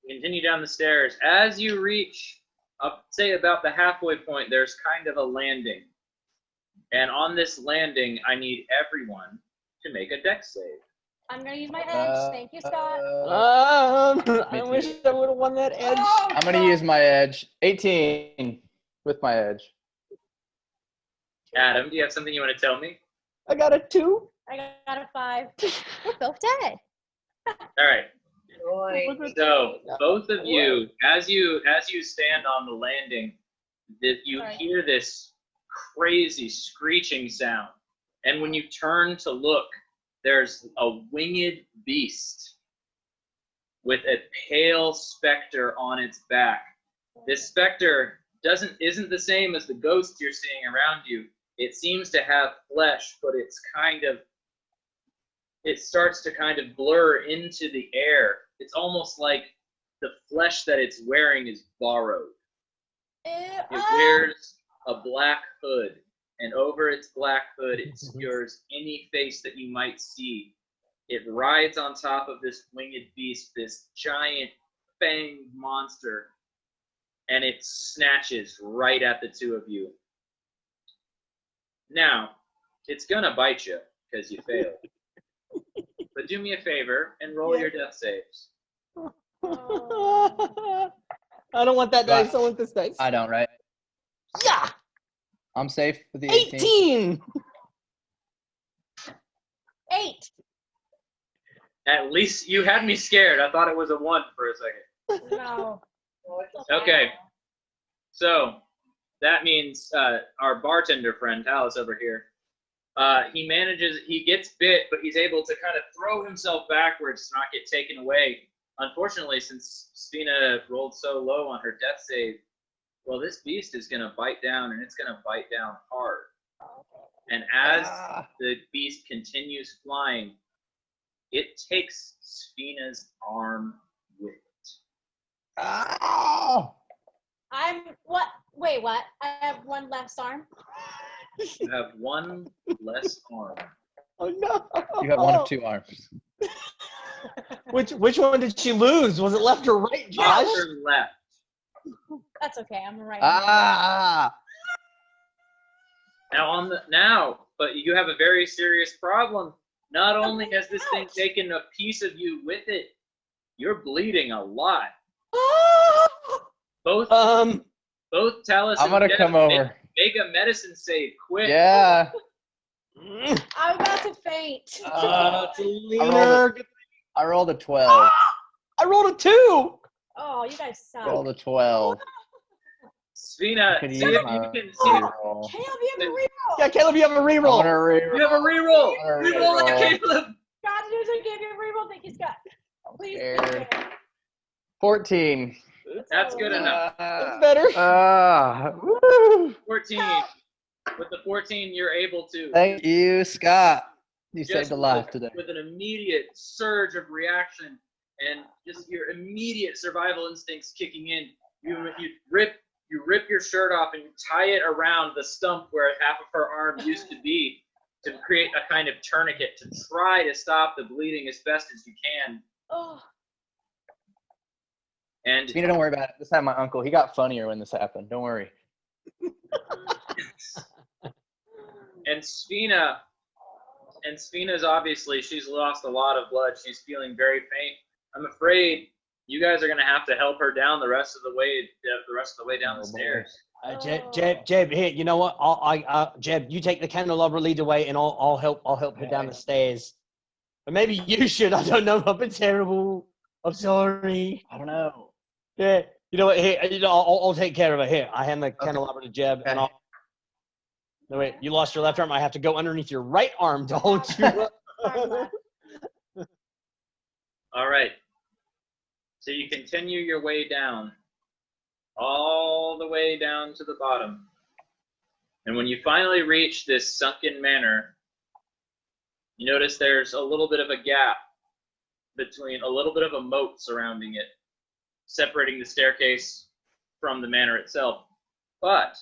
B: Continue down the stairs. As you reach up, say about the halfway point, there's kind of a landing. And on this landing, I need everyone to make a dex save.
E: I'm gonna use my edge. Thank you, Scott.
A: I wish I would have won that edge.
E: Oh,
F: I'm gonna use my edge. 18 with my edge.
B: Adam, do you have something you want to tell me?
A: I got a 2.
E: I got a 5. We're both dead.
B: All right. So both of you, as you stand on the landing, you hear this crazy screeching sound, and when you turn to look, there's a winged beast with a pale specter on its back. This specter isn't the same as the ghosts you're seeing around you. It seems to have flesh, but it starts to kind of blur into the air. It's almost like the flesh that it's wearing is borrowed. It wears a black hood, and over its black hood, it obscures any face that you might see. It rides on top of this winged beast, this giant fanged monster, and it snatches right at the 2 of you. Now, it's gonna bite you because you failed. But do me a favor and roll your death saves.
A: I don't want that dice. I want this dice.
F: I don't, right?
A: Yeah.
F: I'm safe with the
A: 18.
E: 8.
B: At least you had me scared. I thought it was a 1 for a second.
E: No.
B: Okay. So that means our bartender friend, Talis over here, he gets bit, but he's able to kind of throw himself backwards to not get taken away. Unfortunately, since Sphina rolled so low on her death save, well, this beast is going to bite down, and it's going to bite down hard. And as the beast continues flying, it takes Sphina's arm with it.
F: Oh!
E: Wait, what? I have 1 less arm.
B: You have 1 less arm.
A: Oh no!
F: You have 1 of 2 arms.
A: Which one did she lose? Was it left or right, Josh?
B: Left or left.
E: That's okay. I'm right.
B: But you have a very serious problem. Not only has this thing taken a piece of you with it, you're bleeding a lot. Both Talis
F: I'm gonna come over.
B: Make a medicine save, quick.
F: Yeah.
E: I'm about to faint.
F: I rolled a 12.
A: I rolled a 2.
E: Oh, you guys suck.
F: Rolled a 12.
B: Svina,
F: Could
B: see
F: use
B: if
F: my
B: you can see.
F: reroll.
E: Caleb, you have a reroll.
A: Yeah, Caleb, you have a
F: I'm
A: reroll.
F: gonna reroll.
B: You have a reroll.
F: I'm gonna
B: Reroll that,
F: reroll.
B: Caleb.
E: God, I gave you a reroll. Thank you, Scott. Please,
F: scared.
E: please, Caleb.
F: 14.
B: That's good enough.
A: That's better.
F: Woo.
B: 14. With the 14, you're able to.
F: Thank you, Scott. You
B: Just
F: saved a life today.
B: with an immediate surge of reaction and just your immediate survival instincts kicking in, you rip your shirt off and you tie it around the stump where half of her arm used to be to create a kind of tourniquet to try to stop the bleeding as best as you can.
E: Oh.
B: And
F: Svina, don't worry about it. This happened to my uncle. He got funnier when this happened. Don't worry.
B: and Sphina's obviously, she's lost a lot of blood. She's feeling very faint. I'm afraid you guys are gonna have to help her down the rest of the way down the stairs.
A: Jeb, here, you know what? Jeb, you take the candelabra lead away, and I'll help her down the stairs. But maybe you should. I don't know. I've been terrible. I'm sorry.
F: I don't know.
A: Yeah, you know what? Here, I'll take care of it. Here, I hand the candelabra to Jeb, and I'll. No, wait, you lost your left arm. I have to go underneath your right arm to hold you up.
B: All right. So you continue your way down, all the way down to the bottom. And when you finally reach this sunken manor, you notice there's a little bit of a gap between, a little bit of a moat surrounding it, separating the staircase from the manor itself. But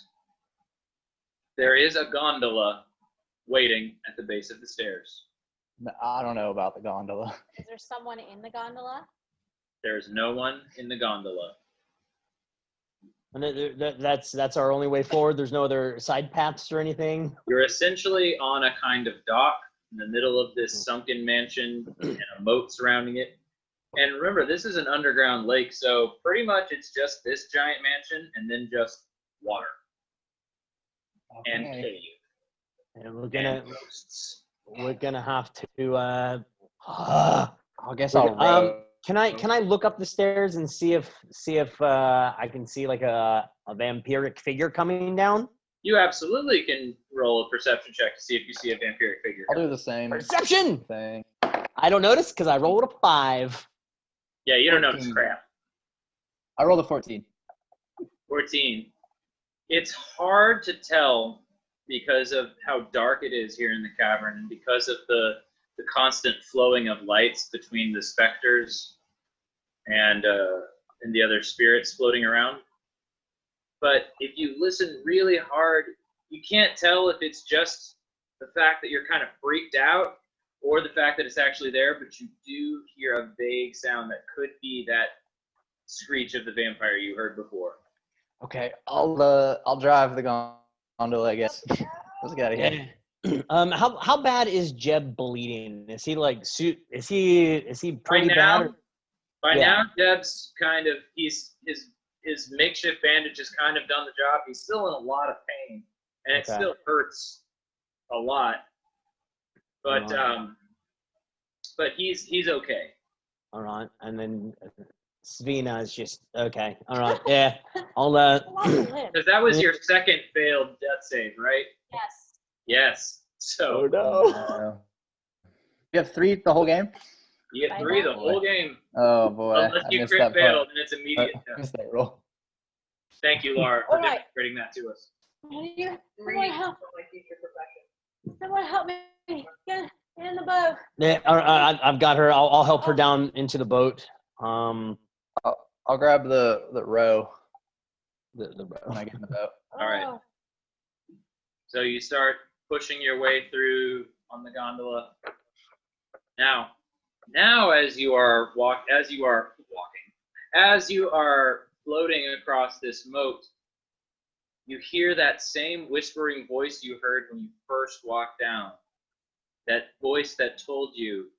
B: there is a gondola waiting at the base of the stairs.
F: I don't know about the gondola.
E: Is there someone in the gondola?
B: There is no one in the gondola.
A: And that's our only way forward. There's no other side paths or anything.
B: You're essentially on a kind of dock in the middle of this sunken mansion and a moat surrounding it. And remember, this is an underground lake, so pretty much it's just this giant mansion and then just water.
F: Okay.
B: And cave.
A: And we're gonna have to.
F: I guess I'll row.
A: Can I look up the stairs and see if I can see like a vampiric figure coming down?
B: You absolutely can roll a perception check to see if you see a vampiric figure.
F: I'll do the same
A: Perception
F: thing.
A: I don't notice because I rolled a 5.
B: Yeah, you don't notice crap.
F: I rolled a 14.
B: 14. It's hard to tell because of how dark it is here in the cavern and because of the constant flowing of lights between the specters and the other spirits floating around. But if you listen really hard, you can't tell if it's just the fact that you're kind of freaked out or the fact that it's actually there, but you do hear a vague sound that could be that screech of the vampire you heard before.
F: Okay, I'll drive the gondola, I guess. Let's get out of here.
A: How bad is Jeb bleeding? Is he like is he pretty bad?
B: By now, Jeb's kind of his makeshift bandage has kind of done the job. He's still in a lot of pain, and it still hurts a lot. But he's okay.
A: All right, and then Svina is just okay. All right, yeah. I'll
B: because that was your second failed death save, right?
E: Yes.
B: Yes. So.
A: Oh no.
F: You have 3 the whole game?
B: You get 3 the whole game.
F: Oh boy.
B: Unless you crit failed, then it's immediate death.
F: Missed that roll.
B: Thank you, Laura, for demonstrating that to us.
E: Someone help. Someone help me. Get in the boat.
A: Yeah, I've got her. I'll help her down into the boat.
F: I'll grab the row. The row when I get in the boat.
B: All right. So you start pushing your way through on the gondola. Now as you are floating across this moat, you hear that same whispering voice you heard when you first walked down. That voice that told you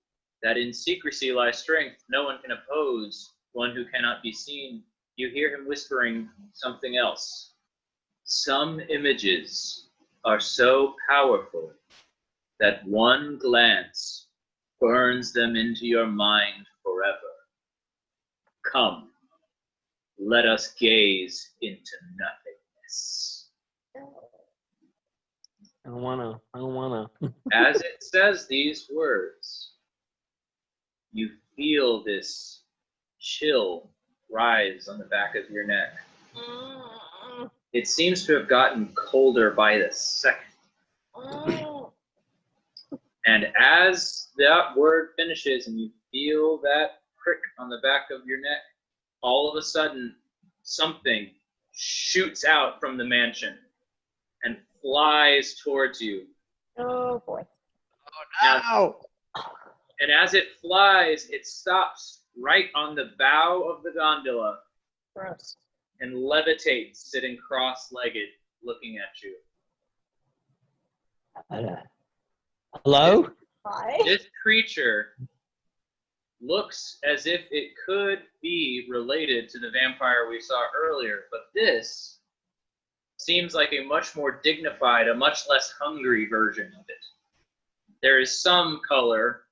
B: that in secrecy lies strength, no one can oppose one who cannot be seen. You hear him whispering something else. Some images are so powerful that one glance burns them into your mind forever. Come, let us gaze into nothingness.
A: I don't wanna.
B: As it says these words, you feel this chill rise on the back of your neck. It seems to have gotten colder by the second. And as that word finishes and you feel that prick on the back of your neck, all of a sudden something shoots out from the mansion and flies towards you.
E: Oh boy.
B: Now, and as it flies, it stops right on the bow of the gondola.
E: Gross.
B: And levitates, sitting cross-legged, looking at you.
A: Hello?
E: Hi.
B: This creature looks as if it could be related to the vampire we saw earlier, but this seems like a much more dignified, a much less hungry version of it. There is some color,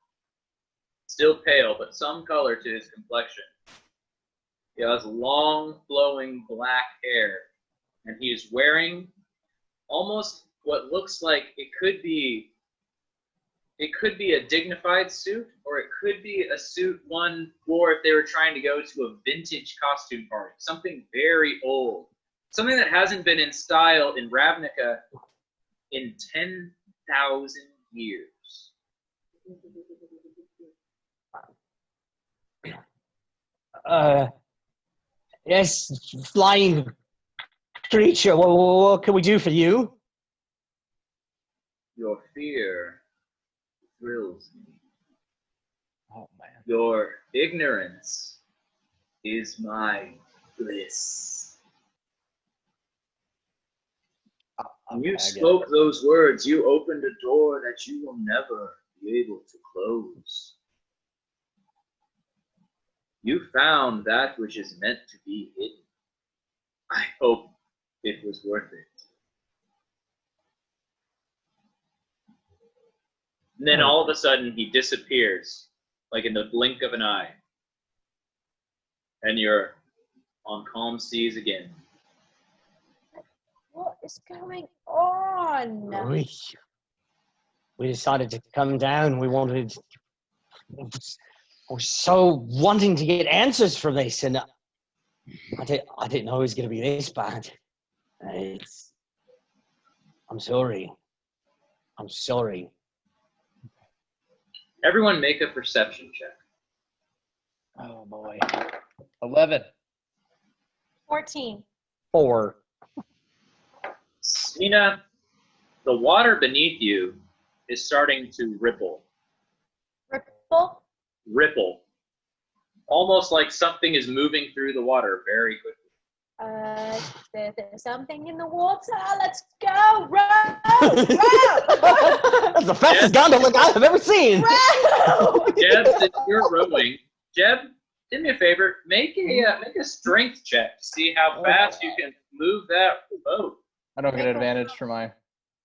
B: still pale, but some color to his complexion. He has long, flowing black hair, and he is wearing almost what looks like it could be a dignified suit, or it could be a suit one wore if they were trying to go to a vintage costume party. Something very old. Something that hasn't been in style in Ravnica in 10,000 years.
A: Yes, flying creature, what can we do for you?
B: Your fear thrills me.
F: Oh man.
B: Your ignorance is my bliss. When you spoke those words, you opened a door that you will never be able to close. You found that which is meant to be hidden. I hope it was worth it. And then all of a sudden he disappears, like in the blink of an eye. And you're on calm seas again.
E: What is going on?
A: We decided to come down. We're so wanting to get answers for this, and I didn't know it was going to be this bad. I'm sorry.
B: Everyone make a perception check.
F: Oh boy. 11.
E: 14.
A: 4.
B: Nina, the water beneath you is starting to ripple. Ripple. Almost like something is moving through the water very quickly.
E: There's something in the water. Let's go. Row!
A: That's the fastest gondola I've ever seen.
E: Row!
B: Jeb, since you're rowing, Jeb, do me a favor. Make a strength check to see how fast you can move that boat.
F: I don't get advantage for my.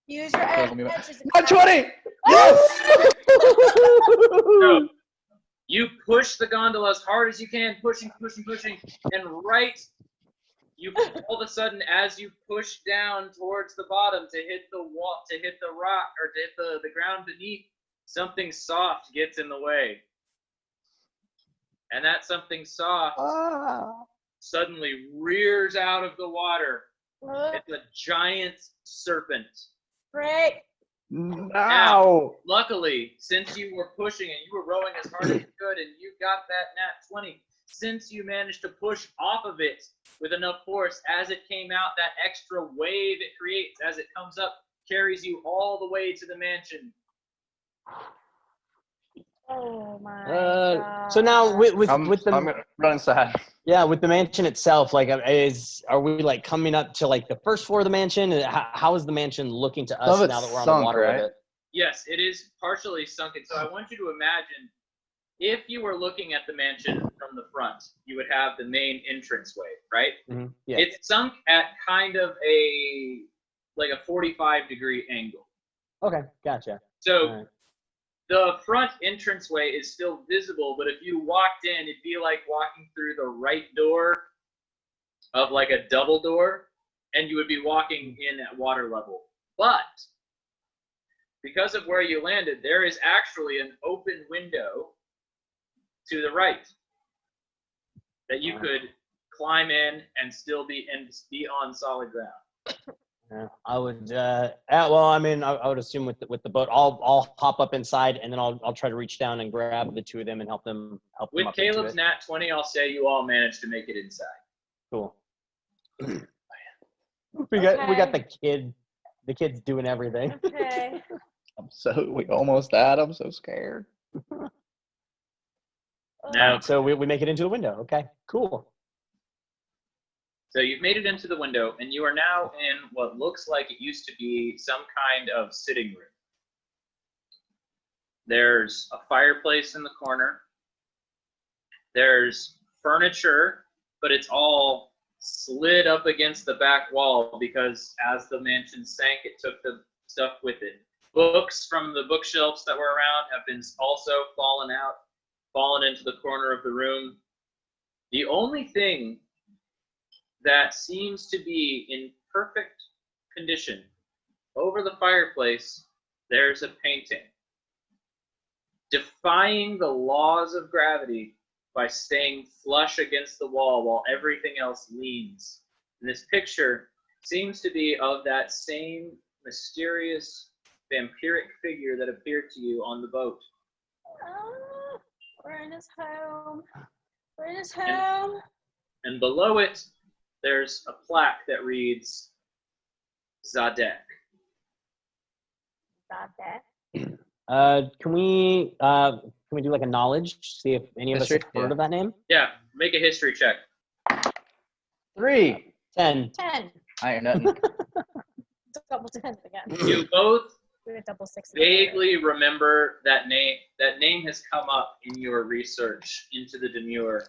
E: Use your edge.
F: 120! Yes!
B: So, you push the gondola as hard as you can, pushing, and you all of a sudden, as you push down towards the bottom to hit the wall, to hit the rock, or to hit the ground beneath, something soft gets in the way. And that something soft suddenly rears out of the water. It's a giant serpent.
E: Great.
A: No.
B: Luckily, since you were pushing and you were rowing as hard as you could and you got that nat 20, since you managed to push off of it with enough force, as it came out, that extra wave it creates as it comes up carries you all the way to the mansion.
E: Oh my god.
A: So now with the
F: I'm gonna run inside.
A: Yeah, with the mansion itself, like, are we like coming up to like the first floor of the mansion? How is the mansion looking to us now that we're on the water
F: right?
A: of it?
B: Yes, it is partially sunken. So I want you to imagine if you were looking at the mansion from the front, you would have the main entranceway, right?
A: Mm-hmm. Yeah.
B: It's sunk at kind of a 45-degree angle.
A: Okay, gotcha.
B: So the front entranceway is still visible, but if you walked in, it'd be like walking through the right door of like a double door, and you would be walking in at water level. But because of where you landed, there is actually an open window to the right that you could climb in and still be on solid ground.
A: Yeah, I would. Well, I mean, I would assume with the boat, I'll hop up inside and then I'll try to reach down and grab the two of them and help them
B: With
A: up
B: Caleb's
A: into it.
B: nat 20, I'll say you all managed to make it inside.
A: Cool. We got the kid. The kid's doing everything.
E: Okay.
F: We almost died. I'm so scared.
B: Now,
A: so we make it into the window. Okay, cool.
B: So you've made it into the window, and you are now in what looks like it used to be some kind of sitting room. There's a fireplace in the corner. There's furniture, but it's all slid up against the back wall because as the mansion sank, it took the stuff with it. Books from the bookshelves that were around have been also fallen into the corner of the room. The only thing that seems to be in perfect condition, over the fireplace, there's a painting defying the laws of gravity by staying flush against the wall while everything else leans. And this picture seems to be of that same mysterious vampiric figure that appeared to you on the boat.
E: Oh, we're in his home. We're in his home.
B: And below it, there's a plaque that reads Zadek.
E: Zadek.
A: Can we do like a knowledge? See if any of us have heard of that name?
B: Yeah, make a history check.
F: 3.
A: 10.
E: 10.
F: I ain't nothing.
E: Double 10 again.
B: You both
E: Do a double 6.
B: vaguely remember that name. That name has come up in your research into the demure,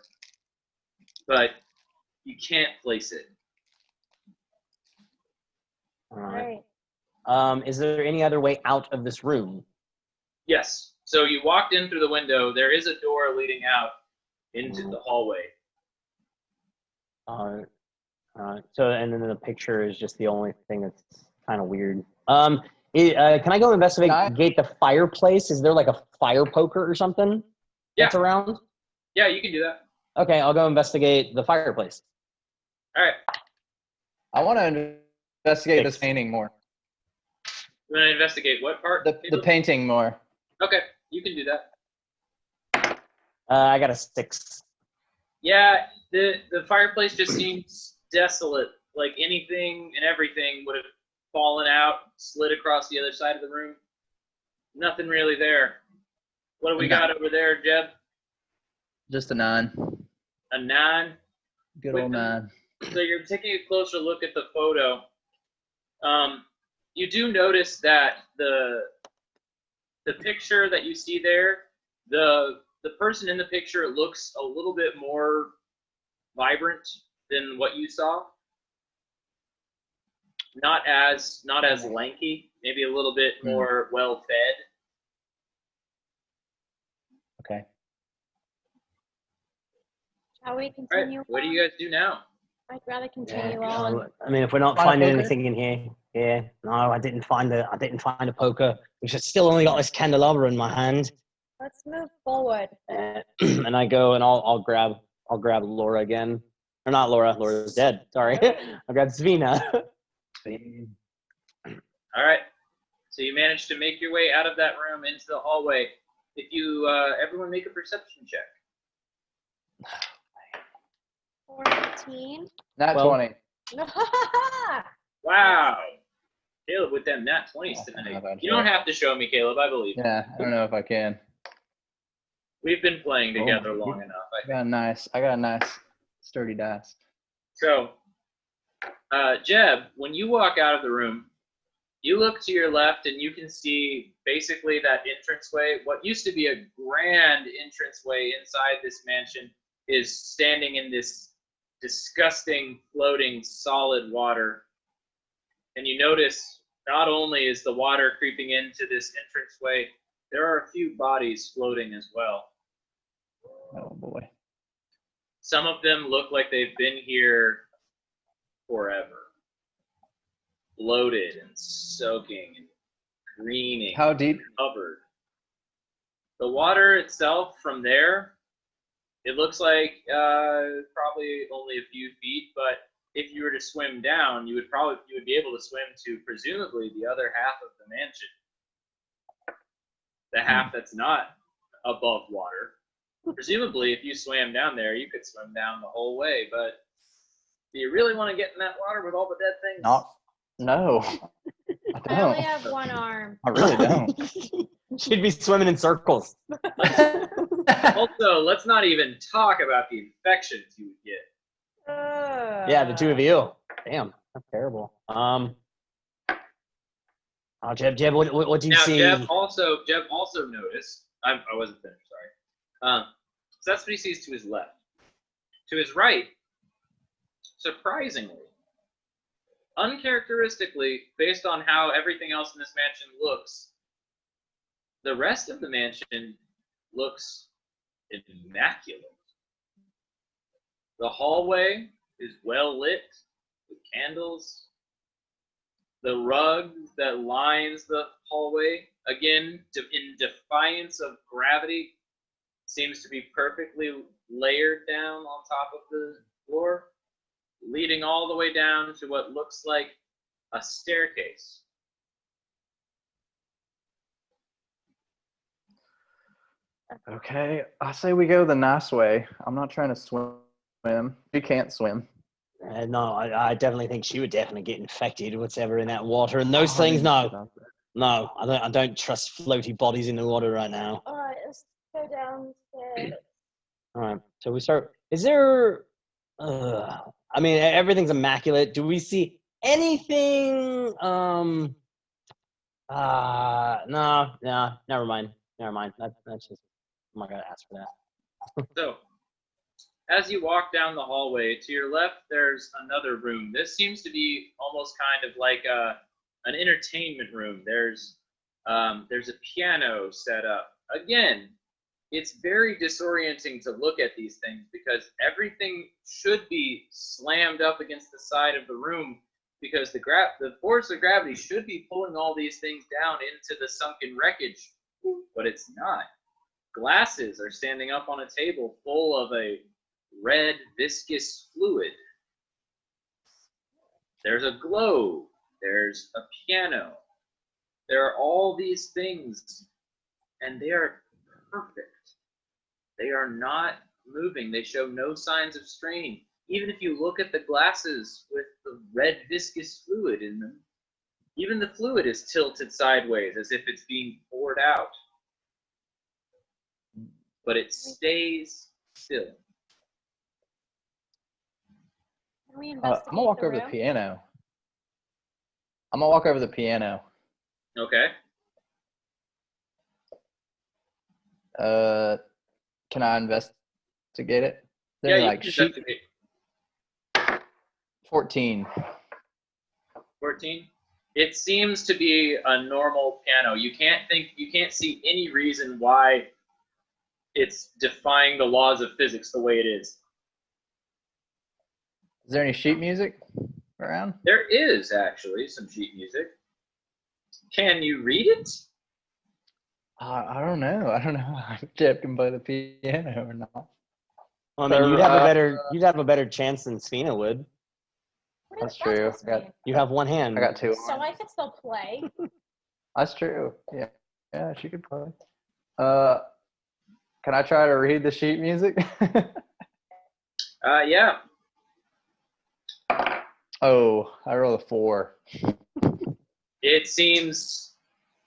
B: but you can't place it.
A: All right. Is there any other way out of this room?
B: Yes. So you walked in through the window. There is a door leading out into the hallway.
A: So, and then the picture is just the only thing that's kind of weird. Can I go investigate the fireplace? Is there like a fire poker or something that's around?
B: Yeah, you can do that.
A: Okay, I'll go investigate the fireplace.
B: All right.
F: I want to investigate this painting more.
B: You want to investigate what part?
F: The painting more.
B: Okay, you can do that.
A: I got a 6.
B: Yeah, the fireplace just seems desolate. Like anything and everything would have fallen out, slid across the other side of the room. Nothing really there. What do we got over there, Jeb?
F: Just a 9.
B: A 9?
F: Good old 9.
B: So you're taking a closer look at the photo. You do notice that the picture that you see there, the person in the picture looks a little bit more vibrant than what you saw. Not as lanky, maybe a little bit more well fed.
A: Okay.
E: Shall we
B: All
E: continue?
B: right, what do you guys do now?
E: I'd rather continue on.
A: I mean, if we're not finding anything in here, no, I didn't find a poker. Which has still only got this candelabra in my hand.
E: Let's move forward.
A: And I go and I'll grab Laura again, or not Laura. Laura's dead. Sorry, I'll grab Zvina.
B: All right. So you managed to make your way out of that room into the hallway. If you everyone make a perception check.
E: 14.
F: Nat 20.
B: Wow. Caleb with them nat 20s tonight. You don't have to show me, Caleb. I believe you.
F: Yeah, I don't know if I can.
B: We've been playing together long enough.
F: I got a nice sturdy dice.
B: So, Jeb, when you walk out of the room, you look to your left and you can see basically that entranceway. What used to be a grand entranceway inside this mansion is standing in this disgusting, floating, solid water. And you notice not only is the water creeping into this entranceway, there are a few bodies floating as well.
F: Oh boy.
B: Some of them look like they've been here forever. Bloated and soaking and greening.
F: How deep?
B: Covered. The water itself from there, it looks like probably only a few feet, but if you were to swim down, you would be able to swim to presumably the other half of the mansion. The half that's not above water. Presumably, if you swam down there, you could swim down the whole way, but do you really want to get in that water with all the dead things?
F: No. I
E: I only
F: don't.
E: have one arm.
F: I really don't.
A: She'd be swimming in circles.
B: Also, let's not even talk about the infections you would get.
A: Yeah, the two of you. Damn, that's terrible. Jeb, what do you see?
B: Jeb also noticed. I wasn't finished. Sorry. Sesame sees to his left. To his right, surprisingly, uncharacteristically, based on how everything else in this mansion looks, the rest of the mansion looks immaculate. The hallway is well lit with candles. The rug that lines the hallway, again, in defiance of gravity, seems to be perfectly layered down on top of the floor, leading all the way down to what looks like a staircase.
F: Okay, I say we go the nice way. I'm not trying to swim. You can't swim.
A: No, I definitely think she would definitely get infected, whatever in that water. And those things, no, I don't trust floaty bodies in the water right now.
E: All right, let's go downstairs.
A: All right, so we start. Is there? I mean, everything's immaculate. Do we see anything? No, never mind. That's just. I'm not gonna ask for that.
B: So, as you walk down the hallway, to your left, there's another room. This seems to be almost kind of like an entertainment room. There's a piano set up. Again, it's very disorienting to look at these things because everything should be slammed up against the side of the room because the force of gravity should be pulling all these things down into the sunken wreckage, but it's not. Glasses are standing up on a table full of a red viscous fluid. There's a globe. There's a piano. There are all these things, and they are perfect. They are not moving. They show no signs of strain. Even if you look at the glasses with the red viscous fluid in them, even the fluid is tilted sideways as if it's being poured out. But it stays still.
E: Can we
F: I'm
E: investigate
F: gonna walk
E: the
F: over
E: room?
F: the piano. I'm gonna walk over the piano.
B: Okay.
F: Can I investigate it?
B: Yeah, you
F: like
B: can
F: sheet
B: investigate.
F: 14.
B: 14. It seems to be a normal piano. You can't see any reason why it's defying the laws of physics the way it is.
F: Is there any sheet music around?
B: There is actually some sheet music. Can you read it?
F: I don't know. I don't know if Jeb can play the piano or not.
A: Well, I mean, you'd have a better chance than Sphena would.
E: What
F: That's
E: is
F: true.
E: supposed to mean?
A: You have one hand.
F: I got two.
E: So I could still play.
F: That's true. Yeah, she could play. Can I try to read the sheet music?
B: Yeah.
F: Oh, I rolled a 4.
B: It seems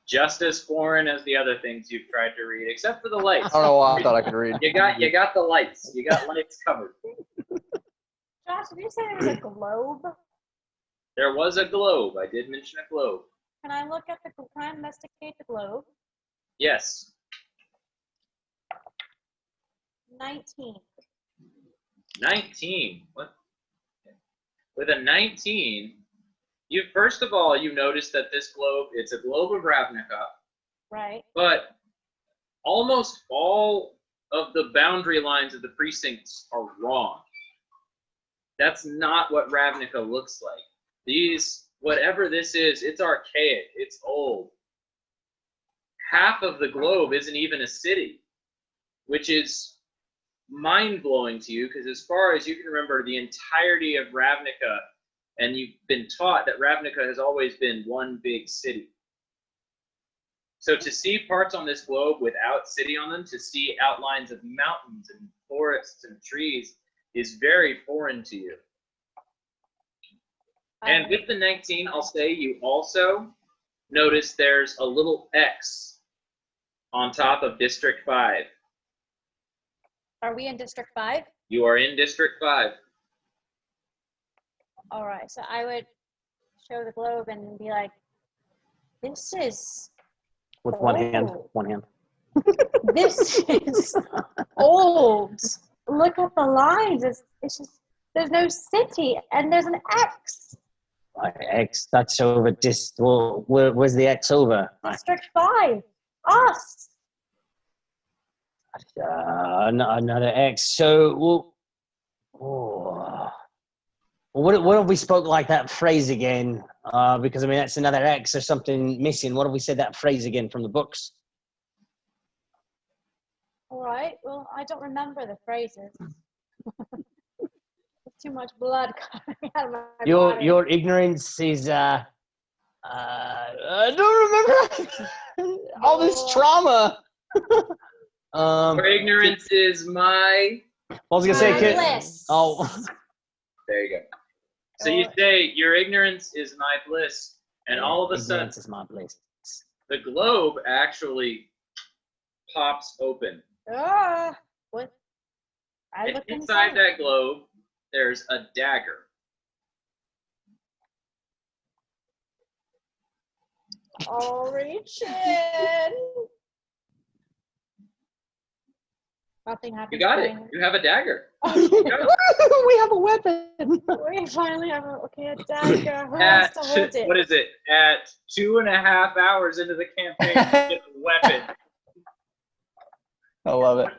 B: just as foreign as the other things you've tried to read, except for the lights.
F: I don't know why I thought I could read.
B: You got the lights. You got lights covered.
E: Josh, did you say there was a globe?
B: There was a globe. I did mention a globe.
E: Can I look at can I investigate the globe?
B: Yes.
E: 19.
B: 19. What? With a 19, first of all, you notice that this globe, it's a globe of Ravnica.
E: Right.
B: But almost all of the boundary lines of the precincts are wrong. That's not what Ravnica looks like. Whatever this is, it's archaic, it's old. half of the globe isn't even a city, which is mind-blowing to you, because as far as you can remember the entirety of Ravnica, and you've been taught that Ravnica has always been one big city. So to see parts on this globe without city on them, to see outlines of mountains and forests and trees, is very foreign to you. And with the 19, I'll say you also notice there's a little X on top of District 5.
E: Are we in District 5?
B: You are in District 5.
E: All right, so I would show the globe and be like, this is
A: With one hand.
E: old.
A: One hand.
E: This is old. Look at the lines. It's just, there's no city, and there's an X.
A: X, that's over. Well, where's the X over?
E: District 5. Us.
A: Another X. So, what if we spoke like that phrase again? Because I mean, that's another X or something missing. What if we said that phrase again from the books?
E: All right. Well, I don't remember the phrases. There's too much blood coming out of my body.
A: Your ignorance is I don't remember all this trauma.
B: Your ignorance is my.
A: I was gonna say,
E: bliss.
A: oh,
B: there you go. So you say your ignorance is my bliss, and all of a sudden,
A: ignorance is my bliss.
B: the globe actually pops open.
E: What?
B: And inside that globe, there's a dagger.
E: I'll reach in. Nothing happened.
B: You got it. You have a dagger.
A: We have a weapon.
E: We finally have a dagger. Who has to hold it?
B: What is it? At 2.5 hours into the campaign, you get a weapon.
F: I love it.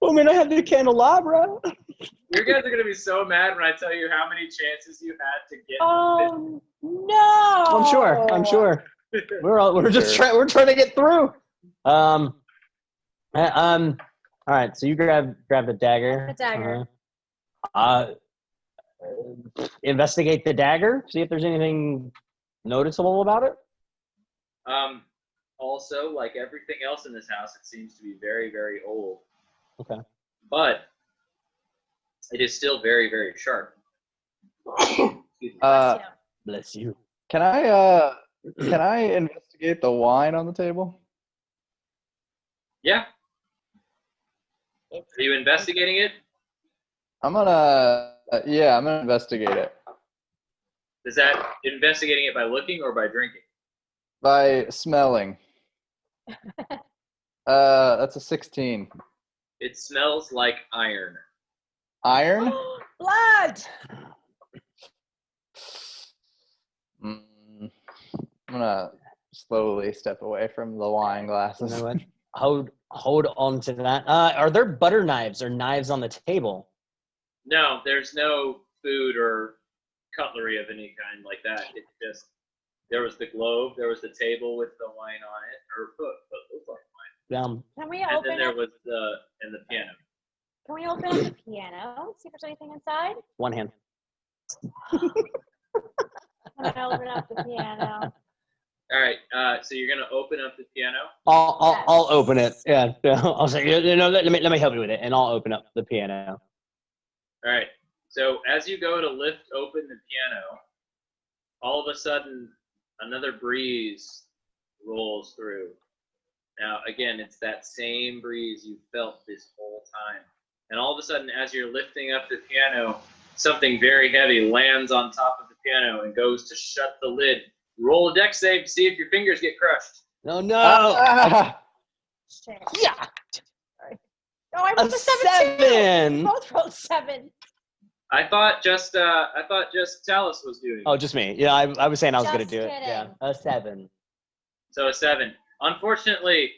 A: I mean, I have the candelabra.
B: You guys are gonna be so mad when I tell you how many chances you had to get.
E: Oh no!
A: I'm sure. We're just trying to get through. All right. So you grab the dagger.
E: The dagger.
A: Investigate the dagger. See if there's anything noticeable about it.
B: Also, like everything else in this house, it seems to be very, very old.
A: Okay.
B: But it is still very, very sharp.
A: Bless you.
F: Can I investigate the wine on the table?
B: Yeah. Are you investigating it?
F: I'm gonna investigate it.
B: Is that investigating it by looking or by drinking?
F: By smelling. That's a 16.
B: It smells like iron.
F: Iron?
E: Blood!
F: I'm gonna slowly step away from the wine glasses.
A: You know what? Hold on to that. Are there butter knives or knives on the table?
B: No, there's no food or cutlery of any kind like that. It's just, there was the globe, there was the table with the wine on it, or what looked like wine.
E: Can we
B: And
E: open
B: then there
E: up?
B: was the piano.
E: Can we open up the piano? See if there's anything inside.
A: One hand.
E: Can I open up the piano?
B: All right, so you're gonna open up the piano.
A: I'll open it. Yeah. I'll say, let me help you with it, and I'll open up the piano.
B: All right. So as you go to lift open the piano, all of a sudden another breeze rolls through. Now again, it's that same breeze you felt this whole time. And all of a sudden, as you're lifting up the piano, something very heavy lands on top of the piano and goes to shut the lid. Roll a dex save to see if your fingers get crushed.
A: No.
E: Shit.
A: Yeah.
E: Sorry. No, I rolled a 7.
A: Seven.
E: Both rolled 7.
B: I thought just Talus was doing it.
A: Oh, just me. Yeah, I was saying I was
E: Just
A: gonna do it.
E: kidding.
A: Yeah, a 7.
B: So a 7. Unfortunately,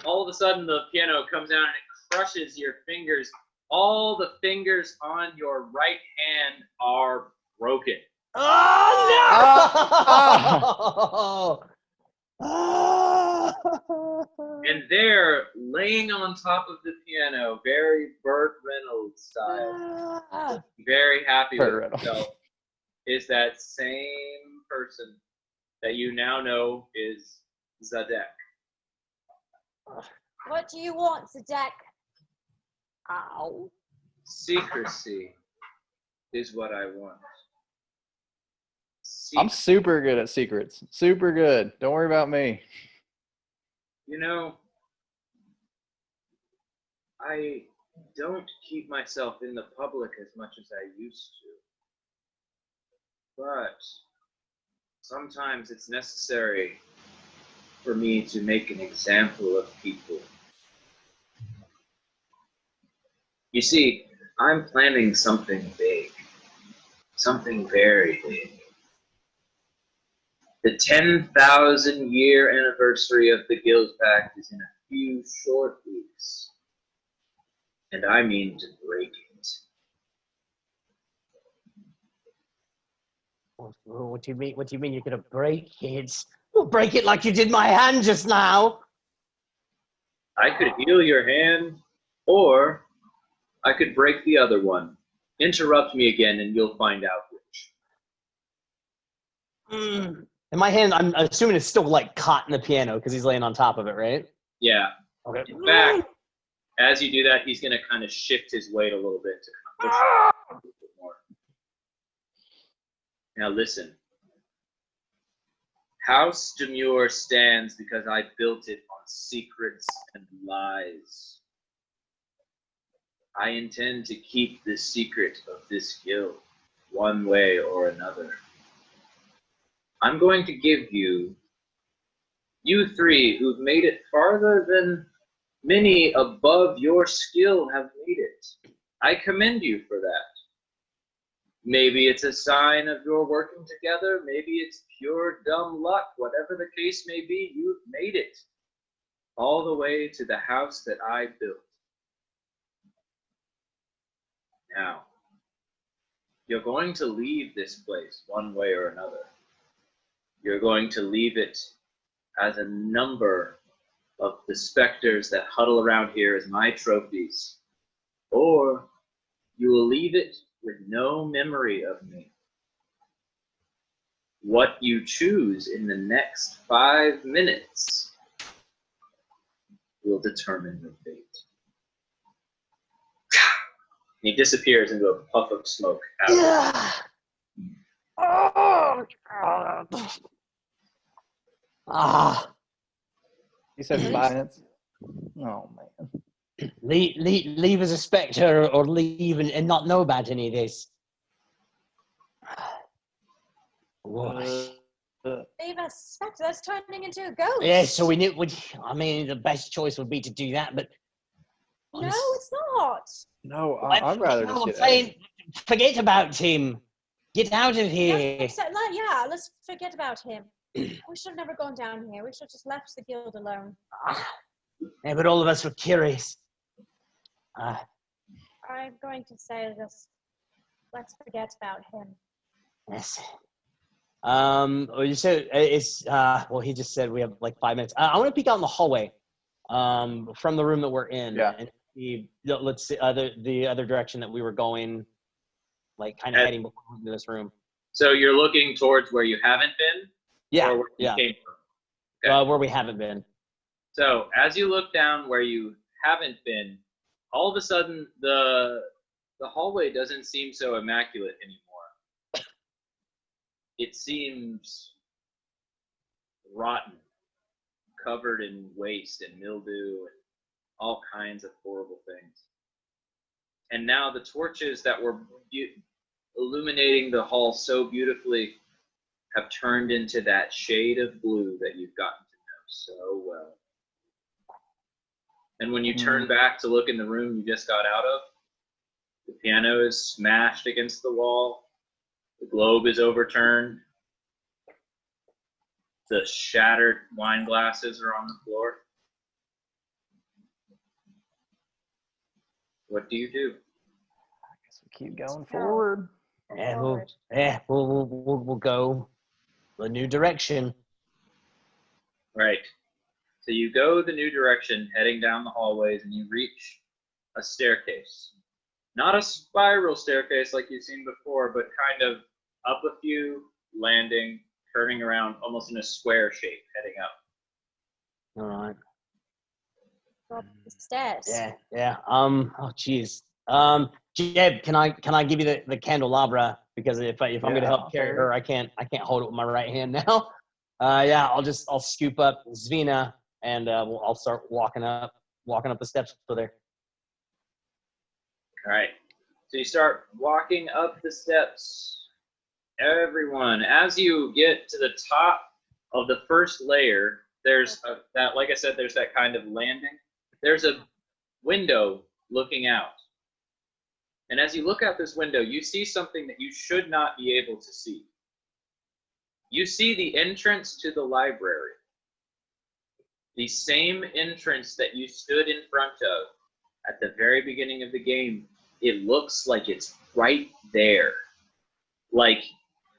B: all of a sudden the piano comes down and it crushes your fingers. All the fingers on your right hand are broken.
A: Oh no!
B: And there, laying on top of the piano, very Burt Reynolds style, very happy with himself, is that same person that you now know is Zadek.
E: What do you want, Zadek? Ow.
B: Secrecy is what I want.
F: I'm super good at secrets. Super good. Don't worry about me.
B: You know, I don't keep myself in the public as much as I used to. But sometimes it's necessary for me to make an example of people. You see, I'm planning something big. Something very big. The 10,000 year anniversary of the Guild Pact is in a few short weeks. And I mean to break it.
A: What do you mean? What do you mean you're gonna break it? Well, break it like you did my hand just now.
B: I could heal your hand, or I could break the other one. Interrupt me again and you'll find out which.
A: And my hand, I'm assuming it's still like caught in the piano because he's laying on top of it, right?
B: Yeah.
A: Okay.
B: In fact, as you do that, he's going to kind of shift his weight a little bit to push a little bit more. Now listen. House Demure stands because I built it on secrets and lies. I intend to keep the secret of this guild one way or another. I'm going to give you three who've made it farther than many above your skill have made it. I commend you for that. Maybe it's a sign of your working together. Maybe it's pure dumb luck. Whatever the case may be, you've made it all the way to the house that I built. Now, you're going to leave this place one way or another. You're going to leave it as a number of the specters that huddle around here as my trophies. Or you will leave it with no memory of me. What you choose in the next 5 minutes will determine your fate. And he disappears into a puff of smoke.
A: Oh,
F: You said 5 minutes? Oh, man.
A: Leave as a spectre or leave and not know about any of this.
E: Leave a spectre that's turning into a ghost.
A: Yeah, so we knew. I mean, the best choice would be to do that, but
E: no, it's not.
F: No, I'd rather just get
A: saying, forget about him. Get out of here.
E: Yeah, let's forget about him. We should have never gone down here. We should have just left the guild alone.
A: Yeah, but all of us were curious.
E: I'm going to say just let's forget about him.
A: Yes. You said it's well, he just said we have like 5 minutes. I want to peek out in the hallway from the room that we're in.
F: Yeah.
A: And see, let's see the other direction that we were going, like kind of heading into this room.
B: So you're looking towards where you haven't been?
A: Yeah.
B: Or where you came from? Okay.
A: Where we haven't been.
B: So as you look down where you haven't been, all of a sudden the hallway doesn't seem so immaculate anymore. It seems rotten, covered in waste and mildew and all kinds of horrible things. And now the torches that were illuminating the hall so beautifully have turned into that shade of blue that you've gotten to know so well. And when you turn back to look in the room you just got out of, the piano is smashed against the wall. The globe is overturned. The shattered wine glasses are on the floor. What do you do?
F: I guess we keep going forward.
A: We'll go a new direction.
B: Right. So you go the new direction, heading down the hallways, and you reach a staircase. Not a spiral staircase like you've seen before, but kind of up a few, landing, curving around, almost in a square shape, heading up.
A: All right.
E: Up the stairs.
A: Yeah. Oh, geez. Jeb, can I give you the candelabra, because if I'm gonna help carry her, I can't hold it with my right hand now. Yeah, I'll scoop up Zvina, and I'll start walking up the steps for there.
B: All right. So you start walking up the steps. Everyone, as you get to the top of the first layer, there's like I said, there's that kind of landing. There's a window looking out. And as you look out this window, you see something that you should not be able to see. You see the entrance to the library. The same entrance that you stood in front of at the very beginning of the game. It looks like it's right there. Like,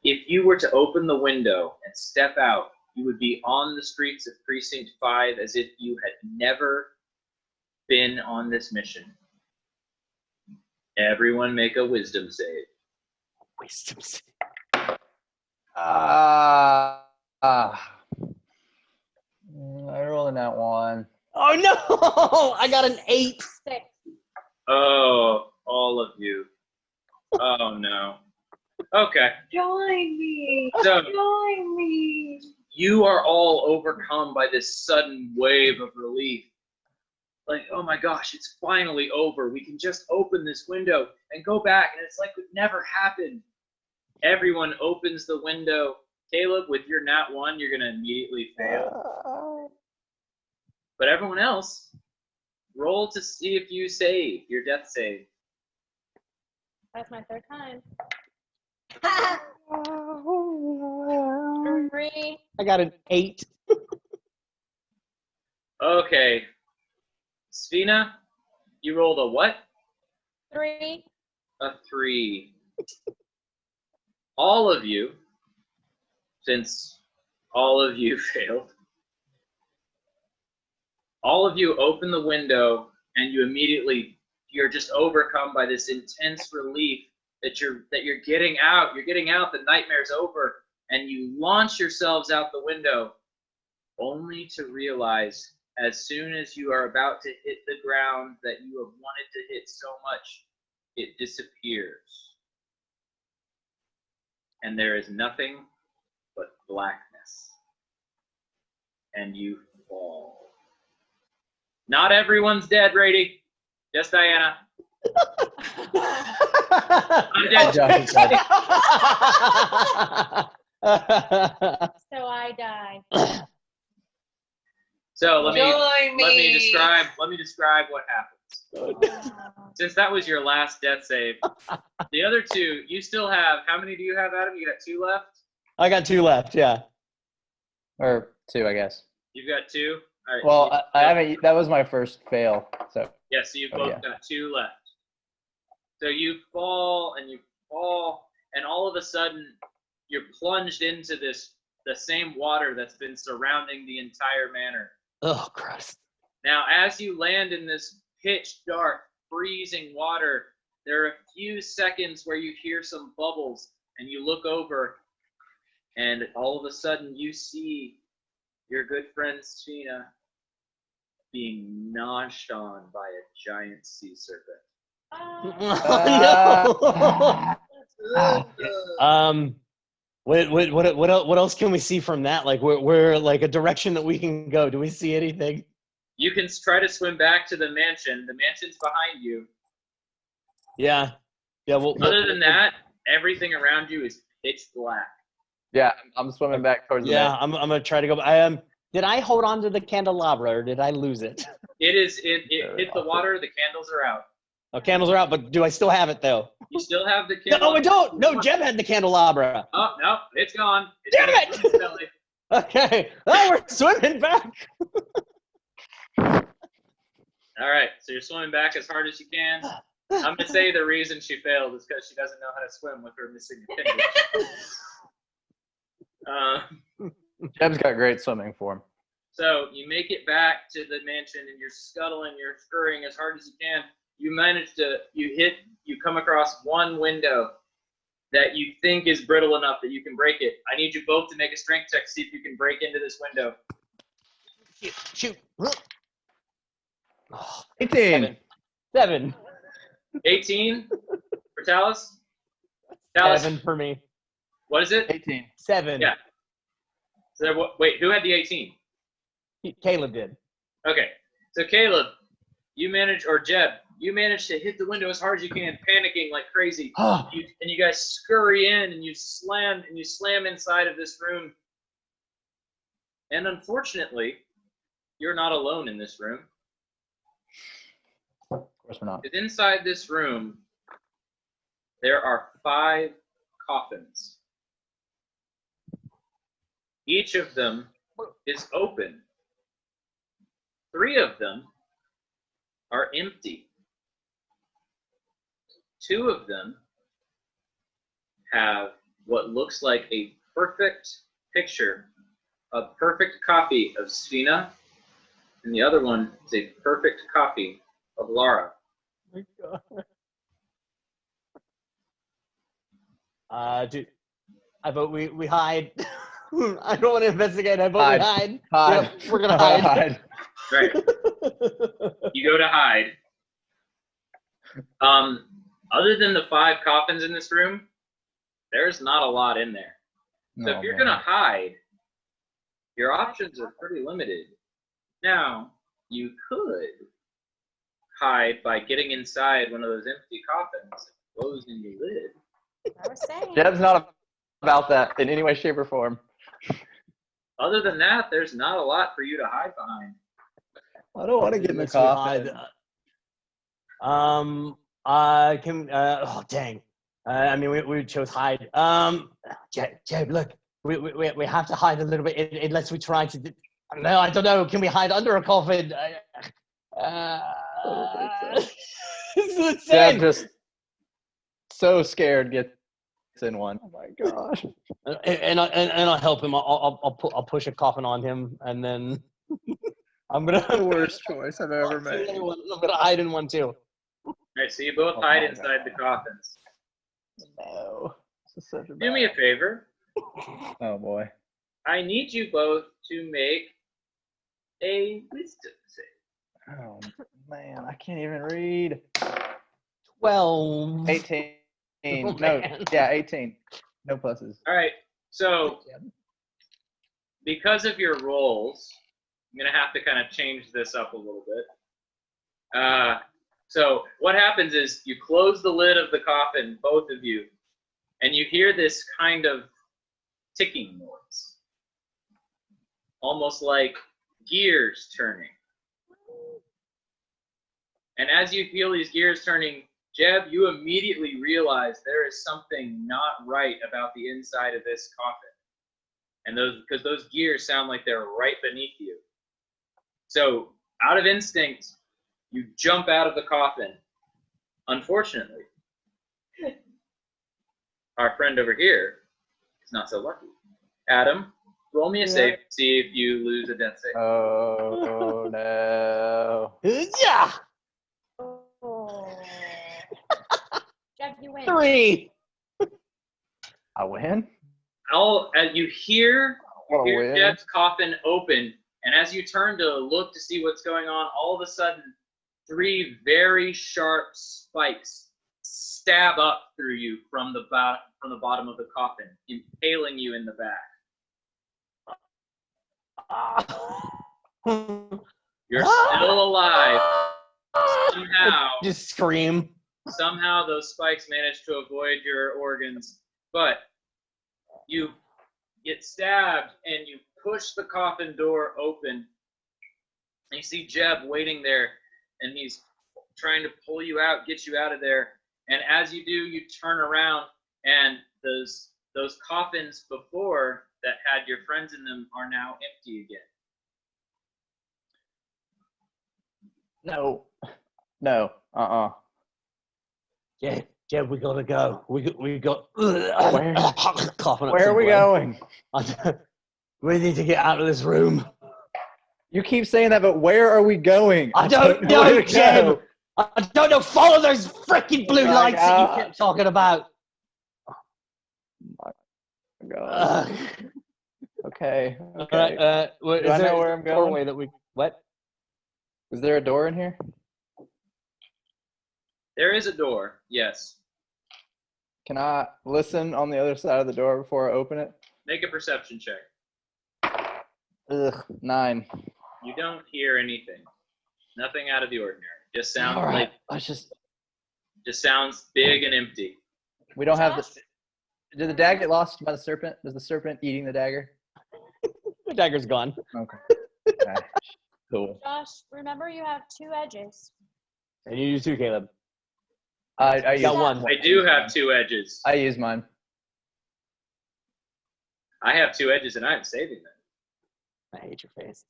B: if you were to open the window and step out, you would be on the streets of Precinct 5 as if you had never been on this mission. Everyone make a wisdom save.
A: Wisdom save.
F: I rolled in that one.
A: Oh no! I got an 8.
E: 6.
B: Oh, all of you. Oh no. Okay.
D: Join me.
B: So
D: Join me.
B: you are all overcome by this sudden wave of relief. Like, oh my gosh, it's finally over. We can just open this window and go back, and it's like it never happened. Everyone opens the window. Caleb, with your nat 1, you're going to immediately fail. But everyone else, roll to see if you save your death save.
E: That's my third time. 3.
A: I got an 8.
B: Okay. Svina, you rolled a what?
E: 3.
B: A 3. All of you, since all of you failed, all of you open the window, and you're just overcome by this intense relief that you're getting out. You're getting out. The nightmare's over, and you launch yourselves out the window, only to realize as soon as you are about to hit the ground that you have wanted to hit so much, it disappears. And there is nothing but blackness. And you fall. Not everyone's dead, Rady. Just Diana. I'm dead.
E: So I die.
B: So let
D: Join
B: me describe what happens. Since that was your last death save, the other 2, you still have, how many do you have, Adam? You got 2 left?
A: I got 2 left, yeah.
F: Or 2, I guess.
B: You've got 2? All right.
F: Well,
B: so
F: I haven't. That was my first fail. So.
B: Yeah, so you've both got 2 left. So you fall, and all of a sudden, you're plunged into the same water that's been surrounding the entire manor.
A: Oh, gross.
B: Now, as you land in this pitch dark, freezing water, there are a few seconds where you hear some bubbles, and you look over, and all of a sudden you see your good friend Svina being noshed on by a giant sea serpent.
A: Oh, no. What else can we see from that? Like, we're like a direction that we can go. Do we see anything?
B: You can try to swim back to the mansion. The mansion's behind you.
A: Yeah. Well,
B: other than that, everything around you is pitch black.
F: Yeah, I'm swimming back towards the
A: mansion. I'm gonna try to go. Did I hold on to the candelabra, or did I lose it?
B: It hit the water. The candles are out.
A: Oh, candles are out, but do I still have it though?
B: You still have the candelabra.
A: No, I don't. No, Jeb had the candelabra.
B: Oh no, it's gone.
A: Damn it! Okay. Oh, we're swimming back.
B: All right, so you're swimming back as hard as you can. I'm gonna say the reason she failed is because she doesn't know how to swim with her missing appendage.
F: Jeb's got great swimming form.
B: So you make it back to the mansion, and you're scuttling, you're scurrying as hard as you can. You come across one window that you think is brittle enough that you can break it. I need you both to make a strength check to see if you can break into this window.
A: Shoot.
F: 18.
A: 7.
B: 18 for Talus? Talus,
A: 7 for me.
B: what is it?
F: 18.
A: 7.
B: Yeah. So wait, who had the 18?
A: Caleb did.
B: Okay. So Caleb, Jeb, you managed to hit the window as hard as you can, panicking like crazy. And you guys scurry in and you slam inside of this room. And unfortunately, you're not alone in this room.
F: Of course we're not.
B: Because inside this room, there are 5 coffins. Each of them is open. 3 of them are empty. 2 of them have what looks like a perfect picture, a perfect copy of Svina, and the other one is a perfect copy of Lara.
A: Oh my God. I vote we hide. I don't want to investigate. I vote we hide.
F: Hide.
A: Yep, we're gonna hide.
B: Right. You go to hide. Other than the 5 coffins in this room, there's not a lot in there. So if you're gonna hide, your options are pretty limited. Now, you could hide by getting inside one of those empty coffins, closing your lid.
E: I was saying.
F: Jeb's not about that in any way, shape, or form.
B: Other than that, there's not a lot for you to hide behind.
F: I don't want to get in the
A: Unless we
F: coffin.
A: Oh dang. I mean, we chose hide. Jeb, look, we have to hide a little bit unless we try to. No, I don't know. Can we hide under a coffin? It's
F: Jeb
A: insane.
F: just so scared gets in one. Oh my gosh.
A: And I'll help him. I'll push a coffin on him, and then I'm gonna.
F: The worst choice I've ever made.
A: I'm gonna hide in one too.
B: All right, so you both hide inside the coffins.
F: No. This is such a
B: Do me a favor.
F: Oh boy.
B: I need you both to make a wisdom save.
F: Oh man, I can't even read.
A: 12.
F: 18.
A: Oh,
F: No,
A: man.
F: yeah, 18. No pluses.
B: All right, so because of your rolls, I'm going to have to kind of change this up a little bit. So what happens is you close the lid of the coffin, both of you, and you hear this kind of ticking noise, almost like gears turning. And as you feel these gears turning, Jeb, you immediately realize there is something not right about the inside of this coffin. And because those gears sound like they're right beneath you. So out of instinct, you jump out of the coffin. Unfortunately, our friend over here is not so lucky. Adam, roll me a save to see if you lose a death save.
F: Oh no.
A: Yeah.
E: Oh. Jeff, you win.
A: 3.
F: I win?
B: As you hear
F: win.
B: Jeb's coffin open, and as you turn to look to see what's going on, all of a sudden, 3 very sharp spikes stab up through you from the bottom of the coffin, impaling you in the back. You're still alive.
A: Just scream.
B: Somehow those spikes manage to avoid your organs, but you get stabbed and you push the coffin door open. And you see Jeb waiting there, and he's trying to pull you out, get you out of there. And as you do, you turn around, and those coffins before that had your friends in them are now empty again.
F: No.
A: Jeb, we gotta go. We got.
F: Where?
A: Coughing up
F: Where are
A: some
F: we
A: blood.
F: going?
A: We need to get out of this room.
F: You keep saying that, but where are we going?
A: I don't
F: know where
A: know,
F: to
A: Jim.
F: go.
A: I don't know. Follow those freaking blue lights that you kept talking about.
F: God. Okay.
A: All right.
F: Do I know where I'm going?
A: Doorway that we what?
F: Is there a door in here?
B: There is a door, yes.
F: Can I listen on the other side of the door before I open it?
B: Make a perception check.
F: Ugh, 9.
B: You don't hear anything. Nothing out of the ordinary. Just sounds
F: All right.
B: like
F: just
B: sounds big and empty.
F: we don't have the. Did the dagger get lost by the serpent? Was the serpent eating the dagger?
A: The dagger's gone.
F: Okay. Okay. Cool.
E: Josh, remember you have 2 edges.
A: And you use 2, Caleb.
F: I
A: You got
F: use
A: one.
B: I do have 2 edges.
F: I use mine.
B: I have 2 edges and I'm saving them.
A: I hate your face.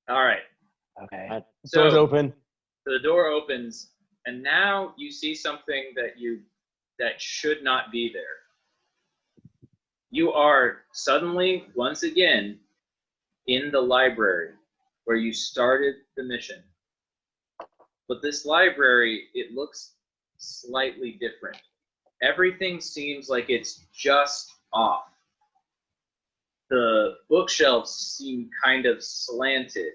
B: All right.
F: Okay.
A: Door's open.
B: So the door opens, and now you see something that should not be there. You are suddenly, once again, in the library where you started the mission. But this library, it looks slightly different. Everything seems like it's just off. The bookshelves seem kind of slanted.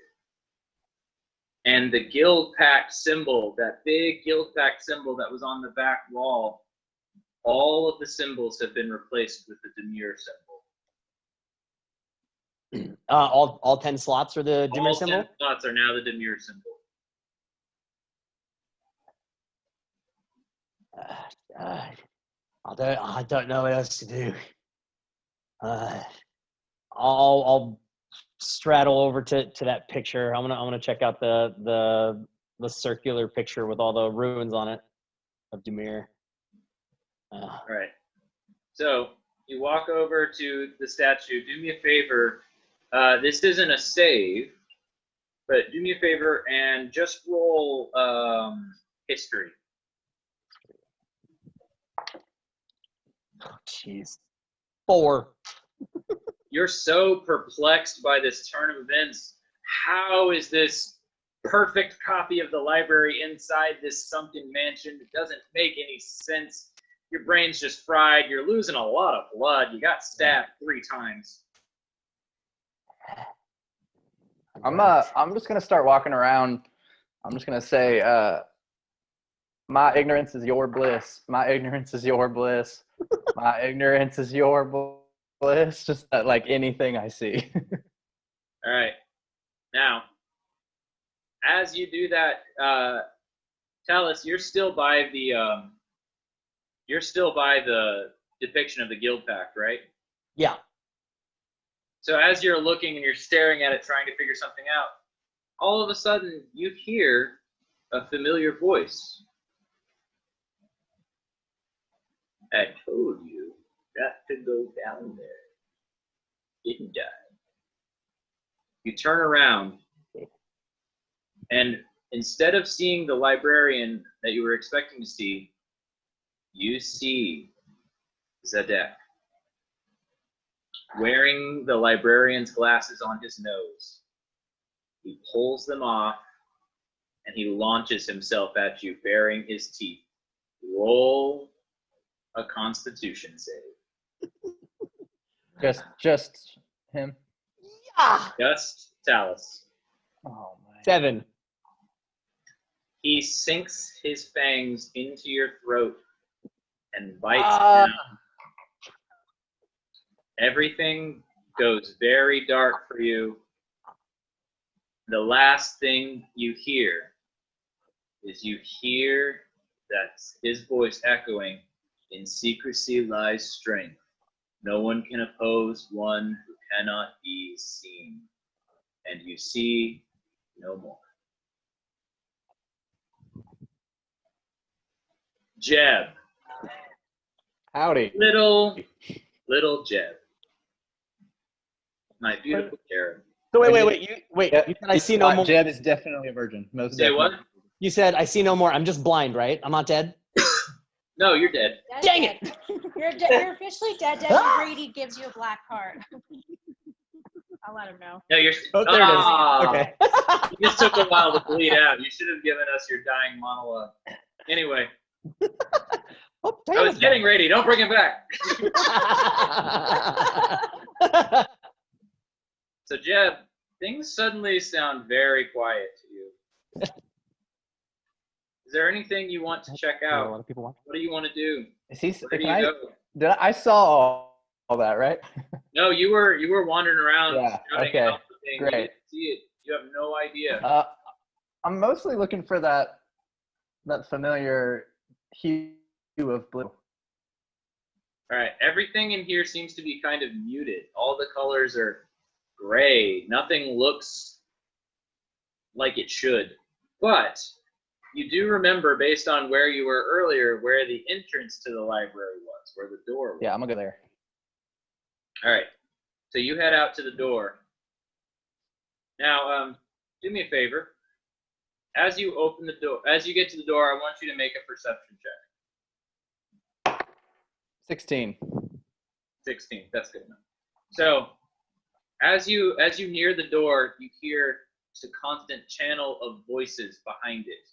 B: And the guild pact symbol, that big guild pact symbol that was on the back wall, all of the symbols have been replaced with the Demure symbol.
A: All 10 slots are the Demure
B: All
A: symbol?
B: 10 slots are now the Demure symbol.
A: I don't know what else to do. I'll straddle over to that picture. I'm gonna check out the circular picture with all the ruins on it of Demure.
B: All right. So you walk over to the statue. Do me a favor. This isn't a save, but do me a favor and just roll history.
A: Oh, jeez. 4.
B: You're so perplexed by this turn of events. How is this perfect copy of the library inside this sunken mansion? It doesn't make any sense. Your brain's just fried. You're losing a lot of blood. You got stabbed 3 times.
F: I'm just gonna start walking around. I'm just gonna say, my ignorance is your bliss. My ignorance is your bliss. My ignorance is your bliss. Just like anything I see.
B: All right. Now, as you do that, Talus, you're still by the depiction of the Guild Pact, right?
A: Yeah.
B: So as you're looking and you're staring at it, trying to figure something out, all of a sudden you hear a familiar voice. I told you not to go down there, didn't I? You turn around, and instead of seeing the librarian that you were expecting to see, you see Zadek wearing the librarian's glasses on his nose. He pulls them off, and he launches himself at you, baring his teeth. Roll a Constitution save.
F: Just him.
A: Yeah.
B: Just Talus.
F: Oh man.
A: 7.
B: He sinks his fangs into your throat and bites down. Everything goes very dark for you. The last thing you hear is that his voice echoing, "In secrecy lies strength. No one can oppose one who cannot be seen." And you see no more. Jeb.
F: Howdy.
B: Little Jeb. My beautiful Jeb.
A: So wait. You said I see no more.
F: Jeb is definitely a virgin. Most
B: Say
F: definitely.
B: what?
A: You said I see no more. I'm just blind, right? I'm not dead.
B: No, you're dead.
A: Dang it!
E: You're officially dead. Dead. Brady gives you a black card. I'll let him know.
B: No, you're.
C: Oh, there it is.
B: Ah,
C: Okay.
B: You just took a while to bleed out. You should have given us your dying monologue. Anyway,
A: Oh,
B: I was getting ready. Don't bring it back. So, Jeb, things suddenly sound very quiet to you. Is there anything you want to check
C: A
B: out?
C: lot of people watch.
B: What do you want to do?
C: Is he?
B: Where do
C: Can
B: you
C: I?
B: go?
C: I saw all that, right?
B: No, you were wandering around.
C: Yeah,
B: shouting
C: okay,
B: out the thing.
C: great.
B: You didn't see it. You have no idea.
C: I'm mostly looking for that familiar hue of blue.
B: All right, everything in here seems to be kind of muted. All the colors are gray. Nothing looks like it should. But you do remember, based on where you were earlier, where the entrance to the library was, where the door was.
C: Yeah, I'm gonna go there.
B: All right, so you head out to the door. Now, do me a favor. As you open the door, as you get to the door, I want you to make a perception check.
C: 16.
B: 16. That's good enough. So, as you near the door, you hear just a constant channel of voices behind it.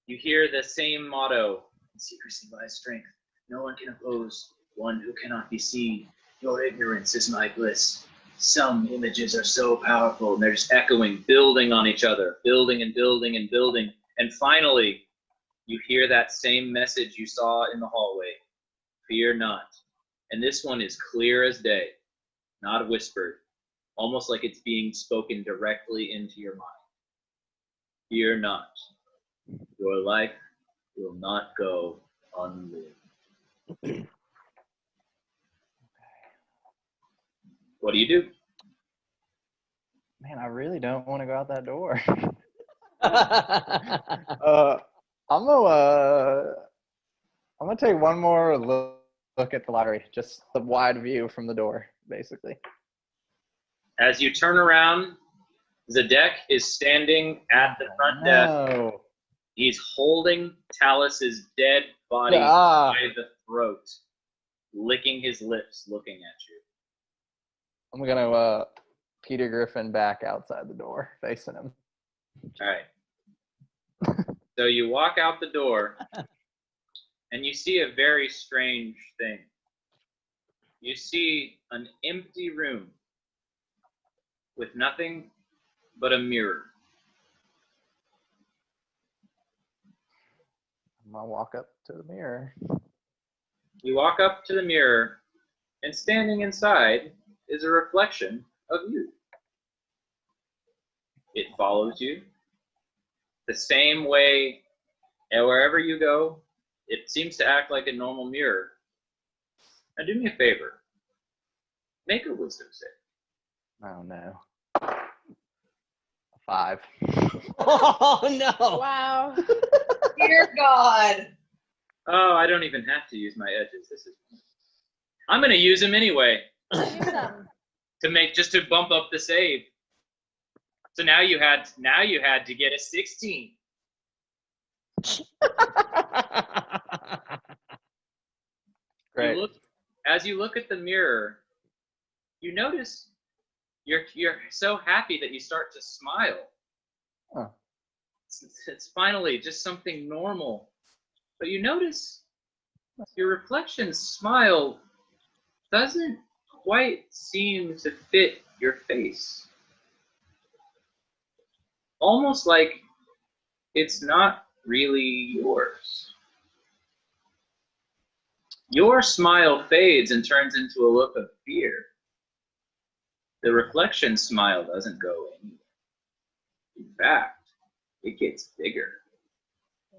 B: You hear the same motto: "In secrecy lies strength. No one can oppose one who cannot be seen. Your ignorance is my bliss." Some images are so powerful, and they're just echoing, building on each other, building and building and building. And finally, you hear that same message you saw in the hallway: "Fear not." And this one is clear as day, not whispered, almost like it's being spoken directly into your mind. "Fear not. Your life will not go unlived." What do you do?
C: Man, I really don't want to go out that door. I'm gonna take one more look at the library, just the wide view from the door, basically.
B: As you turn around, Zadek is standing at the front desk.
C: No.
B: He's holding Talus's dead body
C: Ah.
B: by the throat, licking his lips, looking at you.
C: I'm gonna Peter Griffin back outside the door, facing him.
B: All right. So you walk out the door, and you see a very strange thing. You see an empty room with nothing but a mirror.
C: I'm gonna walk up to the mirror.
B: You walk up to the mirror, and standing inside is a reflection of you. It follows you the same way, and wherever you go, it seems to act like a normal mirror. Now do me a favor. Make a wisdom save.
C: Oh no. 5.
A: Oh no!
E: Wow.
D: Dear God.
B: Oh, I don't even have to use my edges. I'm gonna use them anyway
E: Use them.
B: to bump up the save. So now you had to get a 16.
C: Great.
B: As you look at the mirror, you notice you're so happy that you start to smile.
C: Huh.
B: It's finally just something normal. But you notice your reflection's smile doesn't quite seem to fit your face. Almost like it's not really yours. Your smile fades and turns into a look of fear. The reflection smile doesn't go anywhere. In fact, it gets bigger.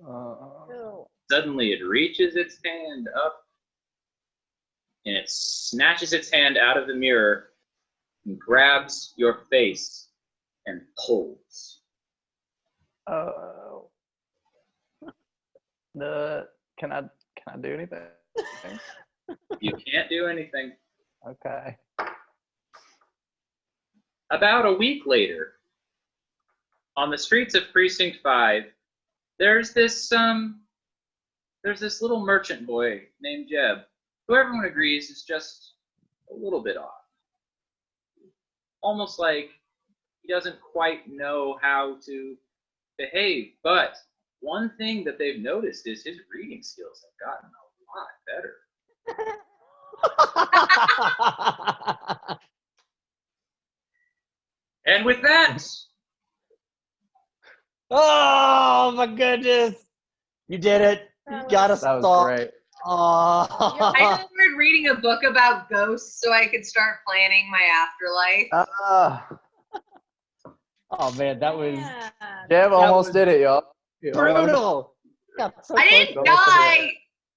E: Ew.
B: Suddenly it reaches its hand up and it snatches its hand out of the mirror and grabs your face and pulls.
C: Oh. Can I do anything?
B: You can't do anything.
C: Okay.
B: About a week later, on the streets of Precinct 5, there's this little merchant boy named Jeb, who everyone agrees is just a little bit off. almost like he doesn't quite know how to behave. But one thing that they've noticed is his reading skills have gotten a lot better. And with that,
A: Oh my goodness! You did it. You got us
F: That was
A: all.
F: great.
D: I
A: Oh.
D: started reading a book about ghosts so I could start planning my afterlife.
A: Oh man, that was
E: Yeah.
F: Jeb almost did it, y'all.
A: brutal. Got so
D: I
A: close.
D: didn't die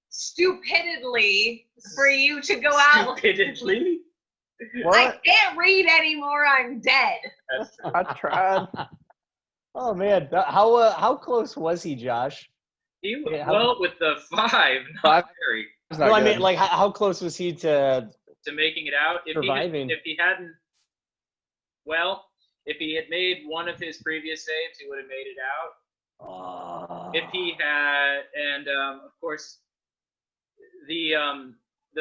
D: stupidly for you to go out.
B: stupidly.
D: I
F: What?
D: can't read anymore. I'm dead.
B: That's true.
F: I tried.
A: Oh man, how close was he, Josh?
B: He was,
A: Yeah,
B: well, with the 5, not
F: Five?
B: very,
F: It's
A: No,
F: not
A: I mean,
F: good.
A: like, how close was he to?
B: to making it out.
A: Surviving.
B: If he hadn't, well, if he had made one of his previous saves, he would have made it out.
A: Oh.
B: If he had, and of course, the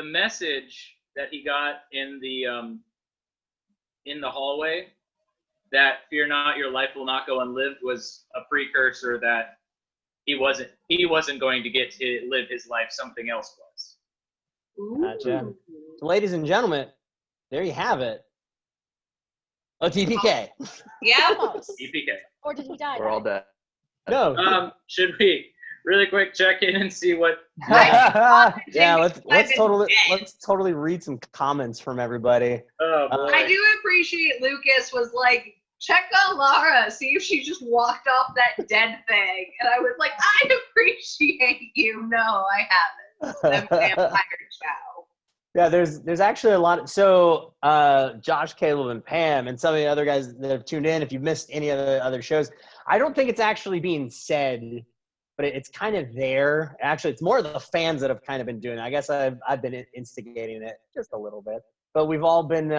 B: message that he got in the hallway, that fear not, your life will not go unlived, was a precursor that he wasn't going to get to live his life. Something else was.
A: Gotcha. So, ladies and gentlemen, there you have it. Oh, TPK.
D: Yeah.
E: Almost.
B: EPK.
E: Or did he die?
F: We're all dead.
A: No.
B: Should we really quick check in and see what?
A: Yeah, let's
D: I've been dead.
A: totally read some comments from everybody.
B: Oh boy.
D: I do appreciate Lucas was like, check on Lara, see if she just walked off that dead thing. And I was like, I appreciate you. No, I haven't. I'm vampire chow.
A: Yeah, there's actually a lot. So Josh, Caleb, and Pam, and some of the other guys that have tuned in, if you missed any of the other shows, I don't think it's actually being said, but it's kind of there. Actually, it's more of the fans that have kind of been doing it. I guess I've been instigating it just a little bit. But we've all been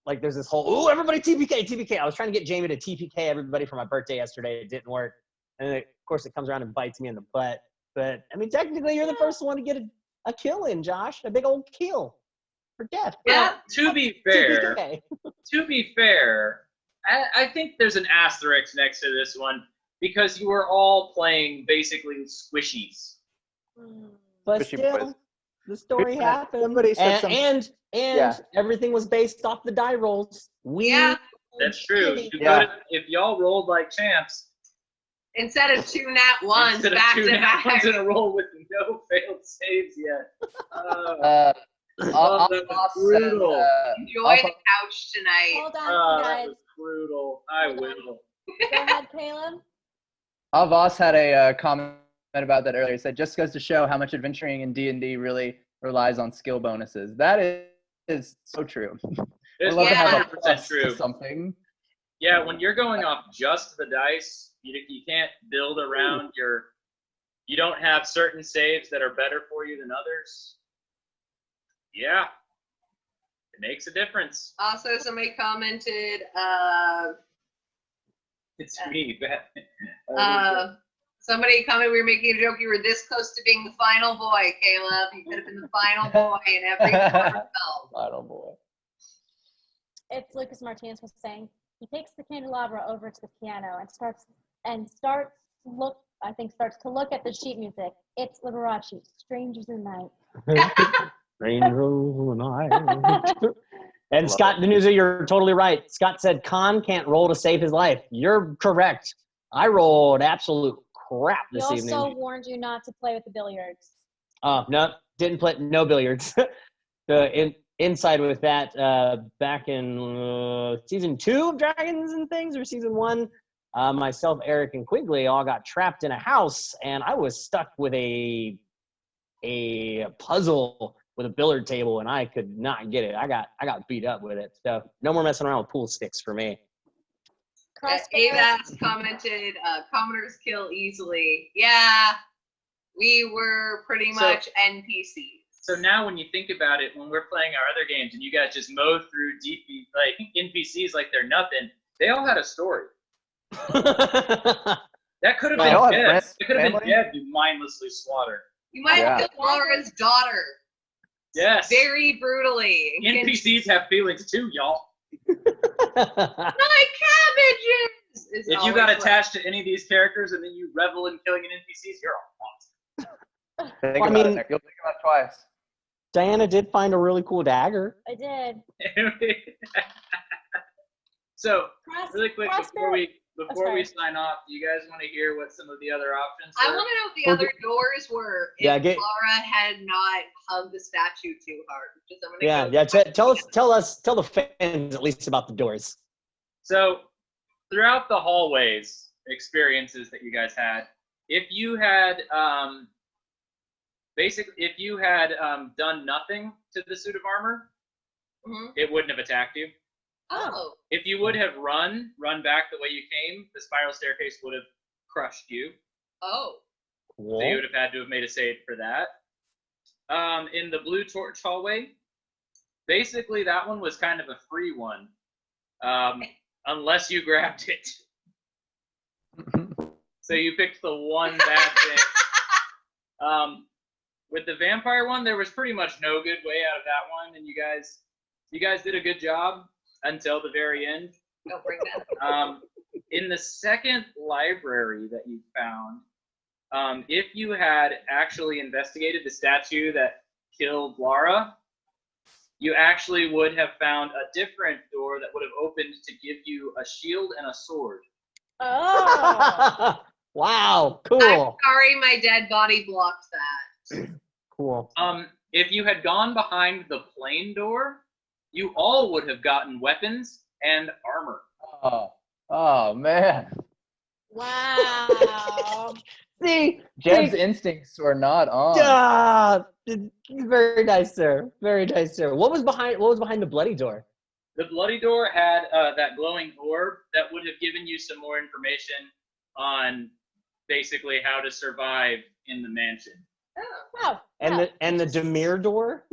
A: like, there's this whole, ooh, everybody TPK. I was trying to get Jamie to TPK everybody for my birthday yesterday. It didn't work. And then, of course, it comes around and bites me in the butt. But, I mean, technically, you're the first one to get a kill in, Josh. A big old kill for death.
B: Well, to be fair,
A: TPK.
B: I think there's an asterisk next to this one because you were all playing basically squishies.
A: But
F: Squishy
A: still,
F: boys.
A: the story happened.
F: Somebody said
A: And
F: Yeah.
A: everything was based off the die rolls.
D: Yeah.
B: That's true. If y'all rolled like champs,
D: Instead of 2 nat 1s
B: instead of
D: back
B: 2
D: to
B: nat
D: back.
B: 1s in a roll with no failed saves yet.
F: I'll
B: that was brutal.
D: Enjoy the couch tonight.
E: Hold on,
B: That
E: guys.
B: was brutal. I
E: Hold on.
B: will.
E: Go ahead, Caleb.
F: Voss had a comment about that earlier. He said, just goes to show how much adventuring in D&D really relies on skill bonuses. That is so true.
B: It's
F: I'd love to have a
B: 100%
F: plus
B: true.
F: to something.
B: Yeah, when you're going off just the dice, you can't build around you don't have certain saves that are better for you than others. Yeah, it makes a difference.
D: Also, somebody commented,
B: It's me.
D: somebody commented we were making a joke. You were this close to being the final boy, Caleb. You could have been the final boy in every film.
F: Final boy.
E: It's Lucas Martinez was saying he takes the candelabra over to the piano and starts to look at the sheet music. It's Liberace, Strangers in the Night.
A: Rainbow night. And Scott Denuza, you're totally right. Scott said Khan can't roll to save his life. You're correct. I rolled absolute crap
E: He
A: this evening.
E: also warned you not to play with the billiards.
A: No, didn't play no billiards. The inside with that back in season 2 of Dragons and Things, or season 1, myself, Eric, and Quigley all got trapped in a house, and I was stuck with a puzzle with a billiard table, and I could not get it. I got beat up with it. So no more messing around with pool sticks for me.
D: Avas commented, commoners kill easily. Yeah, we were pretty much NPCs.
B: So now when you think about it, when we're playing our other games and you guys just mow through like NPCs like they're nothing, they all had a story. That could have been Jeb. It could have been Jeb you mindlessly slaughtered.
D: You might have killed Laura's daughter.
B: Yes.
D: Very brutally.
B: NPCs have feelings too, y'all.
D: My cabbages! Is
B: If you
D: always
B: got
D: what-
B: attached to any of these characters and then you revel in killing an NPCs, you're a monster.
F: Think
A: Well, I
F: about
A: mean-
F: it. You'll think about it twice.
A: Diana did find a really cool dagger.
E: I did.
B: So,
E: Cross-
B: really quick before we sign off, do you guys want to hear what some of the other options
D: I
B: were?
D: want to know what the other doors were if
A: Yeah,
D: Laura had not hugged the statue too hard. Because I'm gonna
A: Yeah,
D: go
A: yeah. Tell the fans at least about the doors.
B: So, throughout the hallways experiences that you guys had, if you had done nothing to the suit of armor,
D: Mhm.
B: it wouldn't have attacked you.
D: Oh.
B: If you would have run back the way you came, the spiral staircase would have crushed you.
D: Oh.
A: Cool.
B: So you would have had to have made a save for that. In the blue torch hallway, basically that one was kind of a free one, unless you grabbed it. So you picked the one bad thing. With the vampire one, there was pretty much no good way out of that one, and you guys did a good job until the very end.
D: Don't bring that up.
B: In the second library that you found, if you had actually investigated the statue that killed Lara, you actually would have found a different door that would have opened to give you a shield and a sword.
E: Oh.
A: Wow,
D: I'm
A: cool.
D: sorry, my dead body blocked that.
A: Cool.
B: If you had gone behind the plane door, you all would have gotten weapons and armor.
F: Oh man.
E: Wow.
A: See,
F: Jeb's instincts were not on.
A: very nice, sir. Very nice, sir. What was behind the bloody door?
B: The bloody door had that glowing orb that would have given you some more information on basically how to survive in the mansion.
E: Wow.
A: And the Demir door?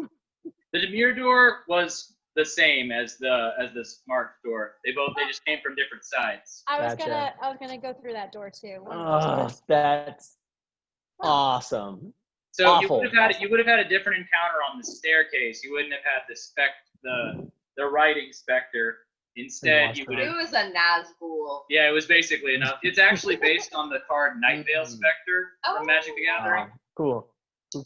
B: The Demir door was the same as the smart door. They just came from different sides.
E: I was
A: Gotcha.
E: gonna go through that door too.
A: Oh, that's awesome.
B: So
A: Awful.
B: you would have had a different encounter on the staircase. You wouldn't have had the writing specter. Instead, you would
D: It
B: have.
D: was a Nazgul.
B: Yeah, it was basically enough. It's actually based on the card Nightvale Spectre from Magic the Gathering.
A: Cool.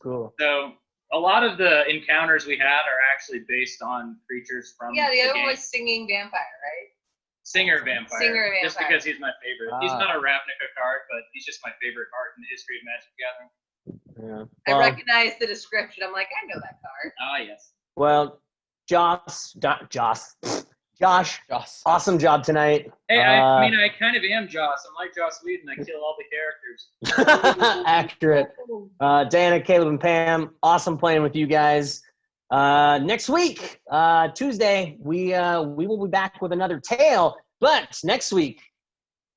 A: Cool.
B: So a lot of the encounters we had are actually based on creatures from
D: Yeah, the other
B: game.
D: one was Singing Vampire, right?
B: Singer Vampire.
D: Singer
B: Just
D: Vampire.
B: because he's my favorite. He's not a Ravnica card, but he's just my favorite card in the history of Magic the Gathering.
A: Yeah.
D: I recognize the description. I'm like, I know that card.
B: Ah, yes.
A: Well, Josh, awesome job tonight.
B: Hey, I mean, I kind of am Joss. I'm like Joss Whedon. I kill all the characters.
A: Accurate. Diana, Caleb, and Pam, awesome playing with you guys. Next week, Tuesday, we will be back with another tale. But next week,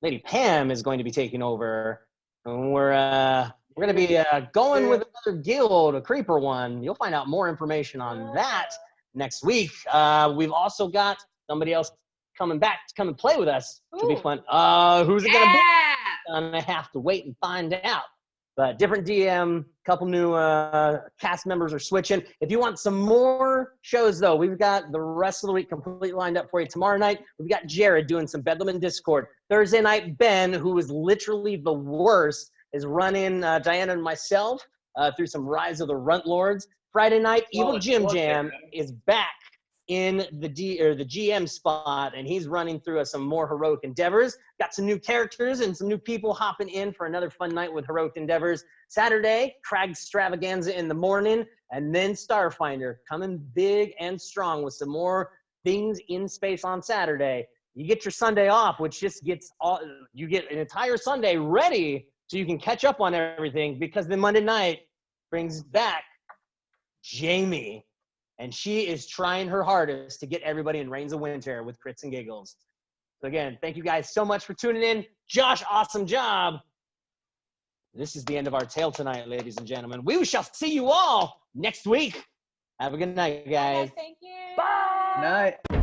A: Lady Pam is going to be taking over. And we're going to be going with another guild, a creeper one. You'll find out more information on that next week. We've also got somebody else coming back to come and play with us, which will be fun. Who's it going to be? I'm going to have to wait and find out. But different DM, couple new cast members are switching. If you want some more shows, though, we've got the rest of the week completely lined up for you. Tomorrow night, we've got Jared doing some Bedlam in Discord. Thursday night, Ben, who is literally the worst, is running Diana and myself through some Rise of the Runt Lords. Friday night, Evil Jim Jam is back in the GM spot, and he's running through some more heroic endeavors. Got some new characters and some new people hopping in for another fun night with heroic endeavors. Saturday, Crag Stravaganza in the morning, and then Starfinder coming big and strong with some more things in space on Saturday. You get your Sunday off, which just gets you get an entire Sunday ready so you can catch up on everything, because then Monday night brings back Jamie. And she is trying her hardest to get everybody in Reigns of Winter with crits and giggles. So again, thank you guys so much for tuning in. Josh, awesome job. This is the end of our tale tonight, ladies and gentlemen. We shall see you all next week. Have a good night, guys.
E: Thank you.
A: Bye.
F: Night.